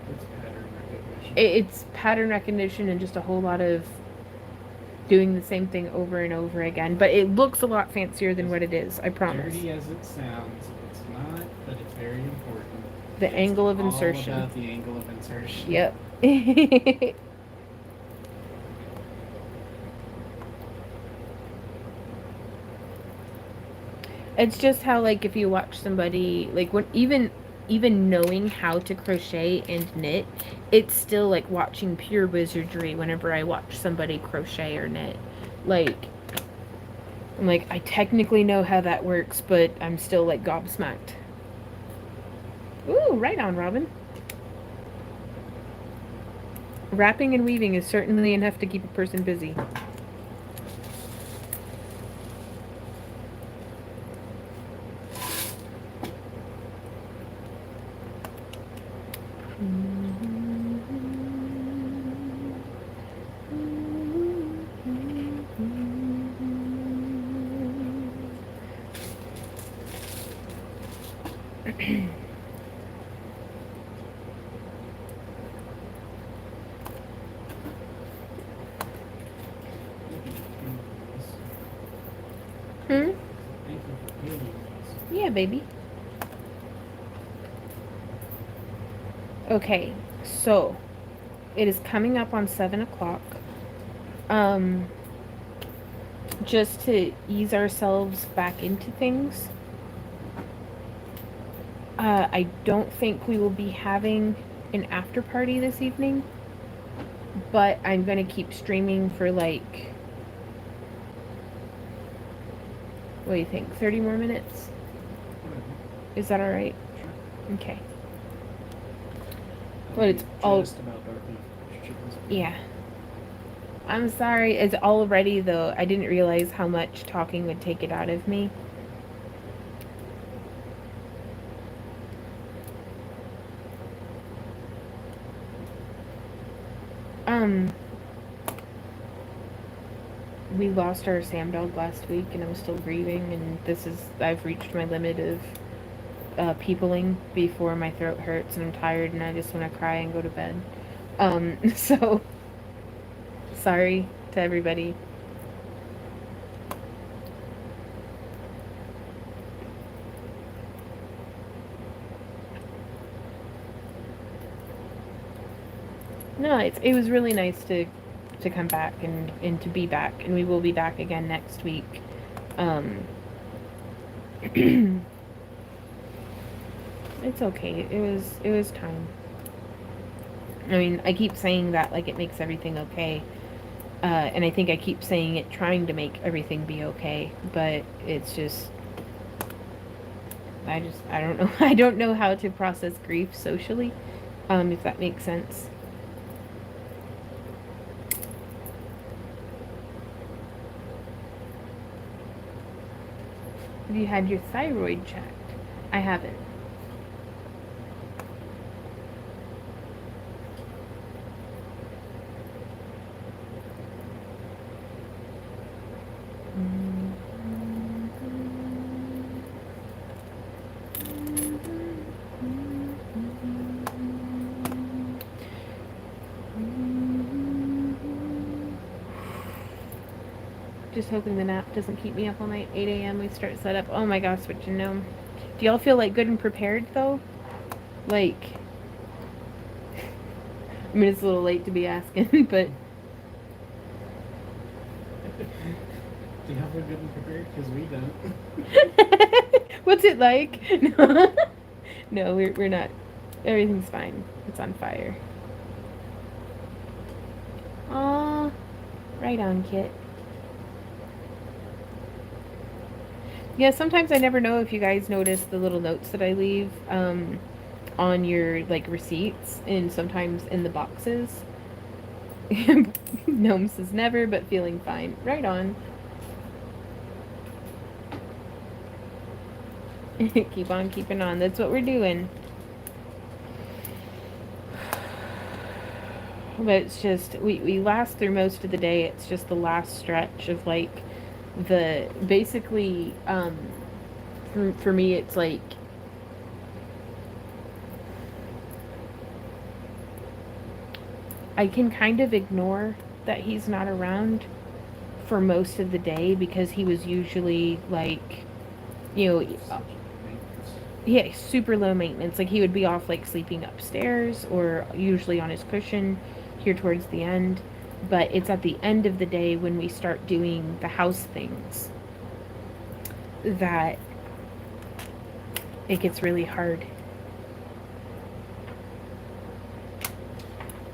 Speaker 2: It's pattern recognition.
Speaker 1: It's pattern recognition and just a whole lot of doing the same thing over and over again. But it looks a lot fancier than what it is, I promise.
Speaker 2: Dirty as it sounds, it's not, but it's very important.
Speaker 1: The angle of
Speaker 2: all
Speaker 1: insertion.
Speaker 2: About the angle of insertion.
Speaker 1: Yep. It's just how, like, if you watch somebody, like, when even knowing how to crochet and knit, it's still like watching pure wizardry whenever I watch somebody crochet or knit. Like, I'm like, I technically know how that works, but I'm still like gobsmacked. Ooh, right on, Robin. Wrapping and weaving is certainly enough to keep a person busy. Yeah, baby. Okay, so it is coming up on 7 o'clock. Just to ease ourselves back into things, I don't think we will be having an after party this evening, but I'm gonna keep streaming for like, what do you think, 30 more minutes? Is that alright?
Speaker 2: Sure.
Speaker 1: Okay. But it's all...
Speaker 2: Just about dark enough.
Speaker 1: Yeah. I'm sorry, it's already though. I didn't realize how much talking would take it out of me. We lost our Sam dog last week and I'm still grieving, and I've reached my limit of peopling before my throat hurts and I'm tired and I just want to cry and go to bed. So sorry to everybody. No, it was really nice to come back and to be back, and we will be back again next week. It's okay. It was time. I mean, I keep saying that like it makes everything okay. And I think I keep saying it trying to make everything be okay, but it's just I don't know. I don't know how to process grief socially, if that makes sense. Have you had your thyroid checked? I haven't. Just hoping the nap doesn't keep me up all night. 8 a.m. we start setup. Oh my gosh, but you know. Do y'all feel like good and prepared though? Like, I mean, it's a little late to be asking, but.
Speaker 2: Do you have a good and prepared? Because we don't.
Speaker 1: What's it like? No, we're not. Everything's fine. It's on fire. Aw, right on, Kit. Yeah, sometimes I never know if you guys notice the little notes that I leave on your like receipts and sometimes in the boxes. Gnome says never, but feeling fine. Right on. Keep on keeping on. That's what we're doing. But it's just, we last through most of the day. It's just the last stretch of like the, basically, for me, it's like, I can kind of ignore that he's not around for most of the day because he was usually like, you know, yeah, super low maintenance. Like he would be off like sleeping upstairs or usually on his cushion here towards the end. But it's at the end of the day when we start doing the house things that it gets really hard.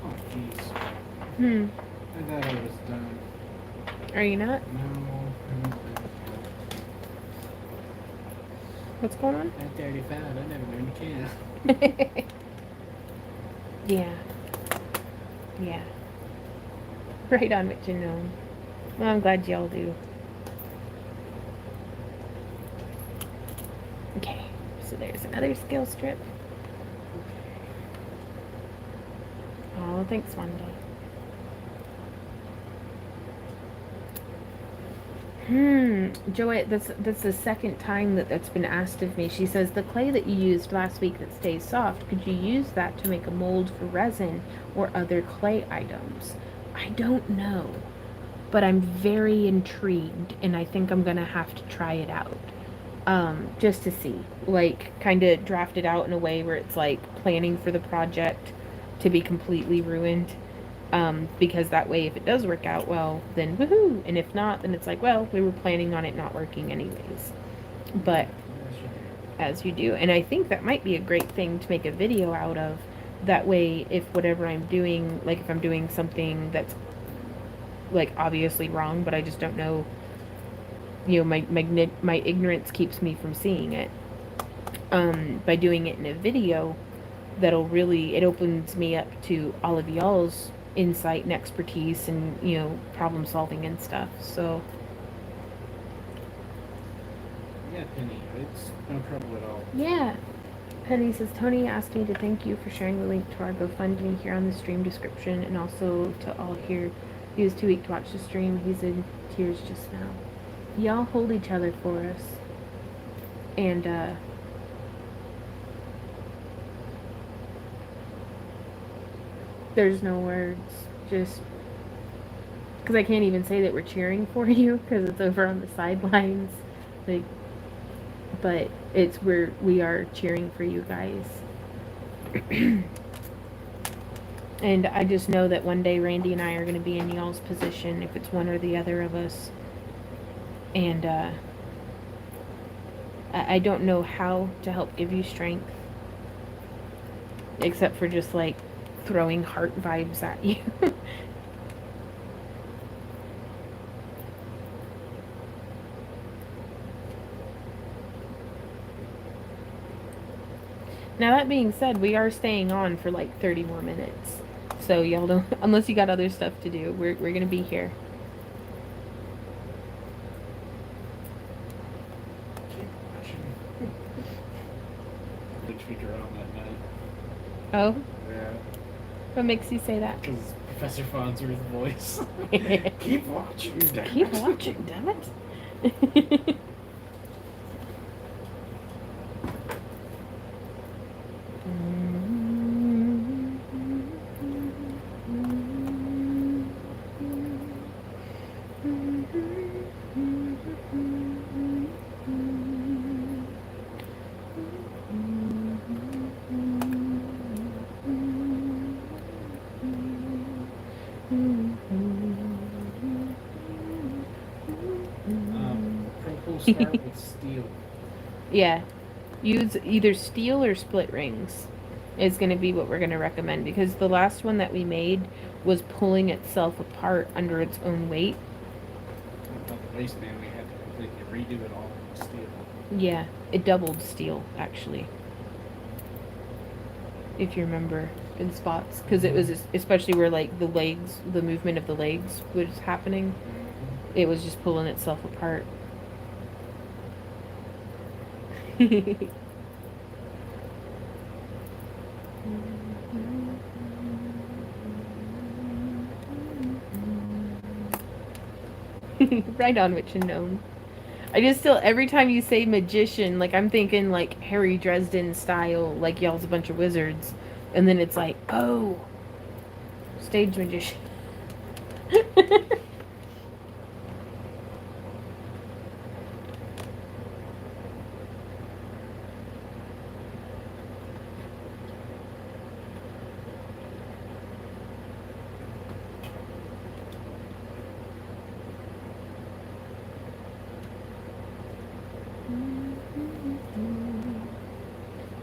Speaker 2: Oh, jeez. I thought I was done.
Speaker 1: Are you not?
Speaker 2: No, I'm not.
Speaker 1: What's going on?
Speaker 2: At 35, I never learned to count.
Speaker 1: Yeah. Yeah. Right on, what you know. Well, I'm glad y'all do. Okay, so there's another skill strip. Oh, thanks, Wanda. Joette, that's the second time that's been asked of me. She says, the clay that you used last week that stays soft, could you use that to make a mold for resin or other clay items? I don't know, but I'm very intrigued, and I think I'm gonna have to try it out. Just to see, like, kind of draft it out in a way where it's like planning for the project to be completely ruined. Because that way, if it does work out well, then woohoo, and if not, then it's like, well, we were planning on it not working anyways. But as you do, and I think that might be a great thing to make a video out of. That way, if whatever I'm doing, like if I'm doing something that's like obviously wrong, but I just don't know, you know, my ignorance keeps me from seeing it. By doing it in a video, that'll really, it opens me up to all of y'all's insight and expertise and, you know, problem solving and stuff. So
Speaker 2: Yeah, Penny, it's no trouble at all.
Speaker 1: yeah. Penny says, Tony asked me to thank you for sharing the link to our GoFundMe here on the stream description, and also to all here. He was too weak to watch the stream. He's in tears just now. Y'all hold each other for us. And there's no words. Just because I can't even say that we're cheering for you because it's over on the sidelines. Like, but it's where we are cheering for you guys. And I just know that one day Randy and I are going to be in y'all's position if it's one or the other of us. And I don't know how to help give you strength. Except for just like throwing heart vibes at you. Now that being said, we are staying on for like 30 more minutes. So y'all don't, unless you got other stuff to do, we're gonna be here.
Speaker 2: speaker on that night.
Speaker 1: Oh,
Speaker 2: Yeah.
Speaker 1: what makes you say that?
Speaker 2: Because Professor Farnsworth's voice. Keep watching, damn
Speaker 1: Keep
Speaker 2: it.
Speaker 1: watching, damn it.
Speaker 2: Purple start with steel.
Speaker 1: Yeah. Use either steel or split rings is going to be what we're going to recommend, because the last one that we made was pulling itself apart under its own weight.
Speaker 2: About the waistband, we had to completely redo it all with steel.
Speaker 1: Yeah, it doubled steel, actually. If you remember, in spots. Because it was especially where, like, the legs, the movement of the legs was happening. It was just pulling itself apart. Right on, Witch and Gnome. I just still, every time you say magician, like, I'm thinking, like, Harry Dresden style, like, y'all's a bunch of wizards. And then it's like, oh, stage magician.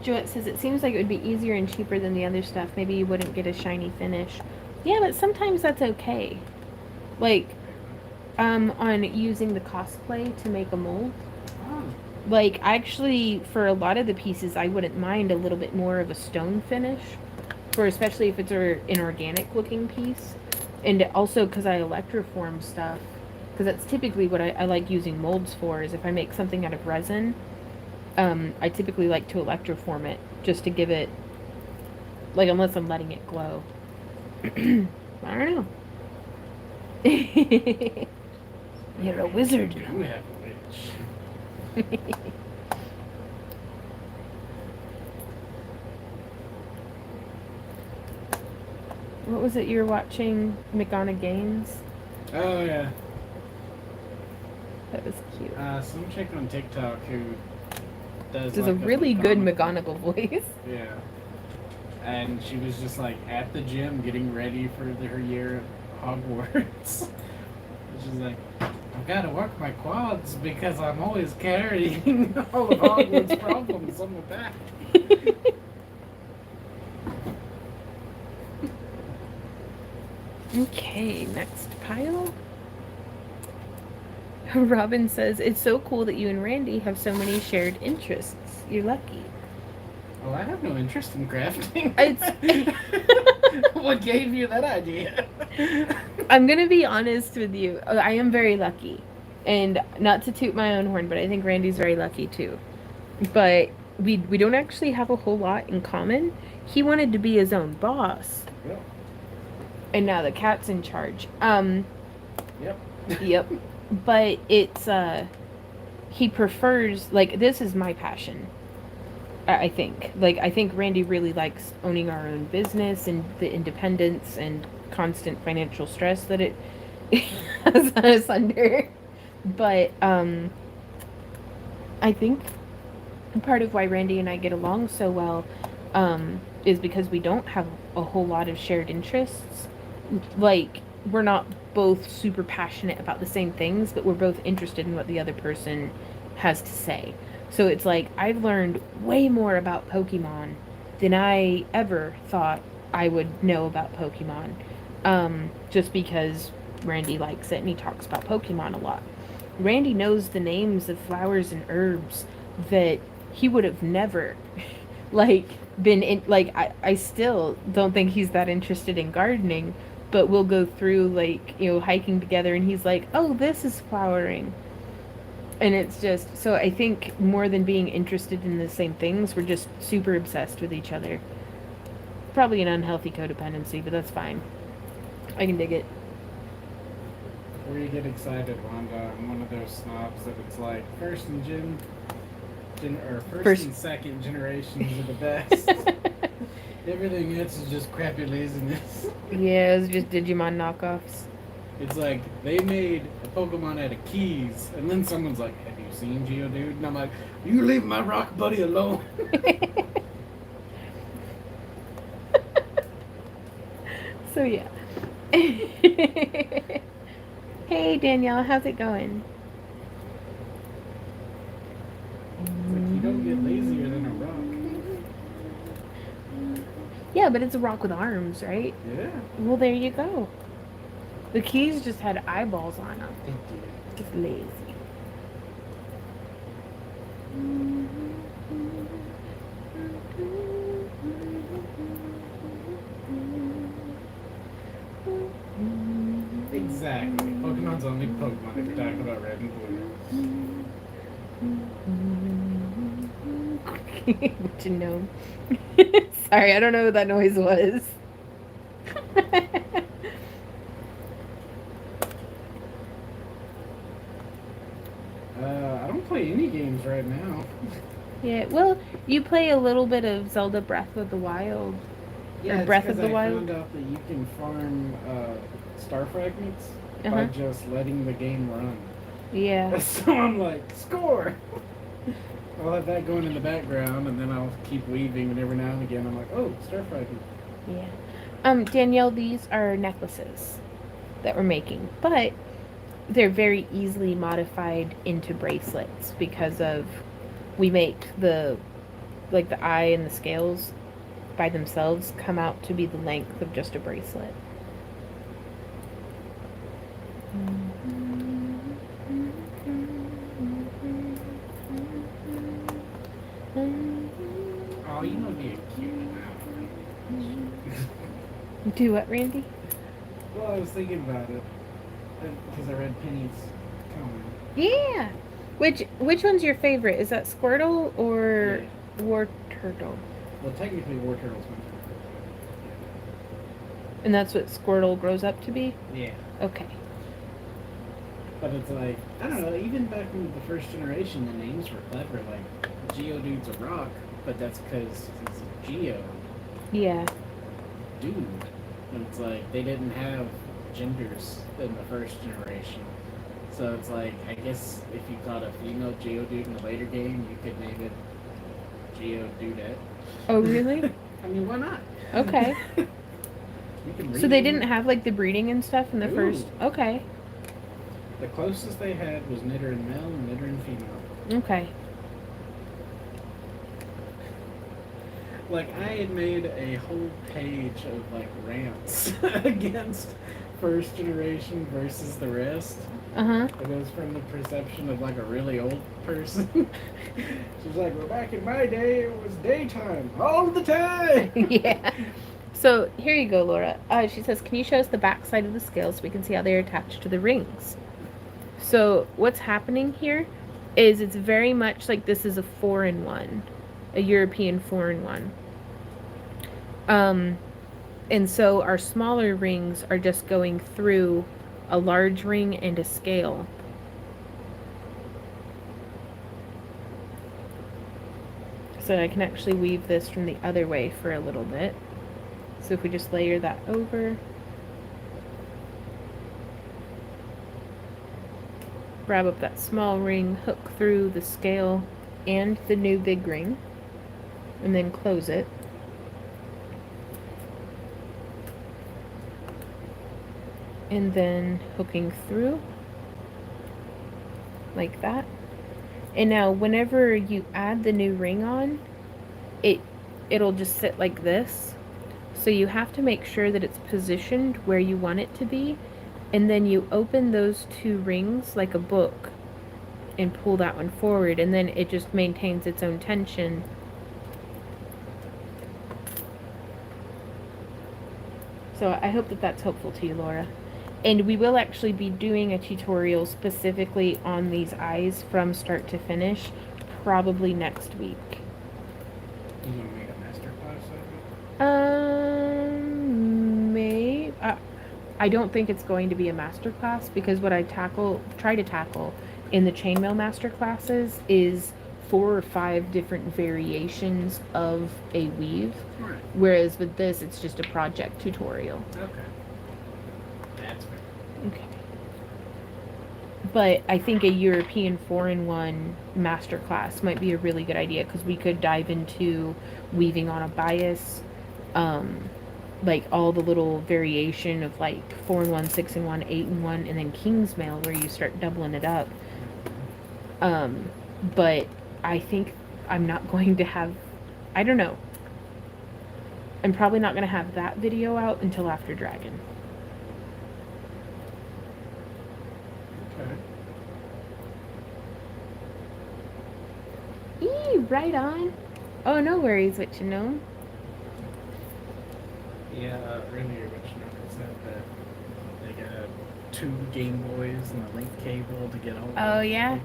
Speaker 1: Joette says, it seems like it would be easier and cheaper than the other stuff. Maybe you wouldn't get a shiny finish. Yeah, but sometimes that's okay. Like, on using the cosplay to make a mold. Like, actually, for a lot of the pieces, I wouldn't mind a little bit more of a stone finish. For especially if it's an organic looking piece. And also because I electroform stuff. Because that's typically what I like using molds for, is if I make something out of resin, I typically like to electroform it just to give it, like, unless I'm letting it glow. I don't know. You're a wizard.
Speaker 2: You have a witch.
Speaker 1: What was it you were watching? McGonagall's?
Speaker 2: Oh, yeah.
Speaker 1: That was cute.
Speaker 2: Some chick on TikTok who does
Speaker 1: There's
Speaker 2: like
Speaker 1: a really good
Speaker 2: McGonagall.
Speaker 1: McGonagall voice.
Speaker 2: Yeah. And she was just like at the gym getting ready for her year at Hogwarts. She's like, I've got to work my quads because I'm always carrying all of Hogwarts problems on my back.
Speaker 1: Okay, next pile. Robin says, it's so cool that you and Randy have so many shared interests. You're lucky.
Speaker 2: Well, I have no interest in crafting.
Speaker 1: It's
Speaker 2: What gave you that idea?
Speaker 1: I'm gonna be honest with you. I am very lucky. And not to toot my own horn, but I think Randy's very lucky too. But we don't actually have a whole lot in common. He wanted to be his own boss.
Speaker 2: Yep.
Speaker 1: And now the cat's in charge.
Speaker 2: Yep.
Speaker 1: Yep. But it's he prefers, like, this is my passion. I think. Like, I think Randy really likes owning our own business and the independence and constant financial stress that it has us under. But I think part of why Randy and I get along so well is because we don't have a whole lot of shared interests. Like, we're not both super passionate about the same things, but we're both interested in what the other person has to say. So it's like, I've learned way more about Pokemon than I ever thought I would know about Pokemon. Just because Randy likes it and he talks about Pokemon a lot. Randy knows the names of flowers and herbs that he would have never, like, been in. Like, I still don't think he's that interested in gardening, but we'll go through, like, hiking together and he's like, oh, this is flowering. And it's just, so I think more than being interested in the same things, we're just super obsessed with each other. Probably an unhealthy codependency, but that's fine. I can dig it.
Speaker 2: Before you get excited, Wanda, I'm one of those snobs that it's like first and first and second generations are the best. Everything else is just crappy laziness.
Speaker 1: Yeah, it was just Digimon knockoffs.
Speaker 2: It's like they made a Pokemon out of keys, and then someone's like, "Have you seen Geodude?" And I'm like, "You leave my rock buddy alone."
Speaker 1: So yeah. Hey Danielle, how's it going?
Speaker 2: It's like you don't get lazier than a rock.
Speaker 1: Yeah, but it's a rock with arms, right?
Speaker 2: Yeah.
Speaker 1: Well, there you go. The keys just had eyeballs on them.
Speaker 2: It did.
Speaker 1: Just lazy.
Speaker 2: Exactly. Pokemon's only Pokemon if you're talking about red and blue.
Speaker 1: What you know? Sorry, I don't know what that noise was.
Speaker 2: I don't play any games right now.
Speaker 1: Yeah, well, you play a little bit of Zelda Breath of the Wild.
Speaker 2: Yeah,
Speaker 1: Or Breath of the
Speaker 2: I
Speaker 1: Wild.
Speaker 2: found out that you can farm star fragments by
Speaker 1: Uh-huh.
Speaker 2: just letting the game run.
Speaker 1: Yeah.
Speaker 2: So I'm like, score! I'll have that going in the background, and then I'll keep weaving, and every now and again I'm like, oh, star fragment.
Speaker 1: Yeah. Danielle, these are necklaces that we're making, but they're very easily modified into bracelets because of we make the eye and the scales by themselves come out to be the length of just a bracelet.
Speaker 2: Oh, you know being cute now.
Speaker 1: Do what, Randy?
Speaker 2: Well, I was thinking about it, because I read Penny's comment.
Speaker 1: Yeah. Which one's your favorite? Is that Squirtle or War Turtle?
Speaker 2: Well, technically, War Turtle's my favorite.
Speaker 1: And that's what Squirtle grows up to be?
Speaker 2: Yeah.
Speaker 1: Okay.
Speaker 2: But it's like, I don't know, even back in the first generation, the names were clever. Like, Geodude's a rock, but that's because he's a Geo
Speaker 1: Yeah.
Speaker 2: dude. And it's like, they didn't have genders in the first generation. So it's like, I guess if you caught a female Geodude in a later game, you could name it Geodudette.
Speaker 1: Oh, really?
Speaker 2: I mean, why not?
Speaker 1: Okay.
Speaker 2: You can
Speaker 1: So they
Speaker 2: read
Speaker 1: didn't
Speaker 2: it.
Speaker 1: have like the breeding and stuff in the
Speaker 2: No.
Speaker 1: first. Okay.
Speaker 2: The closest they had was Nidoran male and Nidoran female.
Speaker 1: Okay.
Speaker 2: Like, I had made a whole page of like rants against first generation versus the rest.
Speaker 1: Uh-huh.
Speaker 2: It was from the perception of like a really old person. She's like, well, back in my day, it was daytime all the time.
Speaker 1: Yeah. So here you go, Laura. She says, can you show us the back side of the scales so we can see how they're attached to the rings? So what's happening here is it's very much like this is a 4-in-1, a European 4-in-1. And so our smaller rings are just going through a large ring and a scale. So I can actually weave this from the other way for a little bit. So if we just layer that over, grab up that small ring, hook through the scale and the new big ring, and then close it. And then hooking through like that. And now whenever you add the new ring on, it'll just sit like this. So you have to make sure that it's positioned where you want it to be, and then you open those two rings like a book and pull that one forward, and then it just maintains its own tension. So I hope that that's helpful to you, Laura. And we will actually be doing a tutorial specifically on these eyes from start to finish, probably next week.
Speaker 2: You gonna make a master class of
Speaker 1: I don't think it's going to be a master class because what I try to tackle in the chainmail master classes is 4 or 5 different variations of a weave.
Speaker 2: Right.
Speaker 1: Whereas with this, it's just a project tutorial.
Speaker 2: Okay. That's fair.
Speaker 1: Okay. But I think a European 4-in-1 master class might be a really good idea because we could dive into weaving on a bias, like all the little variation of like 4-in-1, 6-in-1, 8-in-1, and then King's Mail where you start doubling it up. But I think I'm not going to have, I don't know. I'm probably not going to have that video out until after Dragon.
Speaker 2: Okay.
Speaker 1: Right on. Oh, no worries, what you know.
Speaker 2: Yeah, earlier what you know said that they got 2 Game Boys and a link cable to get all.
Speaker 1: Oh, yeah?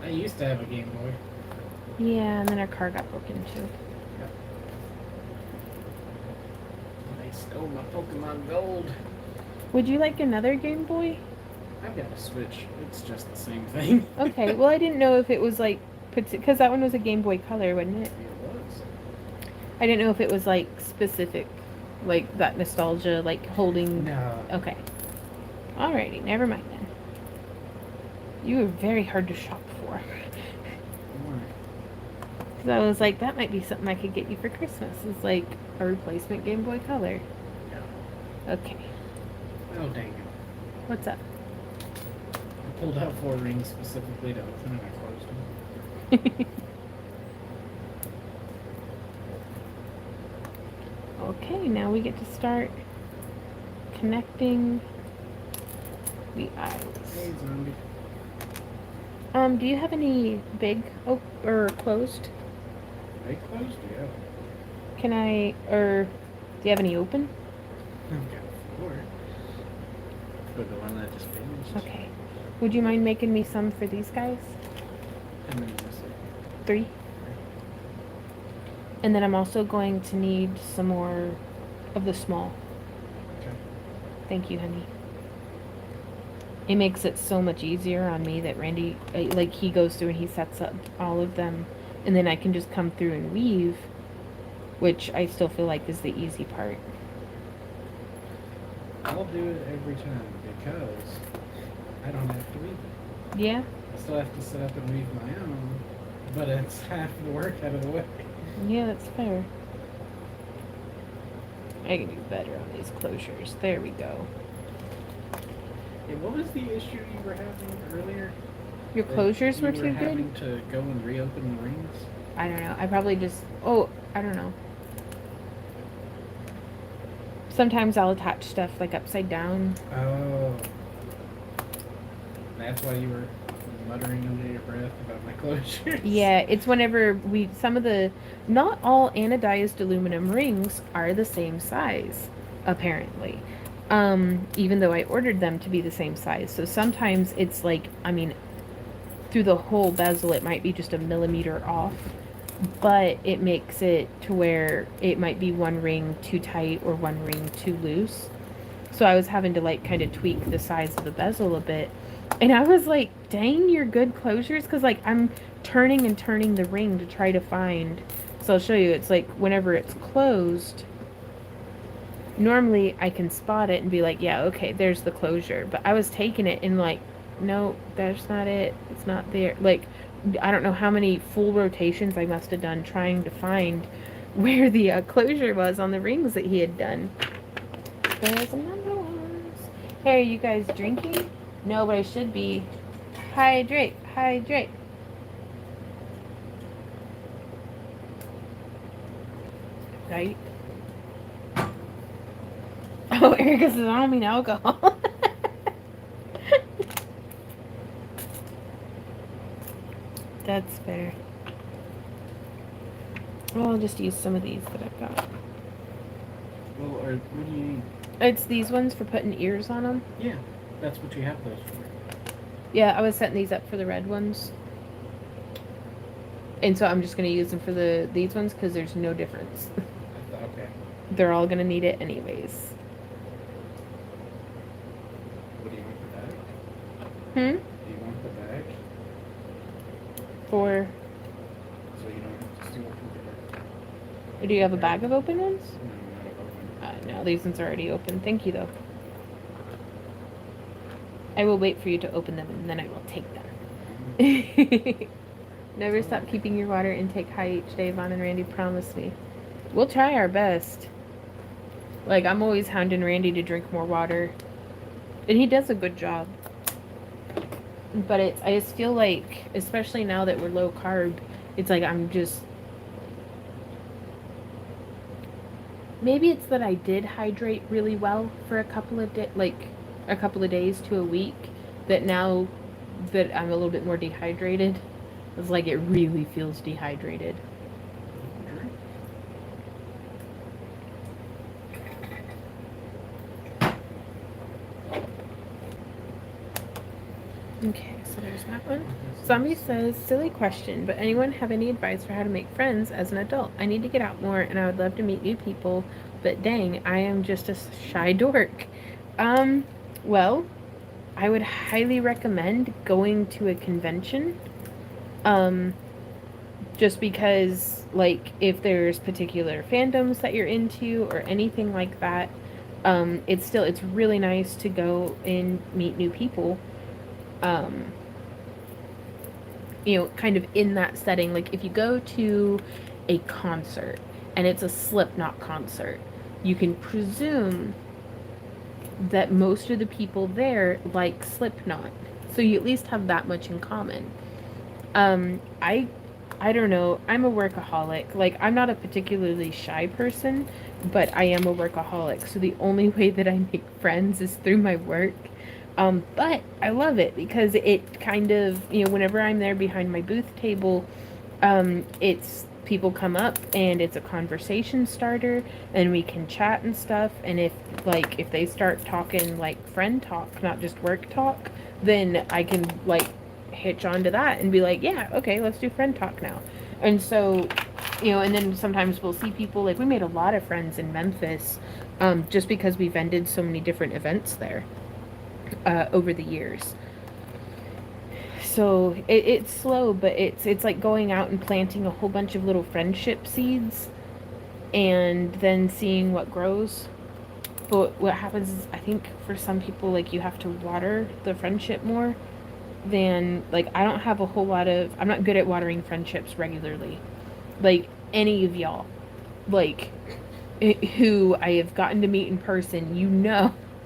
Speaker 2: I used to have a Game Boy.
Speaker 1: Yeah, and then our car got broken too.
Speaker 2: Yep. They stole my Pokemon Gold.
Speaker 1: Would you like another Game Boy?
Speaker 2: I've got a Switch. It's just the same thing.
Speaker 1: Okay, well I didn't know if it was like, because that one was a Game Boy Color, wasn't it?
Speaker 2: It was.
Speaker 1: I didn't know if it was like specific, like that nostalgia, like holding.
Speaker 2: No.
Speaker 1: Okay. Alrighty, never mind then. You were very hard to shop for. Because I was like, that might be something I could get you for Christmas. It's like a replacement Game Boy Color.
Speaker 2: Yeah.
Speaker 1: Okay.
Speaker 2: Oh, dang it.
Speaker 1: What's up?
Speaker 2: I pulled out 4 rings specifically to open and I closed them.
Speaker 1: Okay, now we get to start connecting the eyes.
Speaker 2: Hey, zombie.
Speaker 1: Do you have any big or closed?
Speaker 2: They closed? Yeah.
Speaker 1: Can I, or do you have any open?
Speaker 2: I've got 4. For the one that just finished.
Speaker 1: Okay. Would you mind making me some for these guys?
Speaker 2: And then this
Speaker 1: 3. And then I'm also going to need some more of the small.
Speaker 2: Okay.
Speaker 1: Thank you, honey. It makes it so much easier on me that Randy, like, he goes through and he sets up all of them. And then I can just come through and weave, which I still feel like is the easy part.
Speaker 2: I'll do it every time because I don't have to weave it.
Speaker 1: Yeah?
Speaker 2: I still have to set up and weave my own, but it's half the work out of the way.
Speaker 1: Yeah, that's fair. I can do better on these closures. There we go.
Speaker 2: Hey, what was the issue you were having earlier?
Speaker 1: Your closures were too good?
Speaker 2: Having to go and reopen the rings?
Speaker 1: I don't know. I probably just... Oh, I don't know. Sometimes I'll attach stuff like upside down.
Speaker 2: Oh. That's why you were muttering under your breath about my closures?
Speaker 1: Yeah, it's whenever some of the... Not all anodized aluminum rings are the same size, apparently. Even though I ordered them to be the same size. So sometimes it's like, I mean, through the whole bezel it might be just a millimeter off, but it makes it to where it might be one ring too tight or one ring too loose. So I was having to like kind of tweak the size of the bezel a bit. And I was like, dang, you're good closures, because like I'm turning and turning the ring to try to find. So I'll show you. It's like whenever it's closed, normally I can spot it and be like, yeah, okay, there's the closure. But I was taking it and like, no, that's not it. It's not there. Like, I don't know how many full rotations I must have done trying to find where the closure was on the rings that he had done. There's another one. Hey, are you guys drinking? No, but I should be. Hydrate, hydrate. Right? Oh, Erica says, I don't mean alcohol. That's fair. Well, I'll just use some of these that I've got.
Speaker 2: Well, or what do you need?
Speaker 1: It's these ones for putting ears on them.
Speaker 2: Yeah, that's what you have those for.
Speaker 1: Yeah, I was setting these up for the red ones. And so I'm just going to use them for these ones because there's no difference.
Speaker 2: Okay.
Speaker 1: They're all going to need it anyways.
Speaker 2: What do you want the bag?
Speaker 1: Hmm?
Speaker 2: Do you want the bag?
Speaker 1: For...
Speaker 2: So you don't have to steal from the
Speaker 1: Do you have a bag of open ones?
Speaker 2: No, not open.
Speaker 1: No, these ones are already open. Thank you, though. I will wait for you to open them, and then I will take them. Never stop keeping your water intake high each day, Vaughn and Randy promised me. We'll try our best. Like, I'm always hounding Randy to drink more water. And he does a good job. But I just feel like, especially now that we're low carb, it's like I'm just... Maybe it's that I did hydrate really well for a couple of days to a week, that now that I'm a little bit more dehydrated, it's like it really feels dehydrated. Okay, so there's that one. Zombie says, silly question, but anyone have any advice for how to make friends as an adult? I need to get out more and I would love to meet new people, but dang, I am just a shy dork. Well, I would highly recommend going to a convention. Just because, like, if there's particular fandoms that you're into or anything like that, it's really nice to go and meet new people. Kind of in that setting. Like, if you go to a concert and it's a Slipknot concert, you can presume that most of the people there like Slipknot. So you at least have that much in common. I don't know. I'm a workaholic. Like, I'm not a particularly shy person, but I am a workaholic. So the only way that I make friends is through my work. But I love it because it kind of, whenever I'm there behind my booth table, it's people come up and it's a conversation starter and we can chat and stuff. And if they start talking like friend talk, not just work talk, then I can hitch onto that and be like, yeah, okay, let's do friend talk now. And so, and then sometimes we'll see people, like we made a lot of friends in Memphis, just because we vended so many different events there. Over the years. So it's slow, but it's like going out and planting a whole bunch of little friendship seeds and then seeing what grows. But what happens is, I think for some people, like, you have to water the friendship more than, like, I don't have a whole lot of, I'm not good at watering friendships regularly. Like, any of y'all, like, who I have gotten to meet in person,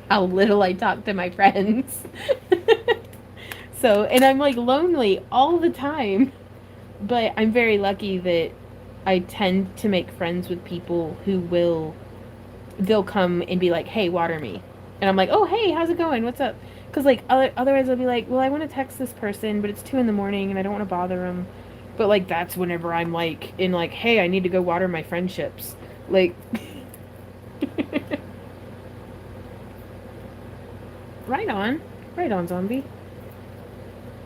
Speaker 1: how little I talk to my friends. So, and I'm like lonely all the time, but I'm very lucky that I tend to make friends with people they'll come and be like, hey, water me. And I'm like, oh, hey, how's it going? What's up? Because, like, otherwise I'll be like, well, I want to text this person, but it's 2 a.m. and I don't want to bother them. But, like, that's whenever I'm like, hey, I need to go water my friendships. Like, Right on, zombie.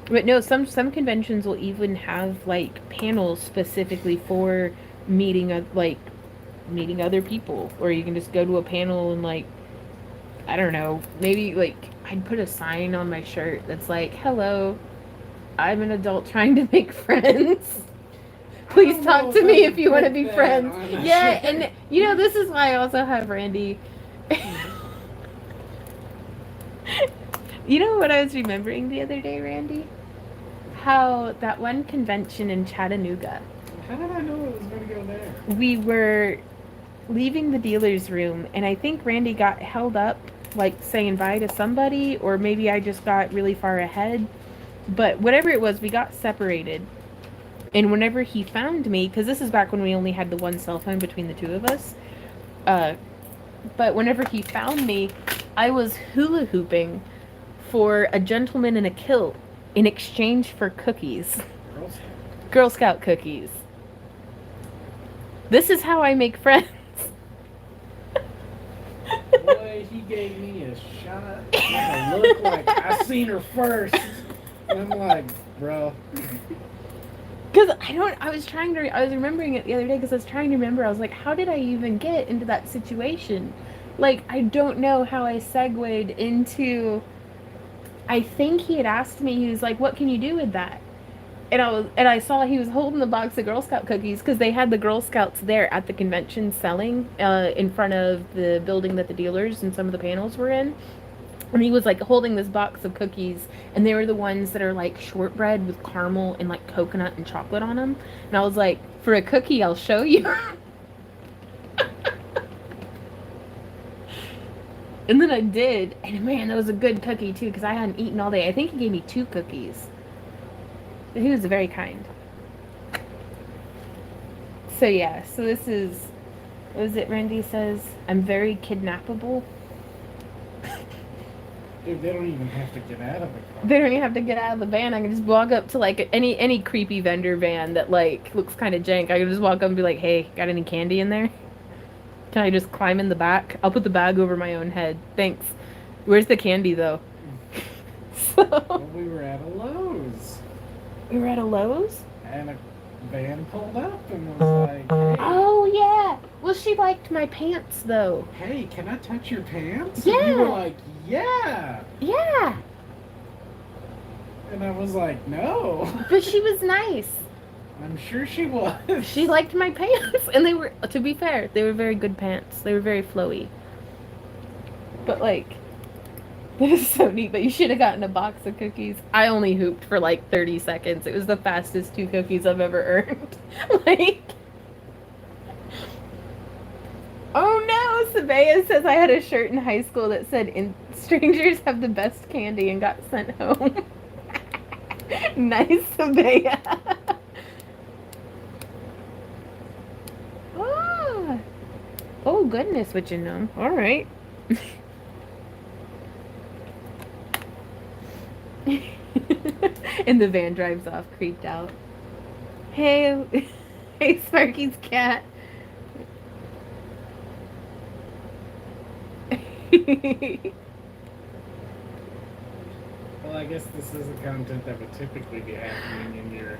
Speaker 1: But no, some conventions will even have like panels specifically for meeting other people, or you can just go to a panel and I don't know, maybe I'd put a sign on my shirt that's like, "Hello, I'm an adult trying to make friends. Please talk to me if you want to be friends." Yeah, and this is why I also have Randy. You know what I was remembering the other day, Randy? How that one convention in Chattanooga.
Speaker 2: How did I know it was going to go there?
Speaker 1: We were leaving the dealer's room, and I think Randy got held up, saying bye to somebody, or maybe I just got really far ahead. But whatever it was, we got separated. And whenever he found me, because this is back when we only had the one cell phone between the two of us, but whenever he found me, I was hula hooping for a gentleman in a kilt in exchange for cookies. Girl Scout cookies. This is how I make friends.
Speaker 2: Boy, way he gave me a shot, and a look like I seen her first. And I'm like, bro.
Speaker 1: Because I was remembering it the other day because I was trying to remember. I was like, how did I even get into that situation? Like, I don't know how I segued into. I think he had asked me, he was like, what can you do with that? And I saw he was holding the box of Girl Scout cookies because they had the Girl Scouts there at the convention selling in front of the building that the dealers and some of the panels were in. And he was like holding this box of cookies, and they were the ones that are like shortbread with caramel and like coconut and chocolate on them. And I was like, for a cookie, I'll show you. And then I did, and man, that was a good cookie too because I hadn't eaten all day. I think he gave me 2 cookies. He was very kind. So yeah, so this is, what is it Randy says? I'm very kidnappable.
Speaker 2: Dude, they don't even have to get out of the car.
Speaker 1: They don't even have to get out of the van. I can just walk up to like any creepy vendor van that like looks kind of jank. I can just walk up and be like, hey, got any candy in there? Can I just climb in the back? I'll put the bag over my own head. Thanks. Where's the candy though?
Speaker 2: Well, we were at a Lowe's.
Speaker 1: We were at a Lowe's?
Speaker 2: And a van pulled up and was like, hey.
Speaker 1: Oh, yeah. Well, she liked my pants, though.
Speaker 2: Hey, can I touch your pants?
Speaker 1: Yeah.
Speaker 2: And you were like, yeah.
Speaker 1: Yeah.
Speaker 2: And I was like, no.
Speaker 1: But she was nice.
Speaker 2: I'm sure she was.
Speaker 1: She liked my pants. And they were, to be fair, they were very good pants. They were very flowy. But, like, that is so neat, but you should have gotten a box of cookies. I only hooped for like 30 seconds. It was the fastest 2 cookies I've ever earned. Like, oh no, Sabea says I had a shirt in high school that said, strangers have the best candy, and got sent home. Nice, Sabea. Ah. Oh goodness, what you know. Alright. And the van drives off, creeped out. Hey, hey, Sparky's cat.
Speaker 2: Well, I guess this is the content that would typically be happening in your...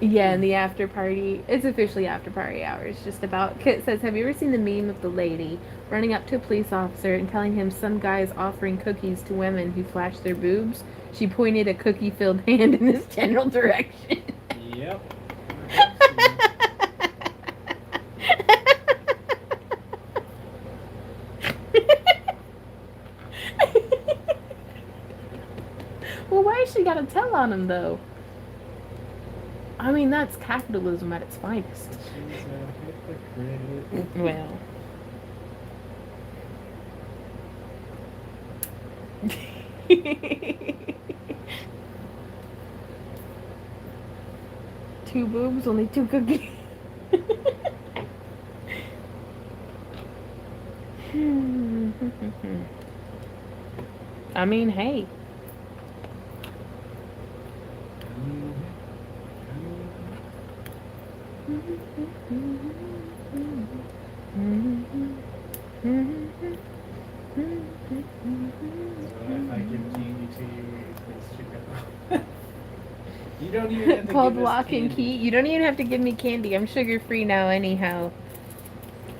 Speaker 1: Yeah, in the after party. It's officially after party hours. Just about. Kit says, have you ever seen the meme of the lady running up to a police officer and telling him some guy's offering cookies to women who flash their boobs? She pointed a cookie-filled hand in this general direction.
Speaker 2: Yep.
Speaker 1: Well, why has she got a tell on him, though? I mean, that's capitalism at its finest.
Speaker 2: She's a hypocrite.
Speaker 1: Well. Two boobs, only 2 cookies. I mean, hey.
Speaker 2: You don't even have to
Speaker 1: Called
Speaker 2: give us
Speaker 1: Lock and
Speaker 2: candy.
Speaker 1: Key. You don't even have to give me candy. I'm sugar free now, anyhow.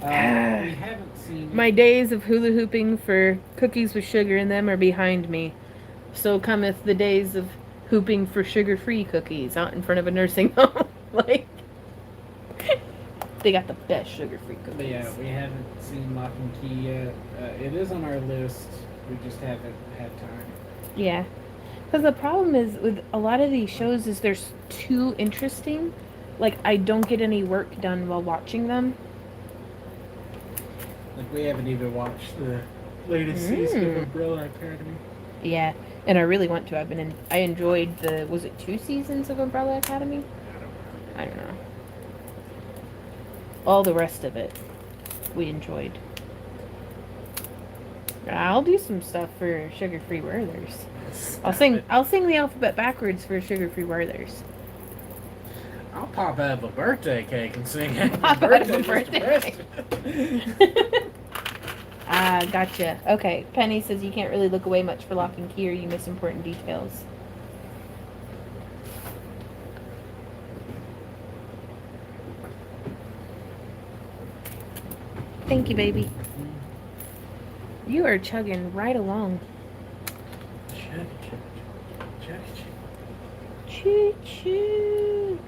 Speaker 2: We haven't seen...
Speaker 1: My days of hula hooping for cookies with sugar in them are behind me. So cometh the days of hooping for sugar-free cookies out in front of a nursing home. Like, they got the best sugar-free cookies.
Speaker 2: But yeah, we haven't seen Lock and Key yet. It is on our list. We just haven't had time.
Speaker 1: Yeah. Because the problem is with a lot of these shows is they're too interesting. Like, I don't get any work done while watching them.
Speaker 2: Like, we haven't even watched the latest season of Umbrella Academy.
Speaker 1: Yeah, and I really want to. I enjoyed was it 2 seasons of Umbrella Academy? I don't know. All the rest of it, we enjoyed. I'll do some stuff for sugar-free Werthers. I'll sing the alphabet backwards for sugar-free Werthers.
Speaker 2: I'll pop out of a birthday cake and sing it.
Speaker 1: Pop out of a birthday cake. Ah, gotcha. Okay. Penny says you can't really look away much for lock and key or you miss important details. Thank you, baby. You are chugging right along. Choo choo.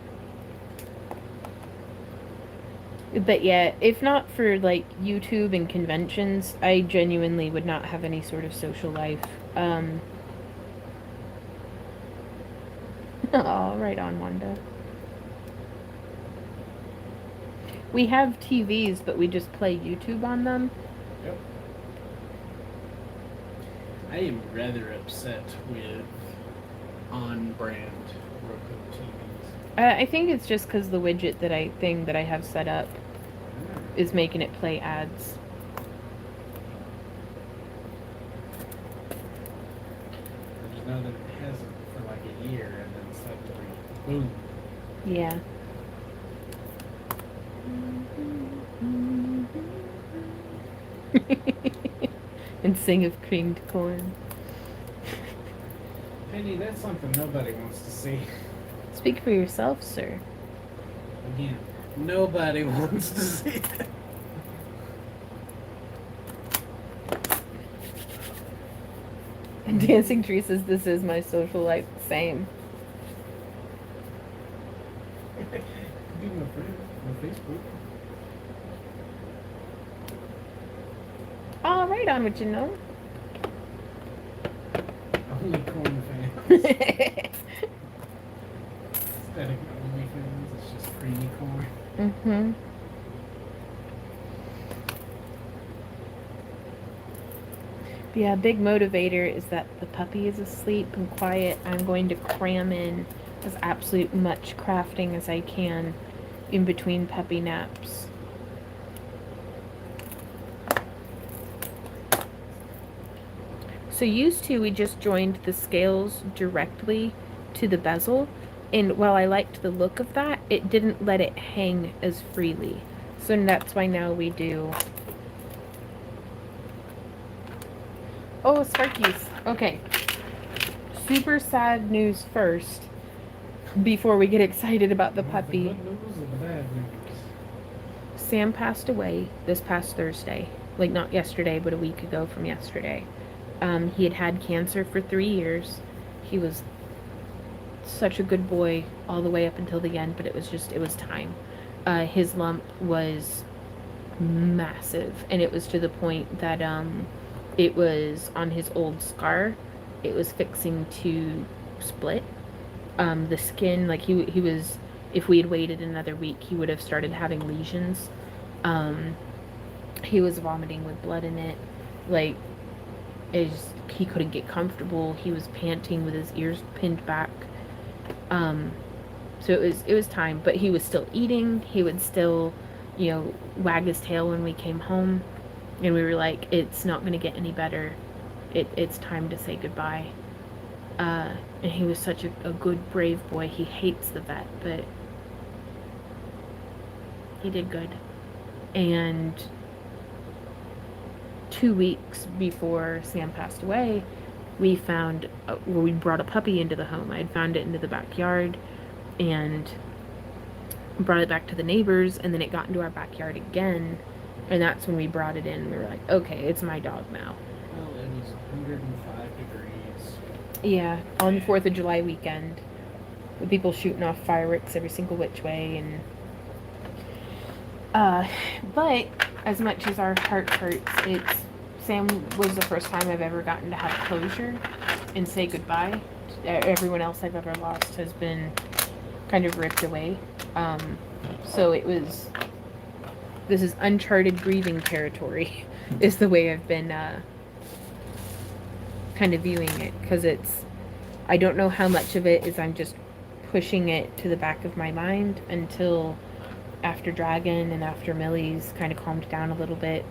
Speaker 1: But yeah, if not for like YouTube and conventions, I genuinely would not have any sort of social life. Oh, right on, Wanda. We have TVs, but we just play YouTube on them.
Speaker 2: Yep. I am rather upset with on-brand Roku TVs.
Speaker 1: I think it's just because the widget that I have set up is making it play ads.
Speaker 2: I just know that it hasn't for like a year, and then suddenly, boom.
Speaker 1: Yeah. And sing of creamed corn.
Speaker 2: Penny, that's something nobody wants to see.
Speaker 1: Speak for yourself, sir.
Speaker 2: Again, nobody wants to see that.
Speaker 1: And Dancing Tree says, this is my social life. Same.
Speaker 2: Be my friend on Facebook.
Speaker 1: All right, on what you know.
Speaker 2: Only corn fans. Instead of only fans, it's just creamy corn.
Speaker 1: Mm-hmm. Yeah, big motivator is that the puppy is asleep and quiet. I'm going to cram in as absolute much crafting as I can in between puppy naps. So used to, we just joined the scales directly to the bezel, and while I liked the look of that, it didn't let it hang as freely. So that's why now we do... Oh, Sparkies. Okay. Super sad news first, before we get excited about the puppy.
Speaker 2: The good news or the bad news?
Speaker 1: Sam passed away this past Thursday. Like, not yesterday, but a week ago from yesterday. He had had cancer for 3 years. He was such a good boy all the way up until the end, but it was time. His lump was massive, and it was to the point that it was on his old scar. It was fixing to split. The skin, like he was, if we had waited another week, he would have started having lesions. He was vomiting with blood in it. Like, he couldn't get comfortable. He was panting with his ears pinned back. So it was time, but he was still eating. He would still, wag his tail when we came home, and we were like, it's not going to get any better. It's time to say goodbye. And he was such a good, brave boy. He hates the vet, but he did good. And 2 weeks before Sam passed away, we brought a puppy into the home. I had found it into the backyard and brought it back to the neighbors, and then it got into our backyard again, and that's when we brought it in. We were like, okay, it's my dog now.
Speaker 2: Well, it was 105 degrees.
Speaker 1: Yeah, on the 4th of July weekend, with people shooting off fireworks every single which way, and but as much as our heart hurts, Sam was the first time I've ever gotten to have closure and say goodbye. Everyone else I've ever lost has been kind of ripped away. So this is uncharted grieving territory, is the way I've been kind of viewing it, because I don't know how much of it is I'm just pushing it to the back of my mind until after Dragon and after Millie's kind of calmed down a little bit.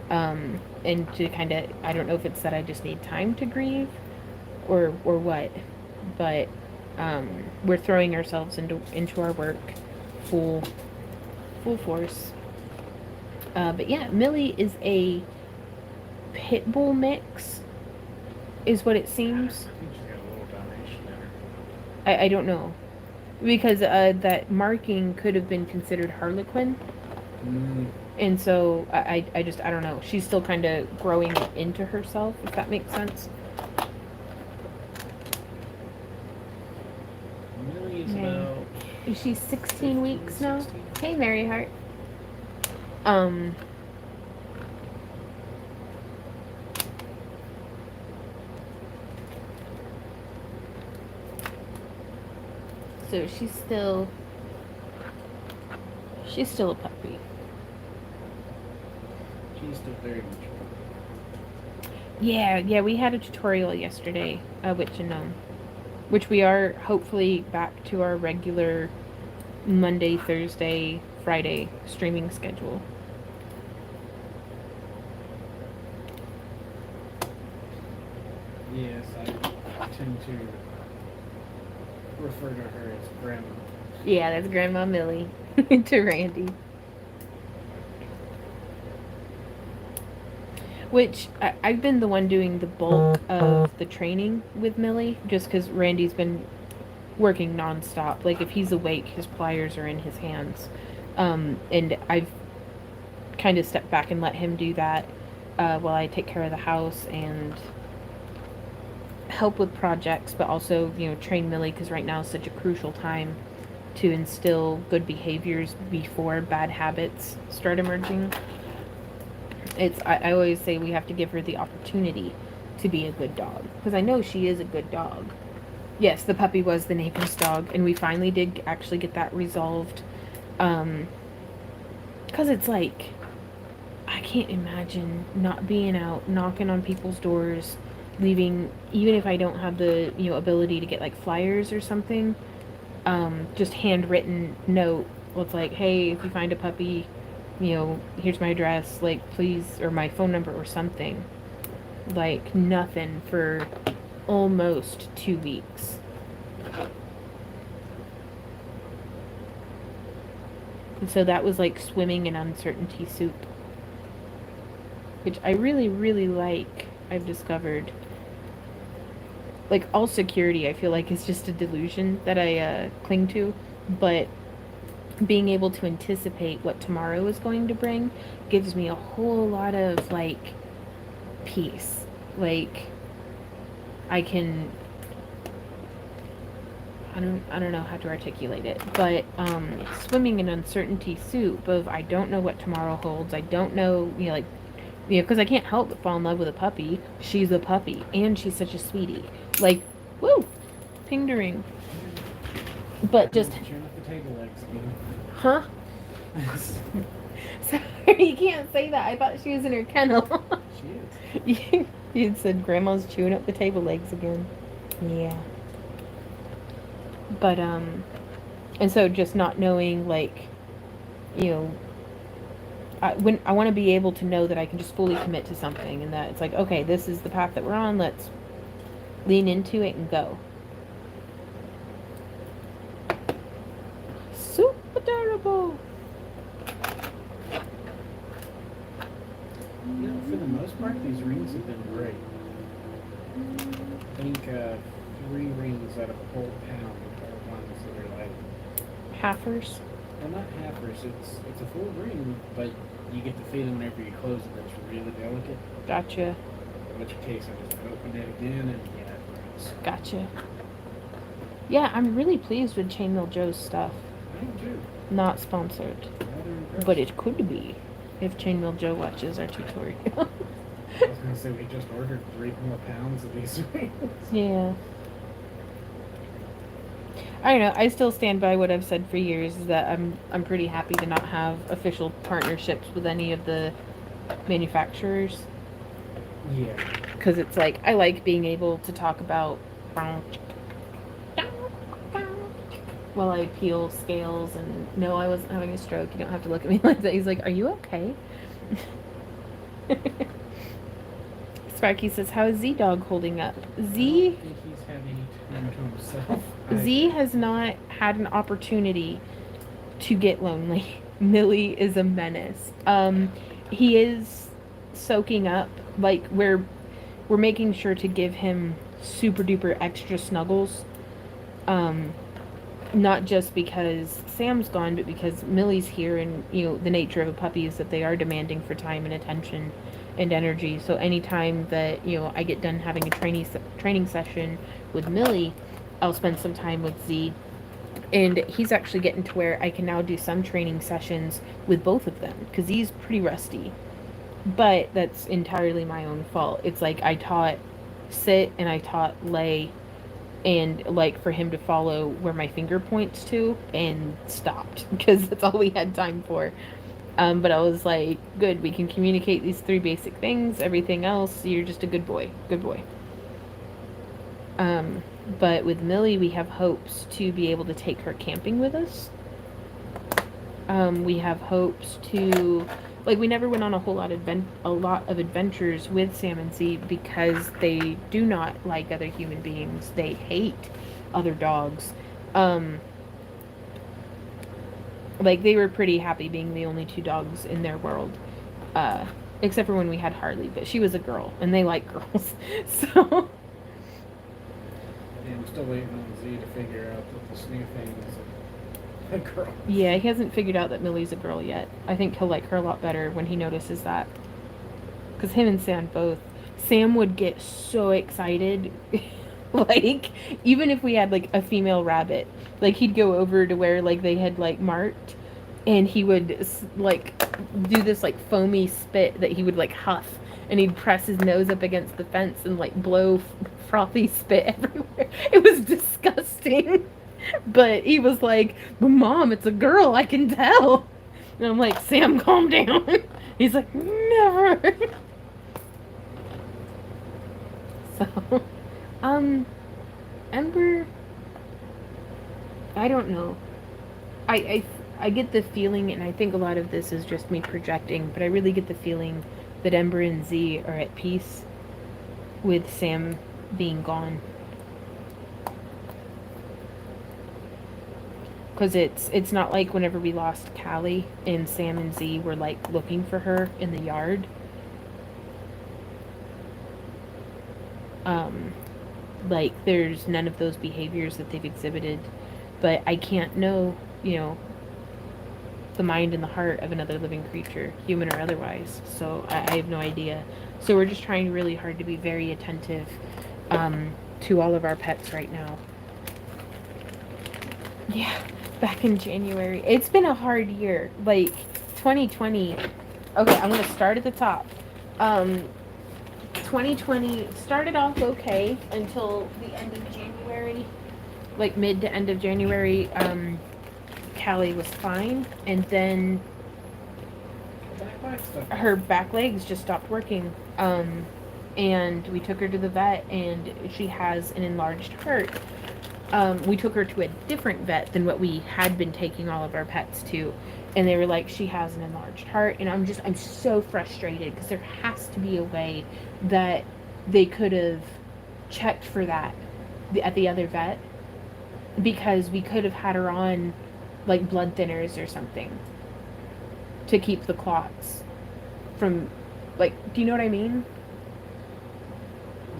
Speaker 1: And to kind of, I don't know if it's that I just need time to grieve or what, but we're throwing ourselves into our work full force. But yeah, Millie is a pit bull mix, is what it seems.
Speaker 2: I think she's got a little Dalmatian in her.
Speaker 1: I don't know. Because that marking could have been considered Harlequin. And so I just, I don't know. She's still kind of growing into herself, if that makes sense.
Speaker 2: Millie is
Speaker 1: Yeah.
Speaker 2: about...
Speaker 1: Is she 16 weeks now?
Speaker 2: 16.
Speaker 1: Hey, Mary Hart. So she's still a puppy.
Speaker 2: She's still very much.
Speaker 1: Yeah, we had a tutorial yesterday, which we are hopefully back to our regular Monday, Thursday, Friday streaming schedule.
Speaker 2: Yes, I tend to refer to her as Grandma.
Speaker 1: Yeah, that's Grandma Millie to Randy. Which, I've been the one doing the bulk of the training with Millie, just because Randy's been working nonstop. Like, if he's awake, his pliers are in his hands. And I've kind of stepped back and let him do that while I take care of the house and help with projects, but also, train Millie, because right now is such a crucial time to instill good behaviors before bad habits start emerging. I always say we have to give her the opportunity to be a good dog, because I know she is a good dog. Yes, the puppy was the neighbor's dog, and we finally did actually get that resolved. Because it's like, I can't imagine not being out, knocking on people's doors, leaving, even if I don't have the, ability to get like flyers or something, just handwritten note with like, hey, if you find a puppy, here's my address, like, please, or my phone number or something. Like, nothing for almost 2 weeks. And so that was like swimming in uncertainty soup, which I really, really like. I've discovered, like, all security I feel like is just a delusion that I cling to, but being able to anticipate what tomorrow is going to bring gives me a whole lot of like peace. Like, I can, I don't know how to articulate it, but swimming in uncertainty soup of I don't know what tomorrow holds. I don't know, because I can't help but fall in love with a puppy. She's a puppy, and she's such a sweetie. Like, woo, ping-a-ring. But just,
Speaker 2: Turn up the table legs again.
Speaker 1: huh? Sorry, you can't say that. I thought she was in her kennel.
Speaker 2: She is.
Speaker 1: You said Grandma's chewing up the table legs again. Yeah. But, and so just not knowing, like, when I want to be able to know that I can just fully commit to something, and that it's like, okay, this is the path that we're on, let's lean into it and go. Super adorable.
Speaker 2: For the most part, these rings have been great. I think 3 rings out of a whole pound are ones that are like...
Speaker 1: Halfers?
Speaker 2: Well, not halfers. It's a full ring, but you get to feel them whenever you close it. That's really delicate.
Speaker 1: Gotcha.
Speaker 2: In which case, I just opened it again and yeah, it rings.
Speaker 1: Gotcha. Yeah, I'm really pleased with Chainmail Joe's stuff.
Speaker 2: I am too.
Speaker 1: Not sponsored,
Speaker 2: Rather impressed.
Speaker 1: but it could be if Chainmail Joe watches our tutorial.
Speaker 2: I was gonna say we just ordered 3 more pounds of these rings.
Speaker 1: Yeah. I don't know. I still stand by what I've said for years, is that I'm pretty happy to not have official partnerships with any of the manufacturers.
Speaker 2: Yeah.
Speaker 1: Because it's like, I like being able to talk about while I peel scales, and no, I wasn't having a stroke. You don't have to look at me like that. He's like, are you okay? Sparky says, how is Z-Dog holding up?
Speaker 2: I don't think he's had any time to himself.
Speaker 1: Z has not had an opportunity to get lonely. Millie is a menace. He is soaking up, like we're making sure to give him super duper extra snuggles. Not just because Sam's gone, but because Millie's here, and the nature of a puppy is that they are demanding for time and attention and energy. So anytime that I get done having a training session with Millie, I'll spend some time with Z, and he's actually getting to where I can now do some training sessions with both of them because he's pretty rusty. But that's entirely my own fault. It's like I taught sit and I taught lay, and like for him to follow where my finger points to, and stopped because that's all we had time for. But I was like, good, we can communicate these 3 basic things. Everything else, you're just a good boy. Good boy. But with Millie, we have hopes to be able to take her camping with us. We have hopes to, like, we never went on a whole lot of adventures with Sam and Z because they do not like other human beings. They hate other dogs. Like, they were pretty happy being the only 2 dogs in their world, except for when we had Harley, but she was a girl, and they like girls. So
Speaker 2: Yeah, I'm still waiting on Z to figure out that this new thing is a girl.
Speaker 1: yeah, he hasn't figured out that Millie's a girl yet. I think he'll like her a lot better when he notices that. Because him and Sam would get so excited. Like, even if we had, like, a female rabbit, like, he'd go over to where, like, they had, like, marked, and he would, like, do this, like, foamy spit that he would, like, huff, and he'd press his nose up against the fence and, like, blow frothy spit everywhere. It was disgusting. But he was like, but Mom, it's a girl, I can tell. And I'm like, Sam, calm down. He's like, never. So, Ember, I don't know. I get the feeling, and I think a lot of this is just me projecting, but I really get the feeling that Ember and Z are at peace with Sam being gone. Because it's not like whenever we lost Callie and Sam and Z were, like, looking for her in the yard. Like, there's none of those behaviors that they've exhibited. But I can't know, the mind and the heart of another living creature, human or otherwise. So I have no idea. So we're just trying really hard to be very attentive to all of our pets right now. Yeah, back in January. It's been a hard year. Like, 2020. Okay, I'm going to start at the top. 2020 started off okay until the end of January. Like, mid to end of January, Callie was fine. And then her back legs just stopped working. And we took her to the vet, and she has an enlarged heart. We took her to a different vet than what we had been taking all of our pets to, and they were like, she has an enlarged heart. And I'm so frustrated because there has to be a way that they could have checked for that at the other vet, because we could have had her on, like, blood thinners or something to keep the clots from, like, do you know what I mean?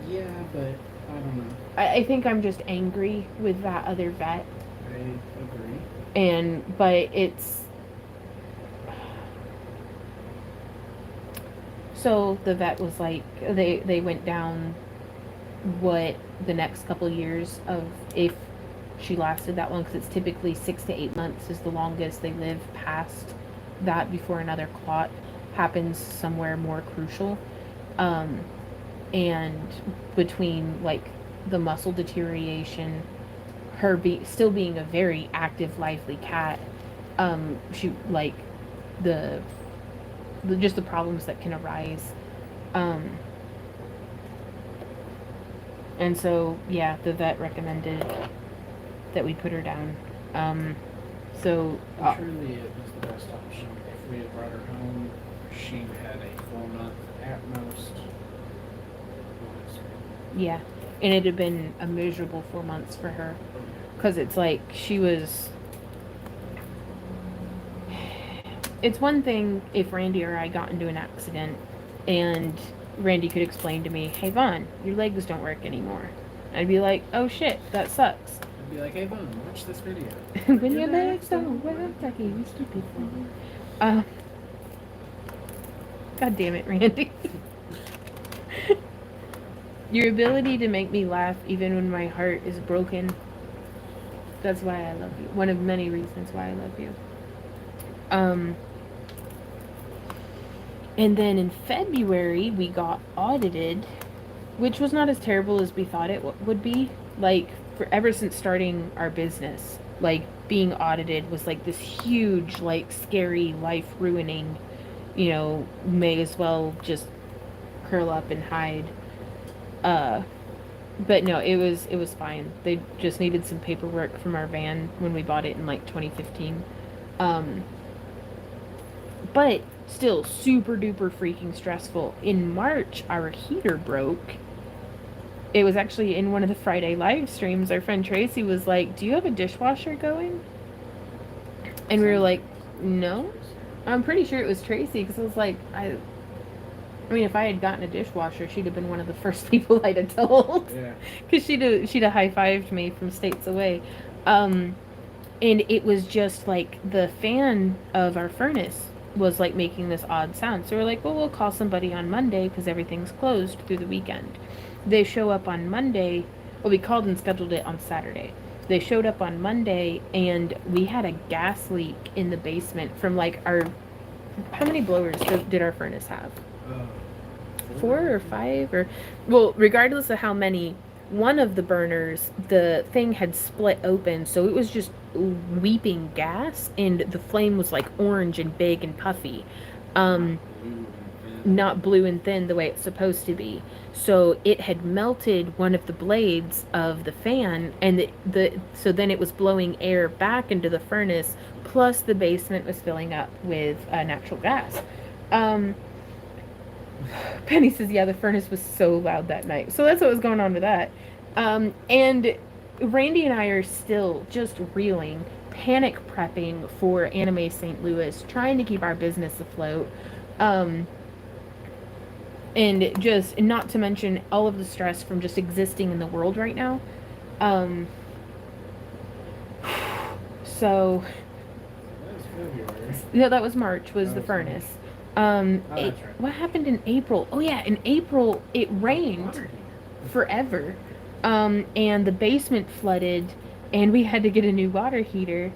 Speaker 2: Yeah, but I don't know.
Speaker 1: I think I'm just angry with that other vet.
Speaker 2: I agree.
Speaker 1: But it's... So the vet was like, they went down what the next couple years of, if she lasted that long, because it's typically 6 to 8 months is the longest they live past that before another clot happens somewhere more crucial. And between, like, the muscle deterioration, her still being a very active, lively cat, she, like, just the problems that can arise. And so, yeah, the vet recommended that we put her down. So
Speaker 2: Truly, it was the best option. If we had brought her home, she had a 4-month at most.
Speaker 1: yeah, and it had been a miserable 4 months for her, because it's like she was... It's one thing if Randy or I got into an accident and Randy could explain to me, hey Vaughn, your legs don't work anymore. I'd be like, oh shit, that sucks.
Speaker 2: I'd be like, hey Vaughn, watch this video.
Speaker 1: When your legs don't work like you used to before. God damn it, Randy. Your ability to make me laugh even when my heart is broken. That's why I love you. One of many reasons why I love you. And then in February, we got audited, which was not as terrible as we thought it would be. Like, ever since starting our business, like, being audited was like this huge, like, scary, life ruining, may as well just curl up and hide. But no, it was fine. They just needed some paperwork from our van when we bought it in like 2015. But still super duper freaking stressful. In March, our heater broke. It was actually in one of the Friday live streams. Our friend Tracy was like, do you have a dishwasher going? And we were like, no. I'm pretty sure it was Tracy, because I was like, I mean, if I had gotten a dishwasher, she'd have been one of the first people I'd have told.
Speaker 2: Yeah.
Speaker 1: Because she'd have high-fived me from states away. And it was just like the fan of our furnace was like making this odd sound. So we're like, well, we'll call somebody on Monday because everything's closed through the weekend. They show up on Monday. Well, we called and scheduled it on Saturday. They showed up on Monday, and we had a gas leak in the basement from like how many blowers did our furnace have? 4 or 5, or well, regardless of how many, one of the burners, the thing had split open, so it was just weeping gas, and the flame was like orange and big and puffy, not blue and thin the way it's supposed to be. So it had melted one of the blades of the fan, and so then it was blowing air back into the furnace, plus the basement was filling up with natural gas. Penny says, yeah, the furnace was so loud that night. So that's what was going on with that. And Randy and I are still just reeling, panic prepping for Anime St. Louis, trying to keep our business afloat. And just, not to mention all of the stress from just existing in the world right now. So,
Speaker 2: That was February.
Speaker 1: yeah, that was March, was the furnace.
Speaker 2: Right.
Speaker 1: What happened in April? Oh yeah, in April it rained forever. And the basement flooded, and we had to get a new water heater.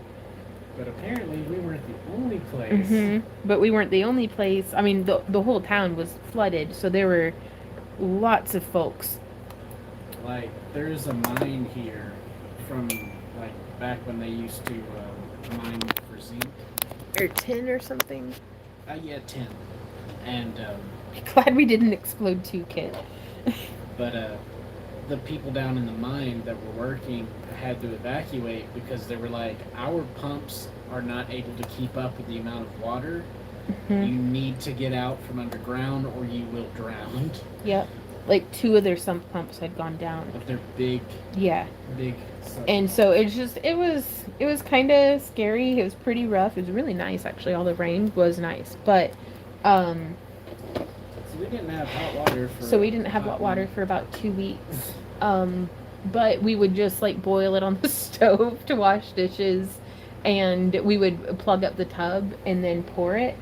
Speaker 2: But apparently we weren't the only place.
Speaker 1: Mm-hmm. But we weren't the only place. I mean, the whole town was flooded, so there were lots of folks.
Speaker 2: Like, there's a mine here from, like, back when they used to mine for zinc.
Speaker 1: Or tin or something.
Speaker 2: Yeah, tin. And,
Speaker 1: Glad we didn't explode too, kid.
Speaker 2: but, the people down in the mine that were working had to evacuate because they were like, our pumps are not able to keep up with the amount of water.
Speaker 1: Mm-hmm.
Speaker 2: You need to get out from underground or you will drown.
Speaker 1: Yep. Like 2 of their sump pumps had gone down.
Speaker 2: But they're big.
Speaker 1: Yeah.
Speaker 2: Big.
Speaker 1: And so it was kind of scary. It was pretty rough. It was really nice, actually. All the rain was nice, but
Speaker 2: So we didn't have hot water for.
Speaker 1: So we didn't have hot water for about 2 weeks. But we would just like boil it on the stove to wash dishes, and we would plug up the tub and then pour it.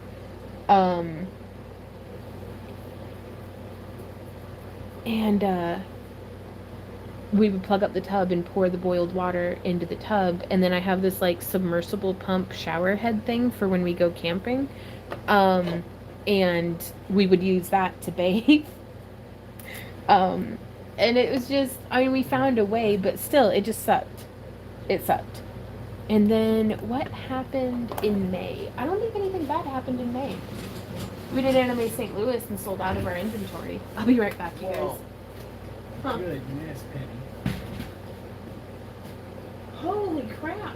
Speaker 1: We would plug up the tub and pour the boiled water into the tub, and then I have this like submersible pump shower head thing for when we go camping. And we would use that to bathe. And it was just, I mean, we found a way, but still, it just sucked. It sucked. And then what happened in May? I don't think anything bad happened in May. We did Anime St. Louis and sold out of our inventory. I'll be right back, you guys. Huh.
Speaker 2: Good, yes, Penny.
Speaker 1: Holy crap.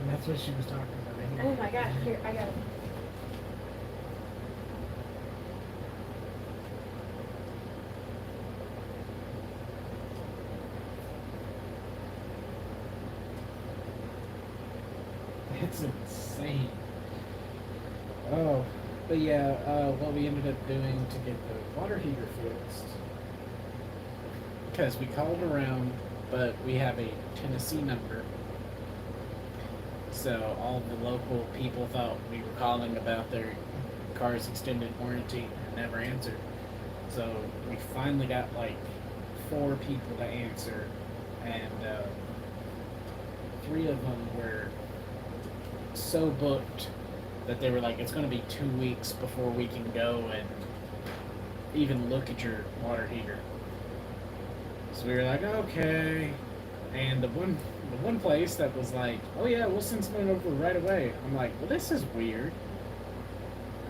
Speaker 2: And that's what she was talking about.
Speaker 1: Oh my gosh, here, I got it.
Speaker 2: It's insane. Oh. But yeah, what we ended up doing to get the water heater fixed, because we called around, but we have a Tennessee number, so all the local people thought we were calling about their car's extended warranty and never answered. So we finally got like 4 people to answer, and 3 of them were so booked that they were like, it's going to be 2 weeks before we can go and even look at your water heater. So we were like, okay. And the one place that was like, oh yeah, we'll send someone over right away. I'm like, well, this is weird.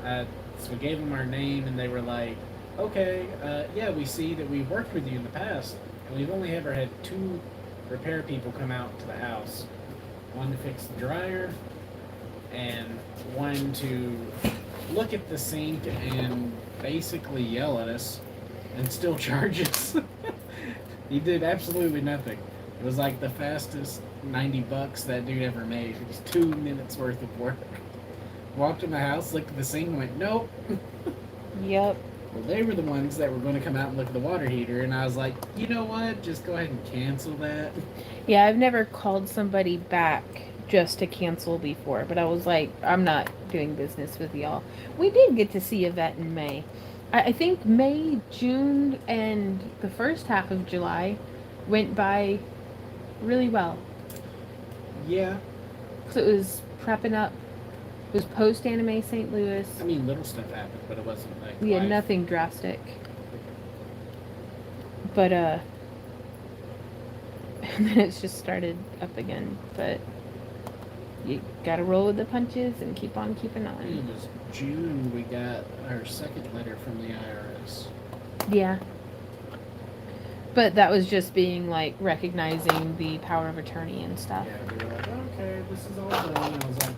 Speaker 2: So we gave them our name, and they were like, okay, yeah, we see that we've worked with you in the past, and we've only ever had 2 repair people come out to the house. One to fix the dryer, and one to look at the sink and basically yell at us and still charge us. He did absolutely nothing. It was like the fastest $90 that dude ever made. It was 2 minutes worth of work. Walked in the house, looked at the sink, and went, nope.
Speaker 1: Yep.
Speaker 2: Well, they were the ones that were going to come out and look at the water heater, and I was like, you know what? Just go ahead and cancel that.
Speaker 1: Yeah, I've never called somebody back just to cancel before, but I was like, I'm not doing business with y'all. We did get to see Yvette in May. I think May, June, and the first half of July went by really well.
Speaker 2: Yeah.
Speaker 1: So it was prepping up. It was post Anime St. Louis.
Speaker 2: I mean, little stuff happened, but it wasn't like
Speaker 1: We had
Speaker 2: life.
Speaker 1: nothing drastic. But and then it's just started up again. But you gotta roll with the punches and keep on keeping
Speaker 2: I think
Speaker 1: on.
Speaker 2: it was June we got our second letter from the IRS.
Speaker 1: Yeah. But that was just being like recognizing the power of attorney and stuff.
Speaker 2: Yeah, we were like, okay, this is all done. And I was like,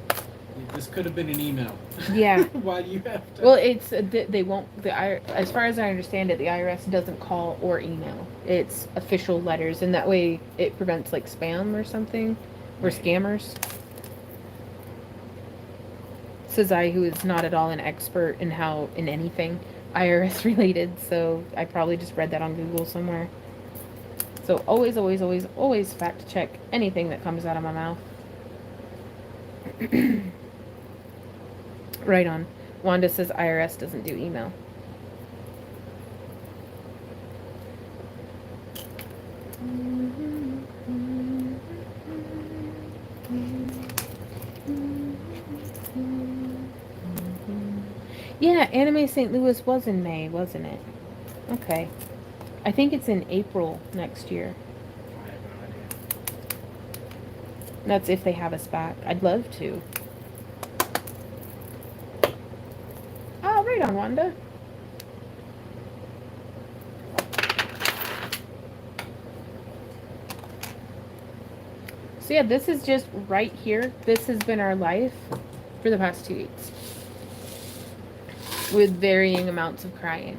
Speaker 2: this could have been an email.
Speaker 1: Yeah.
Speaker 2: Why do you have to?
Speaker 1: Well, it's they won't. As far as I understand it, the IRS doesn't call or email. It's official letters, and that way it prevents like spam or something, or
Speaker 2: Right.
Speaker 1: scammers. Says I, who is not at all an expert in anything IRS related, so I probably just read that on Google somewhere. So always, always, always, always fact check anything that comes out of my mouth. Right on. Wanda says IRS doesn't do email. Yeah, Anime St. Louis was in May, wasn't it? Okay. I think it's in April next year.
Speaker 2: I have no idea.
Speaker 1: That's if they have us back. I'd love to. Oh, right on, Wanda. So yeah, this is just right here. This has been our life for the past 2 weeks. With varying amounts of crying.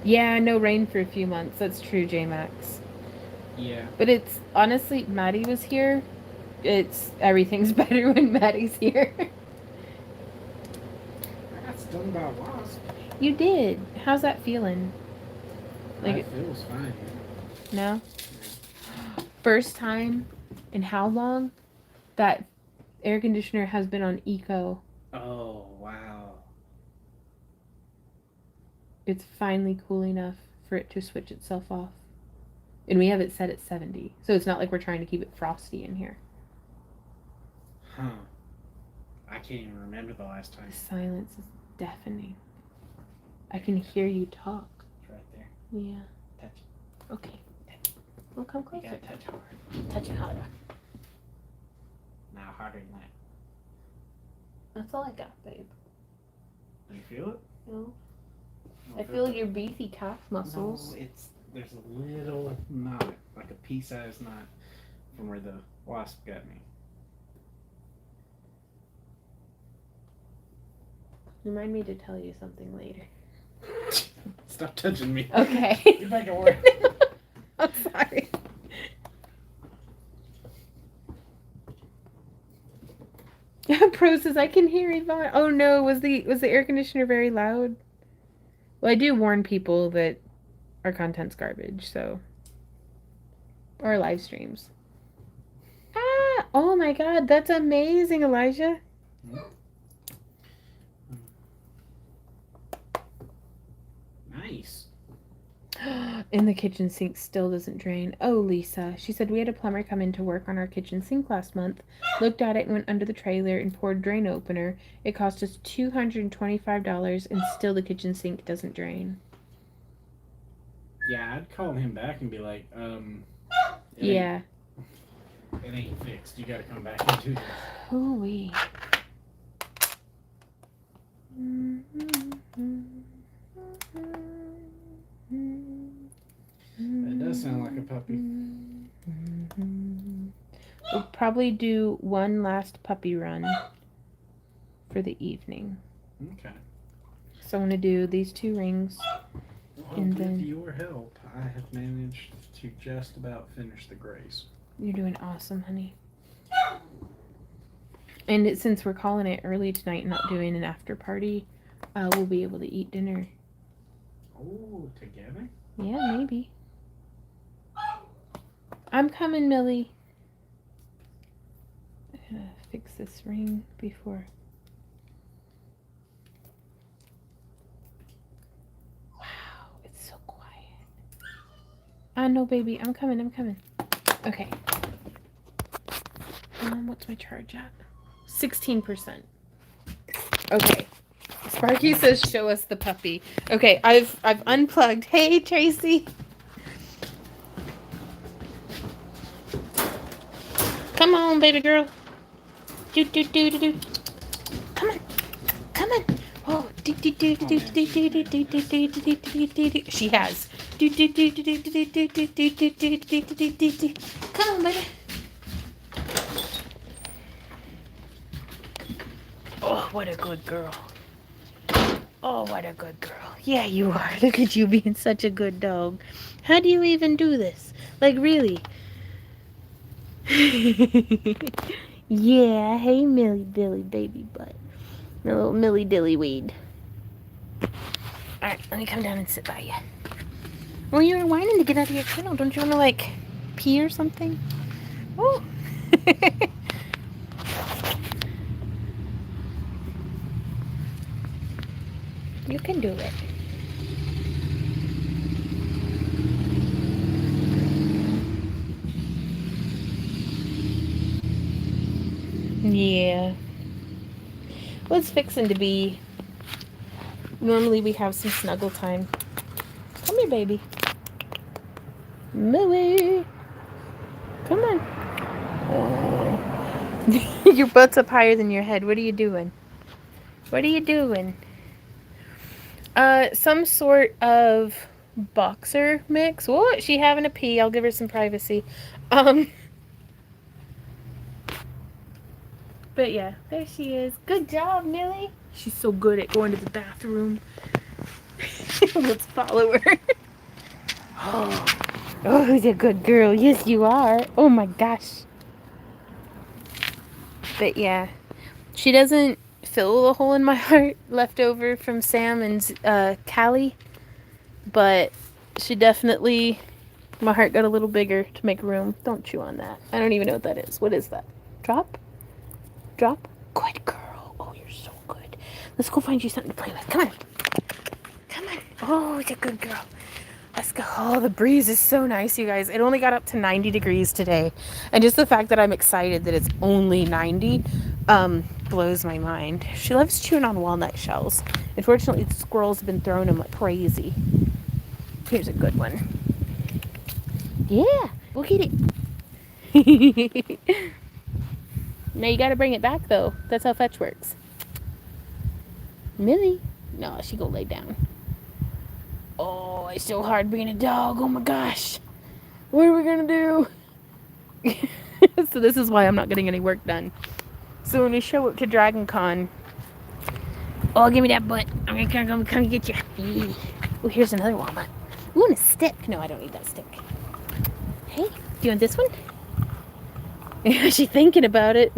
Speaker 1: Yeah, no rain for a few months. That's true, J-Max.
Speaker 2: Yeah.
Speaker 1: But it's, honestly, Maddie was here. Everything's better when Maddie's here.
Speaker 2: I got stung by a wasp.
Speaker 1: You did. How's that feeling? Like
Speaker 2: It feels fine.
Speaker 1: No? First time in how long that air conditioner has been on eco.
Speaker 2: Oh, wow.
Speaker 1: It's finally cool enough for it to switch itself off. And we have it set at 70. So it's not like we're trying to keep it frosty in here.
Speaker 2: Huh. I can't even remember the last time.
Speaker 1: The silence is deafening. I can hear you talk.
Speaker 2: It's right there.
Speaker 1: Yeah.
Speaker 2: Touch it.
Speaker 1: Okay. We'll come
Speaker 2: You
Speaker 1: closer.
Speaker 2: gotta touch hard.
Speaker 1: Touch it harder.
Speaker 2: Now harder than that.
Speaker 1: That's all I got, babe.
Speaker 2: Do you feel it?
Speaker 1: No.
Speaker 2: don't
Speaker 1: I feel your beefy calf muscles.
Speaker 2: No, there's a little knot, like a pea-sized knot, from where the wasp got me.
Speaker 1: Remind me to tell you something later.
Speaker 2: Stop touching me.
Speaker 1: Okay.
Speaker 2: Get back to work.
Speaker 1: I'm sorry. Pro says I can hear Yvonne. Oh no, was the air conditioner very loud? Well, I do warn people that our content's garbage, so or live streams. Ah, oh my god, that's amazing, Elijah.
Speaker 2: Nice.
Speaker 1: And the kitchen sink still doesn't drain. Oh, Lisa. She said we had a plumber come in to work on our kitchen sink last month. Looked at it and went under the trailer and poured drain opener. It cost us $225 and still the kitchen sink doesn't drain.
Speaker 2: Yeah, I'd call him back and be like,
Speaker 1: Yeah.
Speaker 2: It ain't fixed. You gotta come back and do this.
Speaker 1: Hooey.
Speaker 2: That does sound like a puppy.
Speaker 1: We'll probably do one last puppy run for the evening.
Speaker 2: Okay.
Speaker 1: So I'm going to do these 2 rings.
Speaker 2: Well,
Speaker 1: And
Speaker 2: with
Speaker 1: then-
Speaker 2: your help, I have managed to just about finish the grays.
Speaker 1: You're doing awesome, honey. And since we're calling it early tonight, not doing an after party, we'll be able to eat dinner.
Speaker 2: Oh, together?
Speaker 1: Yeah, maybe. I'm coming, Millie. I'm gonna fix this ring before. Wow, it's so quiet. No, baby, I'm coming. Okay. What's my charge at? 16%. Okay. Sparky says, "Show us the puppy." Okay, I've unplugged. Hey, Tracy. Come on, baby girl. Do. Come on. Oh, do. She has. Do. Come on, baby. Oh, what a good girl. Oh, what a good girl. Yeah, you are. Look at you being such a good dog. How do you even do this? Like, really? Yeah, hey, Millie Dilly baby butt. A little Millie Dilly weed. Alright, let me come down and sit by you. Well, you were whining to get out of your kennel. Don't you want to, like, pee or something? Oh. You can do it. Yeah. Well, it's fixing to be. Normally we have some snuggle time. Come here, baby. Millie. Come on. Your butt's up higher than your head. What are you doing? Some sort of boxer mix. Whoa, she having a pee. I'll give her some privacy. But yeah, there she is. Good job, Millie. She's so good at going to the bathroom. Let's follow her. Oh, who's a good girl? Yes, you are. Oh my gosh. But yeah, she doesn't fill the hole in my heart left over from Sam and Callie, but she definitely, my heart got a little bigger to make room. Don't chew on that. I don't even know what that is. What is that? Drop? Good girl. Oh, you're so good. Let's go find you something to play with. Come on. Oh, it's a good girl. Let's go. Oh, the breeze is so nice, you guys. It only got up to 90 degrees today. And just the fact that I'm excited that it's only 90 blows my mind. She loves chewing on walnut shells. Unfortunately, the squirrels have been throwing them like crazy. Here's a good one. Yeah, we'll get it. Now you gotta bring it back, though. That's how fetch works. Millie. No, she go lay down. Oh, it's so hard being a dog. Oh my gosh. What are we gonna do? So this is why I'm not getting any work done. So when we show up to Dragon Con, oh, give me that butt. I'm gonna come get you. Oh, here's another walnut. Ooh, and a stick. No, I don't need that stick. Hey, do you want this one? Is she thinking about it?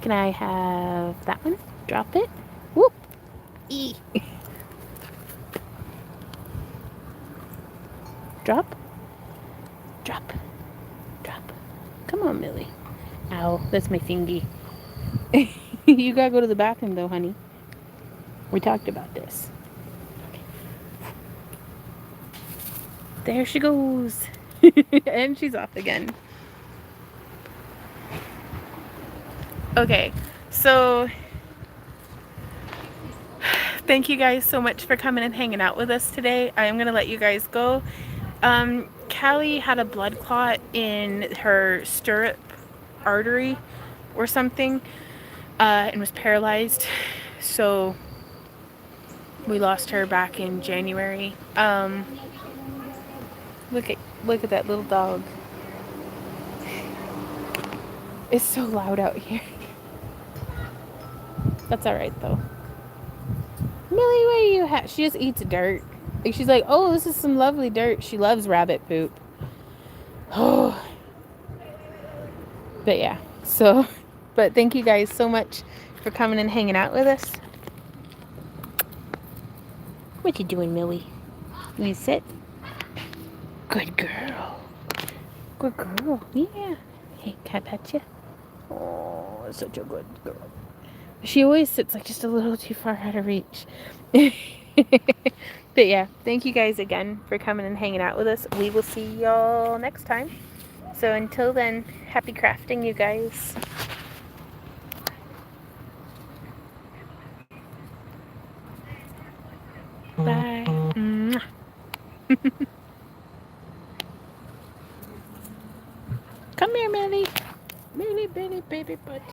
Speaker 1: Can I have that one? Drop it. Whoop. E. Drop. Drop. Drop. Come on, Millie. Ow, that's my thingy. You gotta go to the bathroom though, honey. We talked about this. There she goes. And she's off again. Okay, so thank you guys so much for coming and hanging out with us today. I am gonna let you guys go. Callie had a blood clot in her stirrup artery or something, and was paralyzed. So we lost her back in January. Look at that little dog. It's so loud out here. That's alright though. Millie, what do you have? She just eats dirt. Like she's like, oh, this is some lovely dirt. She loves rabbit poop. Oh. But yeah, but thank you guys so much for coming and hanging out with us. What you doing, Millie? You sit? Good girl. Good girl. Yeah. Hey, can I pet you? Oh, such a good girl. She always sits like just a little too far out of reach. But yeah, thank you guys again for coming and hanging out with us. We will see y'all next time. So until then, happy crafting, you guys. Bye. Come here, Millie. Millie, Billy, baby butt.